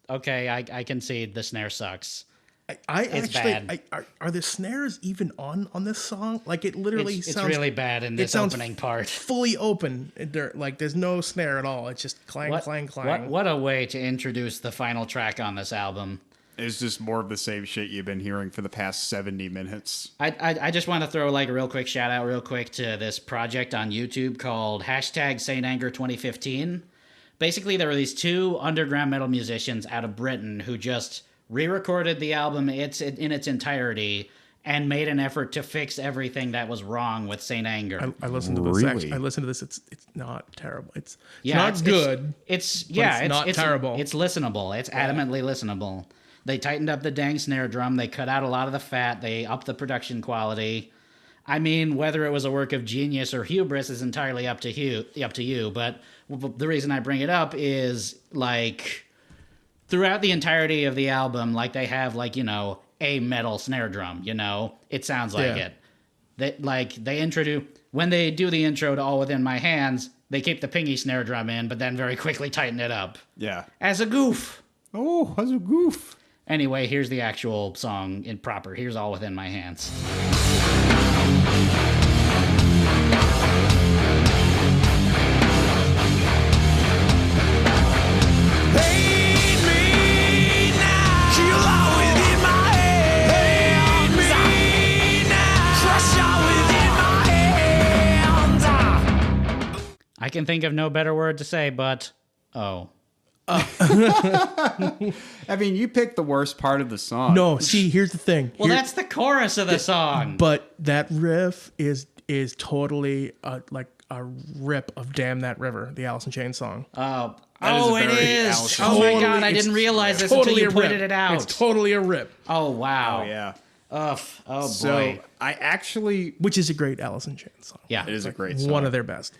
Okay, I concede the snare sucks. It's bad. Are the snares even on this song? Like, it literally It's sounds really bad in this sounds opening part. fully open. There's no snare at all. It's just clang, clang, clang. What a way to introduce the final track on this album. It's just more of the same shit you've been hearing for the past 70 minutes. I just want to throw like a real quick shout out to this project on YouTube called #SaintAnger2015. Basically, there were these two underground metal musicians out of Britain who just re-recorded the album in its entirety and made an effort to fix everything that was wrong with Saint Anger. I listened to this. Really? Actually, I listened to this. It's not terrible. It's Yeah, not good. It's not terrible. It's listenable. It's adamantly listenable. They tightened up the dang snare drum. They cut out a lot of the fat. They upped the production quality. I mean, whether it was a work of genius or hubris is entirely up to you. But the reason I bring it up is like throughout the entirety of the album, like they have like a metal snare drum. It sounds like Yeah. it. When they do the intro to All Within My Hands, they keep the pingy snare drum in, but then very quickly tighten it up Yeah. as a goof. Oh, that's a goof. Anyway, here's the actual song in proper. Here's All Within My Hands. I can think of no better word to say, but oh. I mean, you picked the worst part of the song. No, see, here's the thing. Well, that's the chorus of the song. But that riff is totally like a rip of "Damn That River," the Alice in Chains song. That is Oh, a it very is. Alice Oh my Totally- god, I it's didn't realize this until you a pointed rip. it out. It's totally a rip, Oh wow. Oh, yeah. Ugh. Oh So, boy. I actually... which is a great Alice in Chains song. Yeah. It is a great song. One of their best.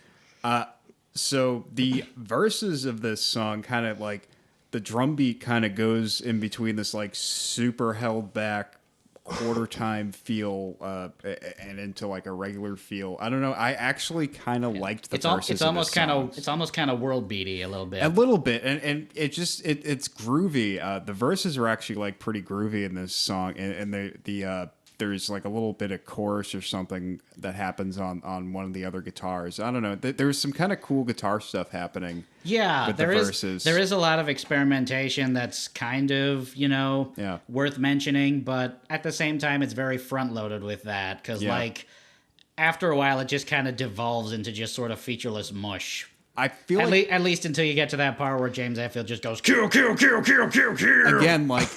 So the verses of this song kind of like the drum beat kind of goes in between this like super held back quarter time feel and into like a regular feel. I don't know. I actually kind of liked the verses. It's almost kind of world beaty a little bit. a little bit, and it's groovy. The verses are actually like pretty groovy in this song, and the there's like a little bit of chorus or something that happens on one of the other guitars. I don't know. There's some kind of cool guitar stuff happening. Yeah, with the verses. there is a lot of experimentation that's kind of, Yeah. worth mentioning, but at the same time it's very front loaded with that cuz Yeah. like after a while it just kind of devolves into just sort of featureless mush. I feel like At least until you get to that part where James Hetfield just goes kill kill kill kill kill kill. again, like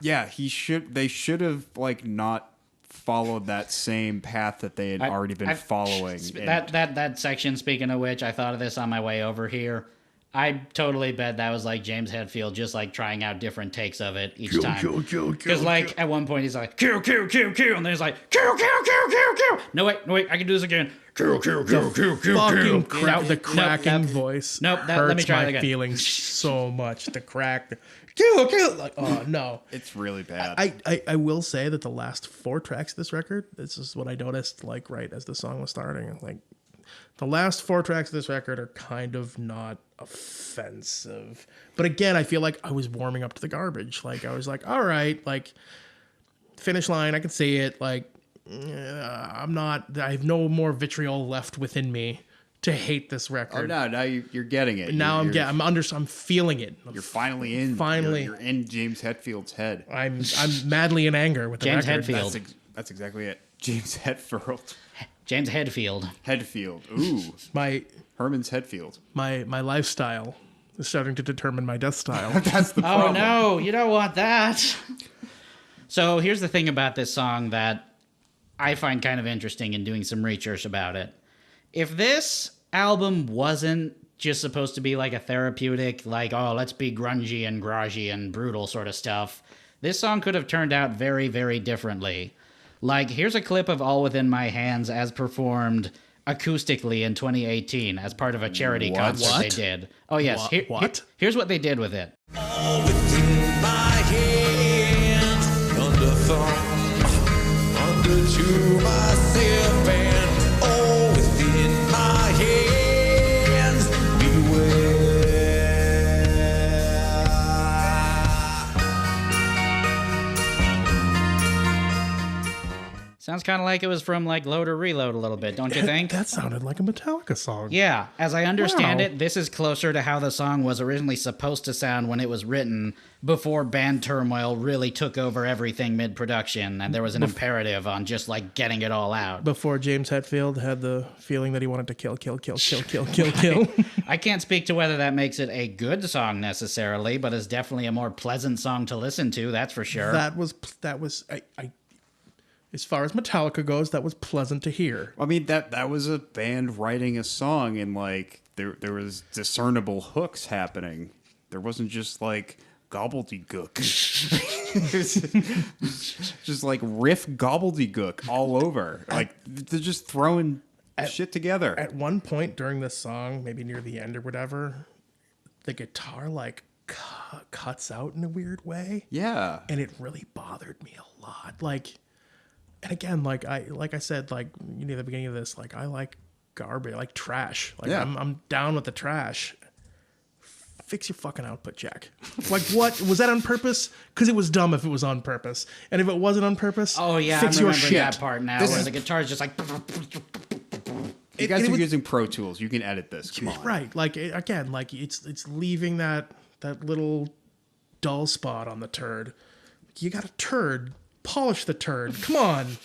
they should have like not followed that same path that they had already been following. That section, speaking of which, I thought of this on my way over here. I totally bet that was like James Hetfield just like trying out different takes of it each time. Because like at one point he's like, kill, kill, kill, kill. And then he's like, kill, kill, kill, kill, kill. No, wait, I can do this again. Kill, kill, kill, kill, kill, Fucking kill. the cracking voice. Nope, let hurts me try my that again. feelings so much. The crack. Kill. Like, oh, no. It's really bad. I will say that the last 4 tracks of this record, this is what I noticed, like, right as the song was starting. Like, the last 4 tracks of this record are kind of not offensive. But again, I feel like I was warming up to the garbage. Like, I was like, all right, like, finish line, I can see it. Like, I have no more vitriol left within me to hate this record. Oh, no, now you're getting it. Now I'm feeling it. You're finally in. Finally. You're in James Hetfield's head. I'm madly in anger with the James record. Hetfield. That's exactly it. James Hetfield. James Hetfield. Hetfield. Ooh. Herman's Hetfield. My lifestyle is starting to determine my death style. That's the problem. Oh no, you don't want that. So here's the thing about this song that I find kind of interesting in doing some research about it. If this album wasn't just supposed to be like a therapeutic, like, oh, let's be grungy and garagey and brutal sort of stuff, this song could have turned out very, very differently. Like, here's a clip of All Within My Hands as performed acoustically in 2018 as part of a charity concert they did. Oh, yes. Here's what they did with it. All within my hands, under thumb, under to myself, and all within my hands, beware. Sounds kind of like it was from, like, Load or Reload a little bit, don't you think? That sounded like a Metallica song. Yeah, as I understand Wow. it, this is closer to how the song was originally supposed to sound when it was written, before band turmoil really took over everything mid-production, and there was an imperative on just, like, getting it all out. Before James Hetfield had the feeling that he wanted to kill. I can't speak to whether that makes it a good song necessarily, but it's definitely a more pleasant song to listen to, that's for sure. That was as far as Metallica goes, that was pleasant to hear. I mean, that was a band writing a song, and like there was discernible hooks happening. There wasn't just like gobbledygook. Just like riff gobbledygook all over. Like they're just throwing shit together. At one point during the song, maybe near the end or whatever, the guitar like cuts out in a weird way. Yeah. And it really bothered me a lot. Like, and again, like I said, like, you know, at the beginning of this, like, I like garbage, like trash. Like, Yeah. I'm down with the trash. Fix your fucking output jack. Like, what? Was that on purpose? Because it was dumb if it was on purpose. And if it wasn't on purpose, Oh, yeah, fix I'm your remembering shit. that part now, This where is- the guitar's just like... You guys it are was- using Pro Tools. You can edit this. Come on. Right. Like, again, like, it's leaving that little dull spot on the turd. You got a turd. Polish the turd. Come on.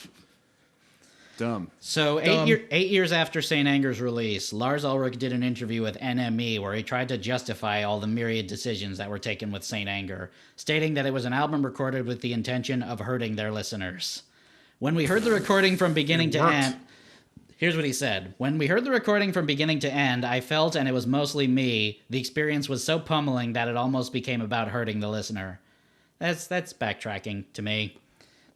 Dumb. So 8 years after St. Anger's release, Lars Ulrich did an interview with NME where he tried to justify all the myriad decisions that were taken with St. Anger, stating that it was an album recorded with the intention of hurting their listeners. When we heard the recording from beginning to end... Here's what he said. When we heard the recording from beginning to end, I felt, and it was mostly me, the experience was so pummeling that it almost became about hurting the listener. That's backtracking to me.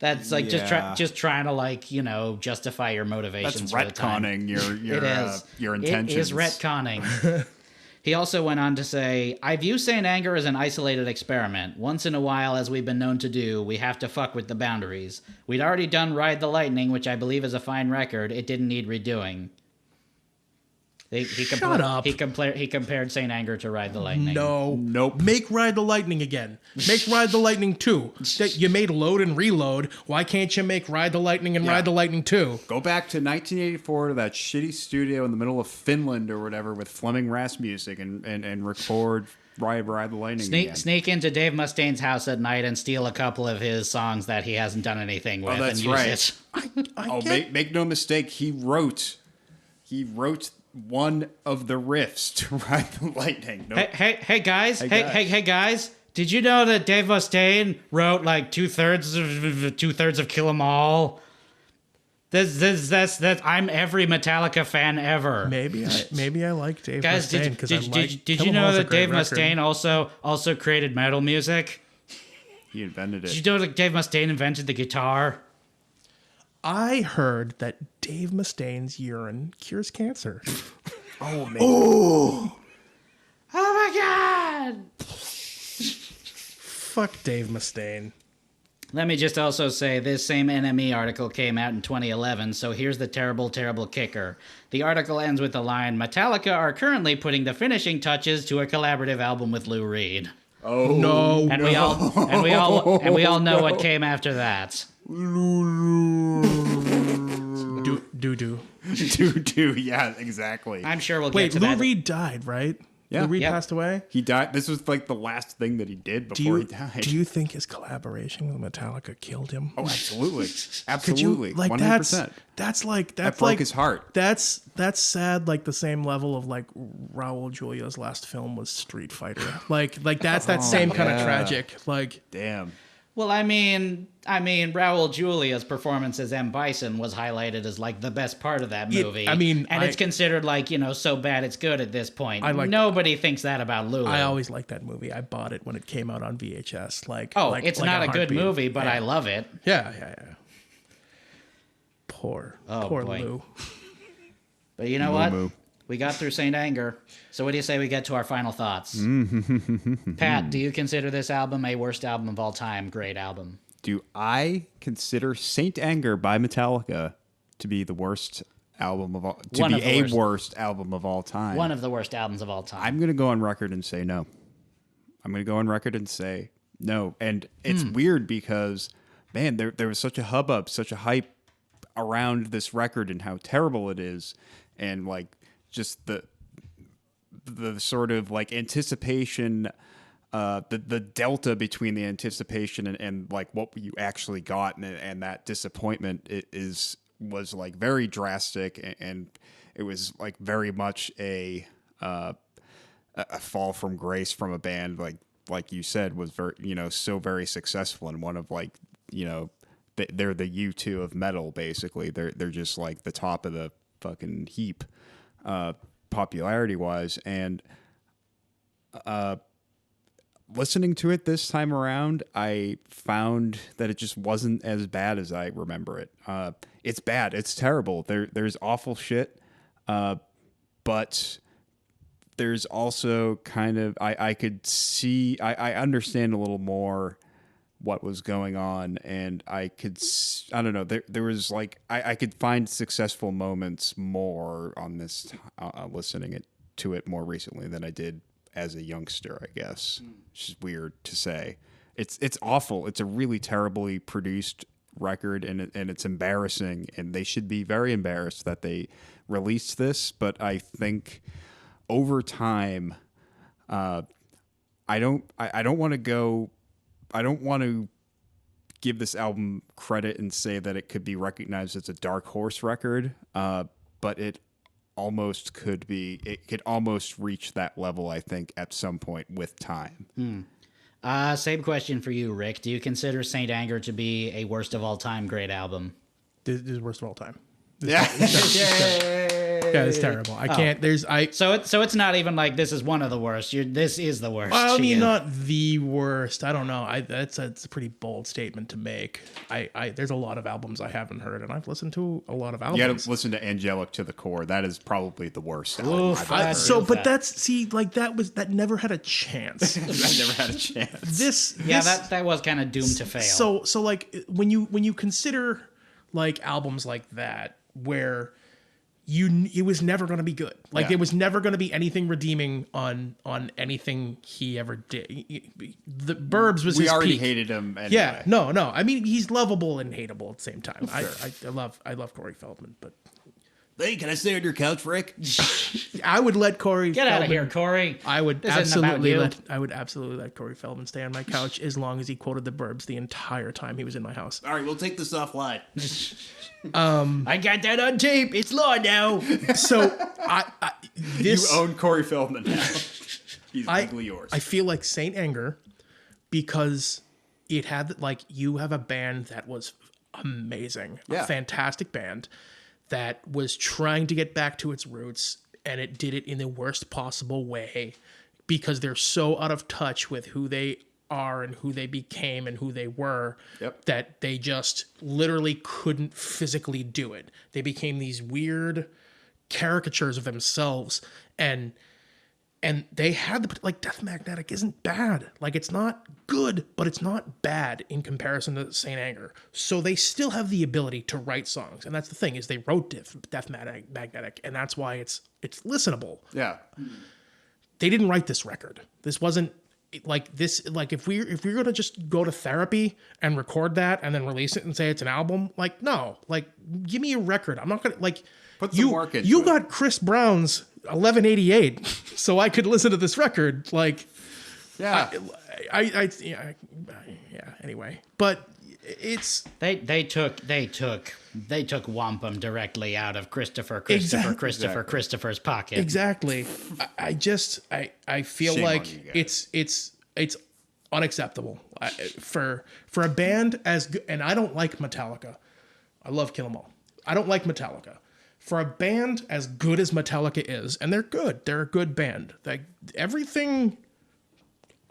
That's like Yeah. just trying to, like, you know, justify your motivations. That's for the time. retconning your It intentions. is retconning. He also went on to say, I view St. Anger as an isolated experiment. Once in a while, as we've been known to do, we have to fuck with the boundaries. We'd already done Ride the Lightning, which I believe is a fine record. It didn't need redoing. Shut up. He compared St. Anger to Ride the Lightning. No. Nope. Make Ride the Lightning again. Make Ride the Lightning 2. You made Load and Reload. Why can't you make Ride the Lightning and Yeah. Ride the Lightning 2? Go back to 1984 to that shitty studio in the middle of Finland or whatever with Fleming Rasmussen and record Ride the Lightning again. Sneak into Dave Mustaine's house at night and steal a couple of his songs that he hasn't done anything with. that's and use right. it. Make no mistake, he wrote one of the riffs to Ride the Lightning. Nope. Hey guys! guys. Hey guys! Did you know that Dave Mustaine wrote like two thirds of Kill 'Em All? I'm every Metallica fan ever. Maybe I like Dave Guys, Mustaine because did you know that Dave Mustaine also created metal music? He invented Did it. you know that Dave Mustaine invented the guitar? I heard that Dave Mustaine's urine cures cancer. Oh man. Oh my god! Fuck Dave Mustaine. Let me just also say this same NME article came out in 2011, so here's the terrible, terrible kicker. The article ends with the line, Metallica are currently putting the finishing touches to a collaborative album with Lou Reed. Oh No. And we all know what came after that. Do. yeah, exactly. I'm sure we'll get Wait, to Lou that. Reed died, right? Yeah. Lou Reed Yep. passed away? He died. This was like the last thing that he did before he died. Do you think his collaboration with Metallica killed him? Oh, absolutely. Could Absolutely. you, like 100%. that's That broke like his heart. That's sad, like the same level of like Raul Julia's last film was Street Fighter. Like that's that same kind of tragic. Like Damn. Well, I mean, Raul Julia's performance as M. Bison was highlighted as like the best part of that movie. It's considered like, so bad it's good at this point. Nobody thinks that about Lulu. I always liked that movie. I bought it when it came out on VHS. It's not a good movie, but I love it. Yeah. Poor boy. Lou. But you know what? We got through Saint Anger. So what do you say we get to our final thoughts? Pat, do you consider this album a worst album of all time? Great album. Do I consider Saint Anger by Metallica to be the worst album of all worst album of all time? One of the worst albums of all time. I'm going to go on record and say no. I'm going to go on record and say no. And it's weird because, man, there was such a hubbub, such a hype around this record and how terrible it is. And like just the sort of like anticipation, the delta between the anticipation and like what you actually got and that disappointment was like very drastic, and it was like very much a fall from grace from a band like you said was very so very successful, and one of like they're the U2 of metal basically. They're just like the top of the fucking heap popularity wise, and listening to it this time around, I found that it just wasn't as bad as I remember it. It's bad. It's terrible. There's awful shit, but there's also kind of I could see I understand a little more what was going on, and I don't know, there was like I could find successful moments more on this listening to it more recently than I did as a youngster, I guess. Which is weird to say. It's awful. It's a really terribly produced record, and it's embarrassing, and they should be very embarrassed that they released this. But I think over time, I don't want to give this album credit and say that it could be recognized as a dark horse record, but it almost could be. It could almost reach that level, I think, at some point with time. Same question for you, Rick. Do you consider Saint Anger to be a worst of all time great album? This is worst of all time. Yeah. Yeah, it's terrible. I can't. So it's not even like this is one of the worst. This is the worst. I mean, not the worst. I don't know. That's a pretty bold statement to make. There's a lot of albums I haven't heard, and I've listened to a lot of albums. You got to listen to Angelic to the Core. That is probably the worst album I've ever heard. That never had a chance. I never had a chance. That was kind of doomed to fail. So like when you consider like albums like that where it was never going to be good. Like there was never going to be anything redeeming on anything he ever did. The Burbs was his peak. We already hated him. Anyway. Yeah, no. I mean, he's lovable and hateable at the same time. Sure. I love Corey Feldman, but. Hey, can I stay on your couch, Rick? I would let Corey get out of here, Corey. I would absolutely let Corey Feldman stay on my couch as long as he quoted the Burbs the entire time he was in my house. All right, we'll take this offline. I got that on tape. It's law now. So you own Corey Feldman now. He's legally yours. I feel like Saint Anger, because it had like you have a band that was amazing. Yeah. A fantastic band that was trying to get back to its roots, and it did it in the worst possible way because they're so out of touch with who they are and who they became and who they were that they just literally couldn't physically do it. They became these weird caricatures of themselves, and they had the, like, Death Magnetic isn't bad. Like, it's not good, but it's not bad in comparison to Saint Anger. So they still have the ability to write songs, and that's the thing, is they wrote Death Magnetic, and that's why it's listenable. Yeah. They didn't write this record. This wasn't like this. Like, if we're gonna just go to therapy and record that and then release it and say it's an album, like, no, like, give me a record. I'm not gonna, like, Put some work into you it. got Chris Brown's 1188, so I could listen to this record. Like, Yeah. Anyway, but it's They took wampum directly out of Christopher's pocket. exactly. I feel Shame like on you guys. it's unacceptable for a band as good. And I don't like Metallica. I love Kill 'Em All. I don't like Metallica. For a band as good as Metallica is, and they're good, they're a good band. Like, everything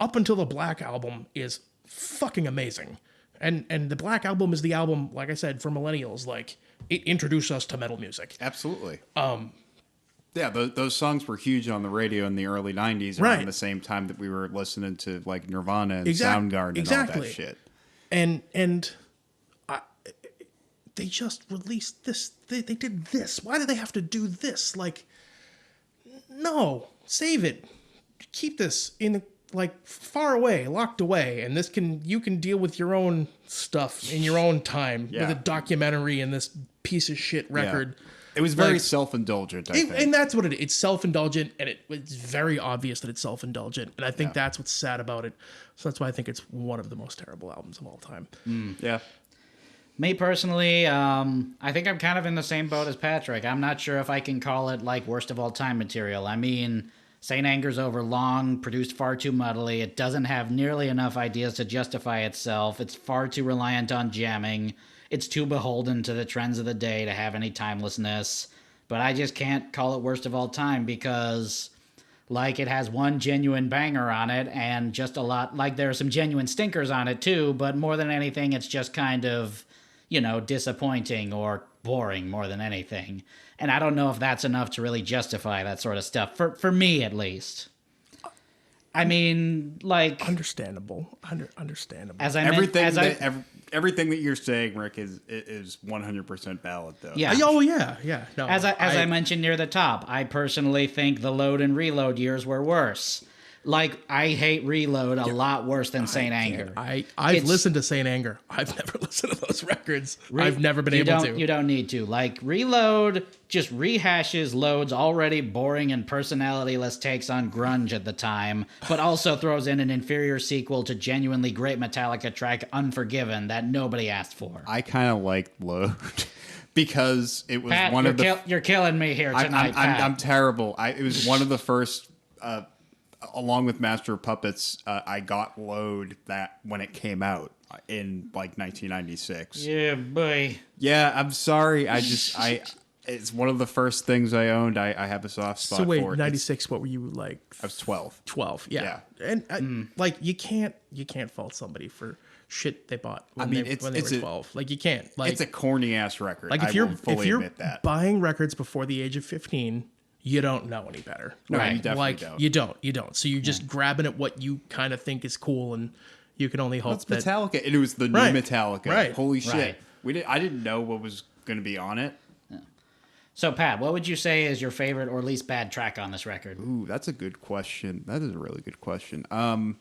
up until the Black Album is fucking amazing. And the Black Album is the album, like I said, for millennials. Like, it introduced us to metal music. Absolutely. Yeah, those songs were huge on the radio in the early 90s around Right. the same time that we were listening to, like, Nirvana and Exact- Soundgarden and exactly. all that shit. And they just released this. They did this. Why do they have to do this? Like, no, save it. Keep this in, like, far away, locked away, and you can deal with your own stuff in your own time with a documentary and this piece of shit record. Yeah. It was very Like, self-indulgent, I think. And that's what it is. It's self-indulgent, and it's very obvious that it's self-indulgent. And I think that's what's sad about it. So that's why I think it's one of the most terrible albums of all time. Yeah. Me personally, I think I'm kind of in the same boat as Patrick. I'm not sure if I can call it, like, worst of all time material. I mean, Saint Anger's overlong, produced far too muddily. It doesn't have nearly enough ideas to justify itself. It's far too reliant on jamming. It's too beholden to the trends of the day to have any timelessness. But I just can't call it worst of all time because, like, it has one genuine banger on it and just a lot, like, there are some genuine stinkers on it too, but more than anything, it's just kind of, disappointing or boring more than anything. And I don't know if that's enough to really justify that sort of stuff, for me at least. I mean, like, Understandable. Understandable. as I Everything mentioned, everything that you're saying, Rick, is 100% valid, though. yeah. Oh, yeah. No, As I mentioned near the top, I personally think the load and reload years were worse. Like, I hate Reload a lot worse than Saint Anger. I've It's- listened to Saint Anger. I've never listened to those records. I've never been able to. You don't need to. Like, Reload just rehashes Load's already boring and personality-less takes on grunge at the time, but also throws in an inferior sequel to genuinely great Metallica track Unforgiven that nobody asked for. I kind of liked Load because it was Pat, one of the... you're killing me here tonight, Pat. I'm terrible. It was one of the first... along with Master of Puppets, I got Load that when it came out in like 1996. Yeah, boy. Yeah, I'm sorry. It's one of the first things I owned. I have a soft spot So wait, for it. 96. What were you like? I was 12. 12. Yeah. And like, you can't fault somebody for shit they bought when they were 12. Like, you can't. Like, It's a corny ass record. like, I if you're will fully admit that. buying records before the age of 15, you don't know any better. No, Right. you definitely Like, don't. you don't. So you're just grabbing at what you kind of think is cool, and you can only hope It's that Metallica, and it was the new Right. Metallica. Right. Holy shit! Right. I didn't know what was going to be on it. So, Pat, what would you say is your favorite or least bad track on this record? Ooh, that's a good question. That is a really good question. I'm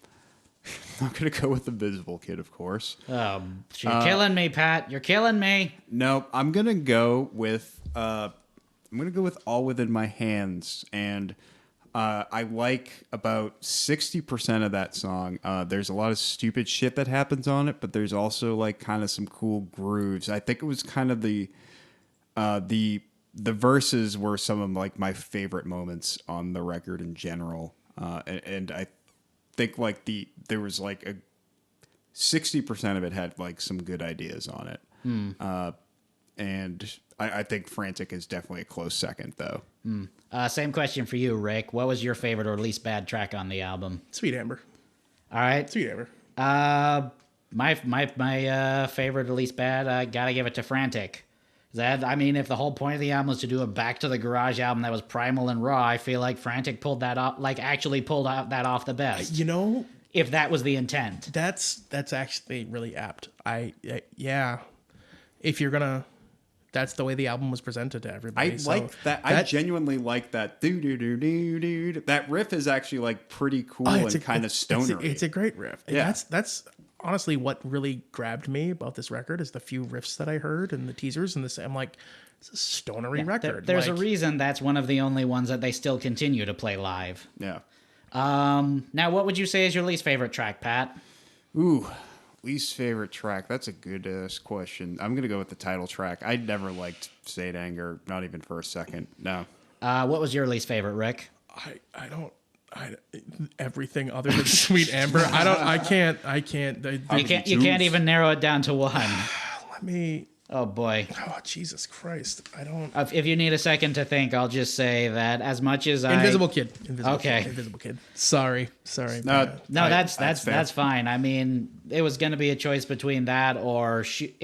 not going to go with Invisible Kid, of course. You're killing me, Pat. You're killing me. No, I'm going to go with All Within My Hands, and I like about 60% of that song. There's a lot of stupid shit that happens on it, but there's also like kind of some cool grooves. I think it was kind of the verses were some of like my favorite moments on the record in general, and I think like there was like a 60% of it had like some good ideas on it. And I think Frantic is definitely a close second, though. Same question for you, Rick. What was your favorite or least bad track on the album? Sweet Amber. All right. Sweet Amber. My favorite or least bad, I gotta give it to Frantic. If the whole point of the album was to do a back to the garage album that was primal and raw, I feel like Frantic pulled that off, actually pulled out that off the best. If that was the intent. That's actually really apt. Yeah. If you're gonna, that's the way the album was presented to everybody. I like that. I genuinely like that. That riff is actually pretty cool and kind of stonery. It's a great riff. Yeah. That's honestly what really grabbed me about this record is the few riffs that I heard and the teasers and this. I'm like, it's a stonery record. There's a reason that's one of the only ones that they still continue to play live. Yeah. Now, what would you say is your least favorite track, Pat? Ooh, least favorite track. That's a good question. I'm gonna go with the title track. I never liked Saint Anger, not even for a second. No. What was your least favorite, Rick? Everything other than Sweet Amber. I can't. You can't even narrow it down to one. Let me. Oh boy. Oh Jesus Christ! I don't. If you need a second to think, I'll just say that as much as Invisible Kid. Okay. Invisible Kid. Sorry. No, that's fine. I mean, it was going to be a choice between that or Shoot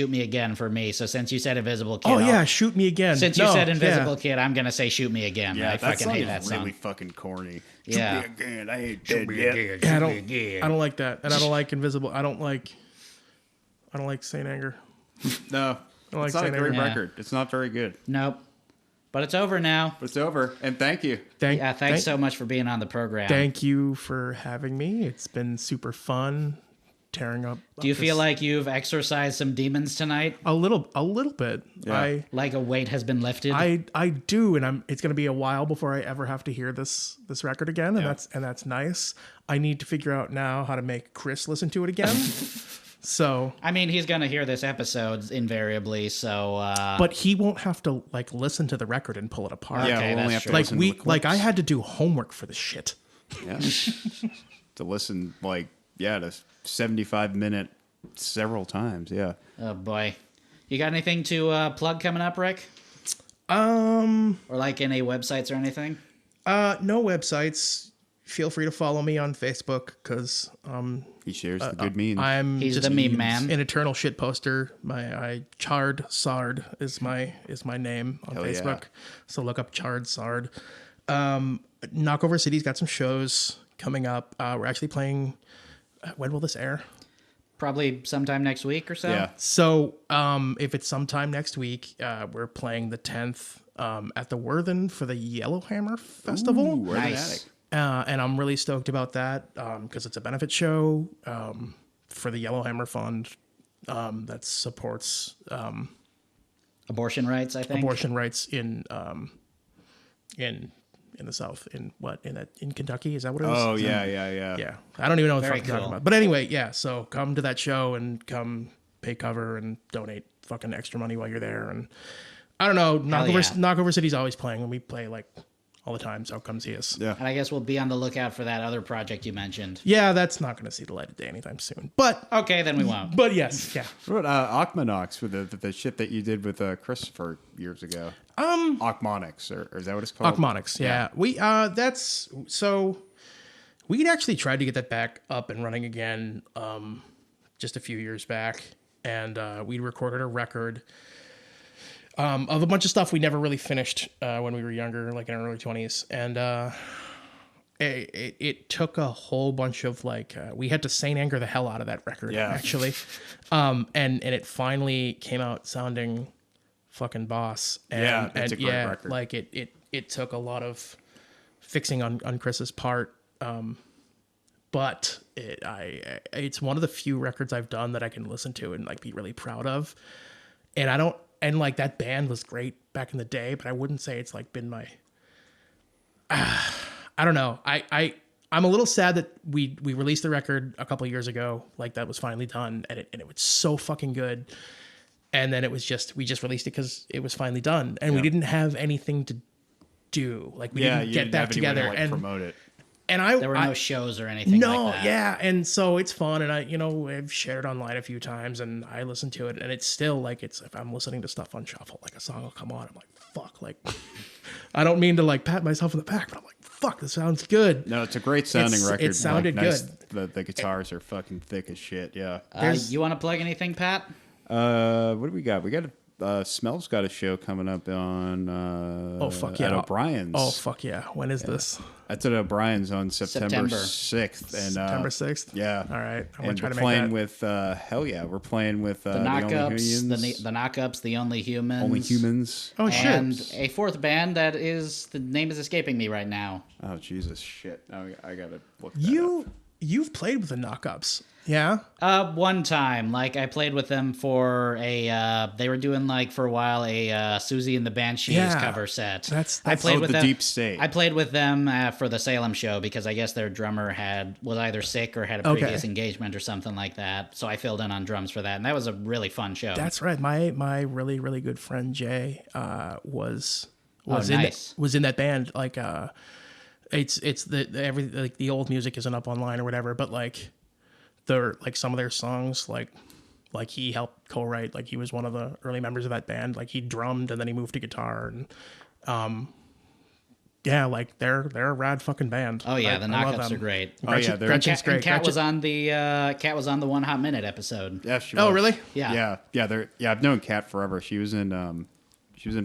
Me Again for me. So since you said Invisible Kid, oh yeah, Shoot Me Again. Since you said Invisible Kid, I'm going to say Shoot Me Again. Yeah, I fucking hate that song. Really fucking corny. Yeah. Shoot me again. I ain't dead yet. Yeah, I don't like that, and I don't like Invisible. I don't like Saint Anger. No, like it's not a Saint great Anger. record. It's not very good. Nope. But it's over now. But it's over, and thank you. Thanks so much for being on the program. Thank you for having me. It's been super fun tearing up. Do you feel like you've exorcised some demons tonight? A little bit? Yeah. Like a weight has been lifted? I do, and it's going to be a while before I ever have to hear this record again, and that's nice. I need to figure out now how to make Chris listen to it again. So I mean, he's gonna hear this episode invariably. So, but he won't have to listen to the record and pull it apart. Yeah, Okay, we'll only that's have to true. listen to the clips. I had to do homework for the shit. Yeah. To listen to 75-minute several times. Yeah. Oh boy, you got anything to plug coming up, Rick? Or any websites or anything? No websites. Feel free to follow me on Facebook because He shares the good memes. He's just the meme man. an eternal shit poster. My Chard Sard is my name on Hell Facebook. yeah. So look up Chard Sard. Knockover City's got some shows coming up. We're actually playing. When will this air? Probably sometime next week or so. Yeah. So if it's sometime next week, we're playing the 10th at the Worthen for the Yellowhammer Festival. Ooh, we're in the Nice. attic. And I'm really stoked about that because it's a benefit show for the Yellowhammer Fund that supports Abortion rights, I think. abortion rights in the South. In Kentucky? Is that what it is? Oh, Is that- yeah. Yeah. I don't even know what the Very fuck you're talking cool. about. But anyway, yeah. So come to that show and come pay cover and donate fucking extra money while you're there. And I don't know. Knockover City's always playing when we play all the time, so come see us. Yeah. And I guess we'll be on the lookout for that other project you mentioned. Yeah, that's not going to see the light of day anytime soon. But Okay, then we won't. but yes, yeah. What about Ochmonix with the shit that you did with Christopher years ago? Ochmonix, or is that what it's called? Ochmonix, yeah. We that's so we'd actually tried to get that back up and running again just a few years back, and we recorded a record of a bunch of stuff we never really finished when we were younger, like in our early 20s, and it took a whole bunch of we had to Saint Anger the hell out of that record, actually, and it finally came out sounding fucking boss. And, it's a great record. It took a lot of fixing on Chris's part, but it's one of the few records I've done that I can listen to and be really proud of. And that band was great back in the day, but I wouldn't say it's been my. I don't know. I'm a little sad that we released the record a couple of years ago, that was finally done, and it was so fucking good. And then we just released it because it was finally done, and we didn't have anything to do. We didn't get back together and promote it. And There were no shows or anything no, like that. yeah, and so it's fun, and I've shared it online a few times, and I listen to it, and it's still like if I'm listening to stuff on shuffle, like a song will come on, I'm like, fuck, like, I don't mean to like pat myself in the back, but I'm like, fuck, this sounds good. No, it's a great sounding record. It sounded nice, good. The guitars are fucking thick as shit. Yeah. You want to plug anything, Pat? What do we got? We got Smell's got a show coming up on Oh fuck yeah, at O'Brien's. Oh fuck yeah, when is this? That's at O'Brien's on September September. 6th. And, September 6th. Yeah. All right, I'm gonna And try we're to playing make that. with hell yeah, we're playing with The the Only Knockups, Humans. the Knockups, the Only Humans. Only Humans. Oh shit. And a fourth band that is, the name is escaping me right now. Oh Jesus shit! Now I gotta look. That up. You've played with the Knockups, yeah? One time, like I played with them for they were doing like for a while a Susie and the Banshees Yeah. cover set. I played with the them. Deep State. I played with them for the Salem show because I guess their drummer was either sick or had a previous engagement or something like that. So I filled in on drums for that, and that was a really fun show. That's right. My really really good friend Jay was nice. in that band. Like it's the old music isn't up online or whatever, but like some of their songs like he helped co-write. Like he was one of the early members of that band. Like he drummed and then he moved to guitar and yeah, like they're a rad fucking band. Oh yeah, the I love Knockups them. are great. They're- Gretchen's great. And Kat was Gretchen- on the One Hot Minute episode. Yeah, she Oh was. really? Yeah. I've known Kat forever. She was in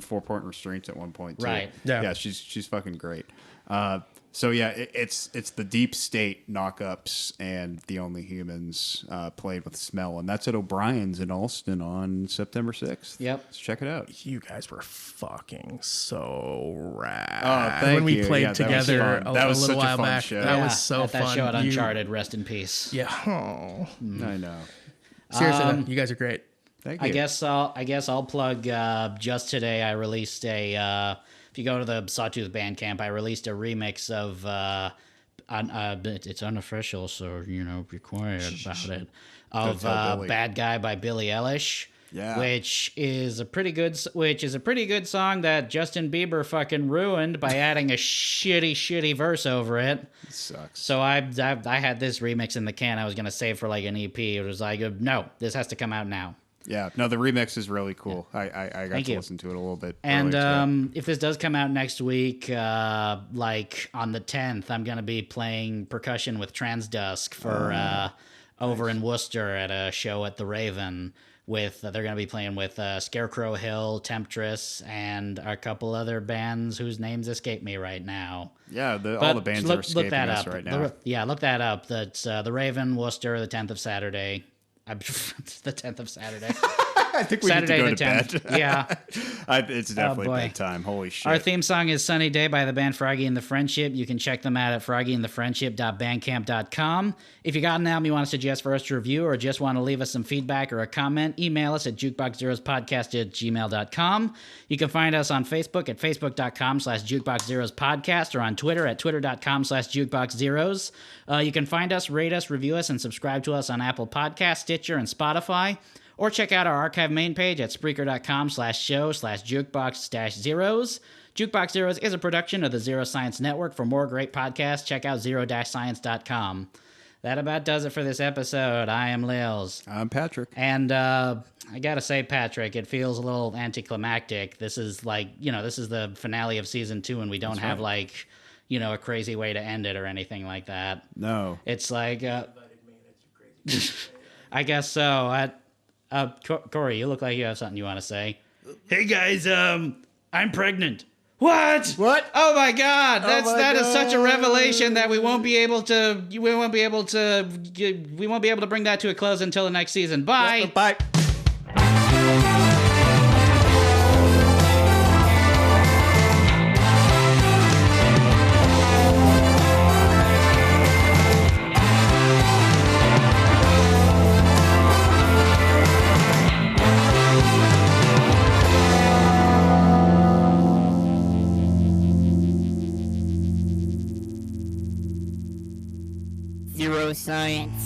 4 Point Restraints at one point too. Right. Yeah. She's fucking great. So yeah, it's the Deep State Knockups and the Only Humans played with Smell, and that's at O'Brien's in Alston on September 6th. Yep. Let's check it out. You guys were fucking so rad. Oh, thank when we you. played Yeah, that was together fun. That was a little such a while fun back. show. That Yeah, was so at that fun. show at You- Uncharted, rest in peace. Yeah. Oh. I know. Seriously, you guys are great. Thank you. I guess I'll plug. Just today, I released a. If you go to the Sawtooth Bandcamp, I released a remix of. It's unofficial, so be quiet about it. Of tell Billy. "Bad Guy" by Billie Eilish. Yeah. Which is a pretty good song that Justin Bieber fucking ruined by adding a shitty verse over it. It sucks. So I had this remix in the can I was gonna save for like an EP. It was like, no, this has to come out now. Yeah, no, the remix is really cool. I got Thank to you. listen to it a little bit. And earlier today. if this does come out next week, like on the 10th, I'm going to be playing percussion with Transdusk for over in Worcester at a show at the Raven. They're going to be playing with Scarecrow Hill, Temptress, and a couple other bands whose names escape me right now. Yeah, all But the bands look, are escaping look that us up. right now. Yeah, look that up. That's the Raven, Worcester, the 10th of Saturday. It's the 10th of Saturday. I think we Saturday need to go the to 10th. bed. Yeah. It's definitely boy. bedtime. Holy shit. Our theme song is Sunny Day by the band Froggy and the Friendship. You can check them out at froggyandthefriendship.bandcamp.com. If you got an album you want to suggest for us to review or just want to leave us some feedback or a comment, email us at jukeboxzeroespodcast@gmail.com. You can find us on Facebook at facebook.com/jukeboxzeroespodcast or on Twitter at twitter.com/jukeboxzeroes. You can find us, rate us, review us, and subscribe to us on Apple Podcasts, Stitcher, and Spotify. Or check out our archive main page at Spreaker.com/show/jukebox-zeros. Jukebox Zeroes is a production of the Zero Science Network. For more great podcasts, check out zero-science.com. That about does it for this episode. I am Lilz. I'm Patrick. And I gotta say, Patrick, it feels a little anticlimactic. This is like, this is the finale of season 2, and we don't have like, a crazy way to end it or anything like that. No. It's like, I guess so. Corey, you look like you have something you want to say. Hey guys, I'm pregnant. What? What? Oh my God! That is such a God. revelation that we won't be able to bring that to a close until the next season. Bye. Bye. Zero science.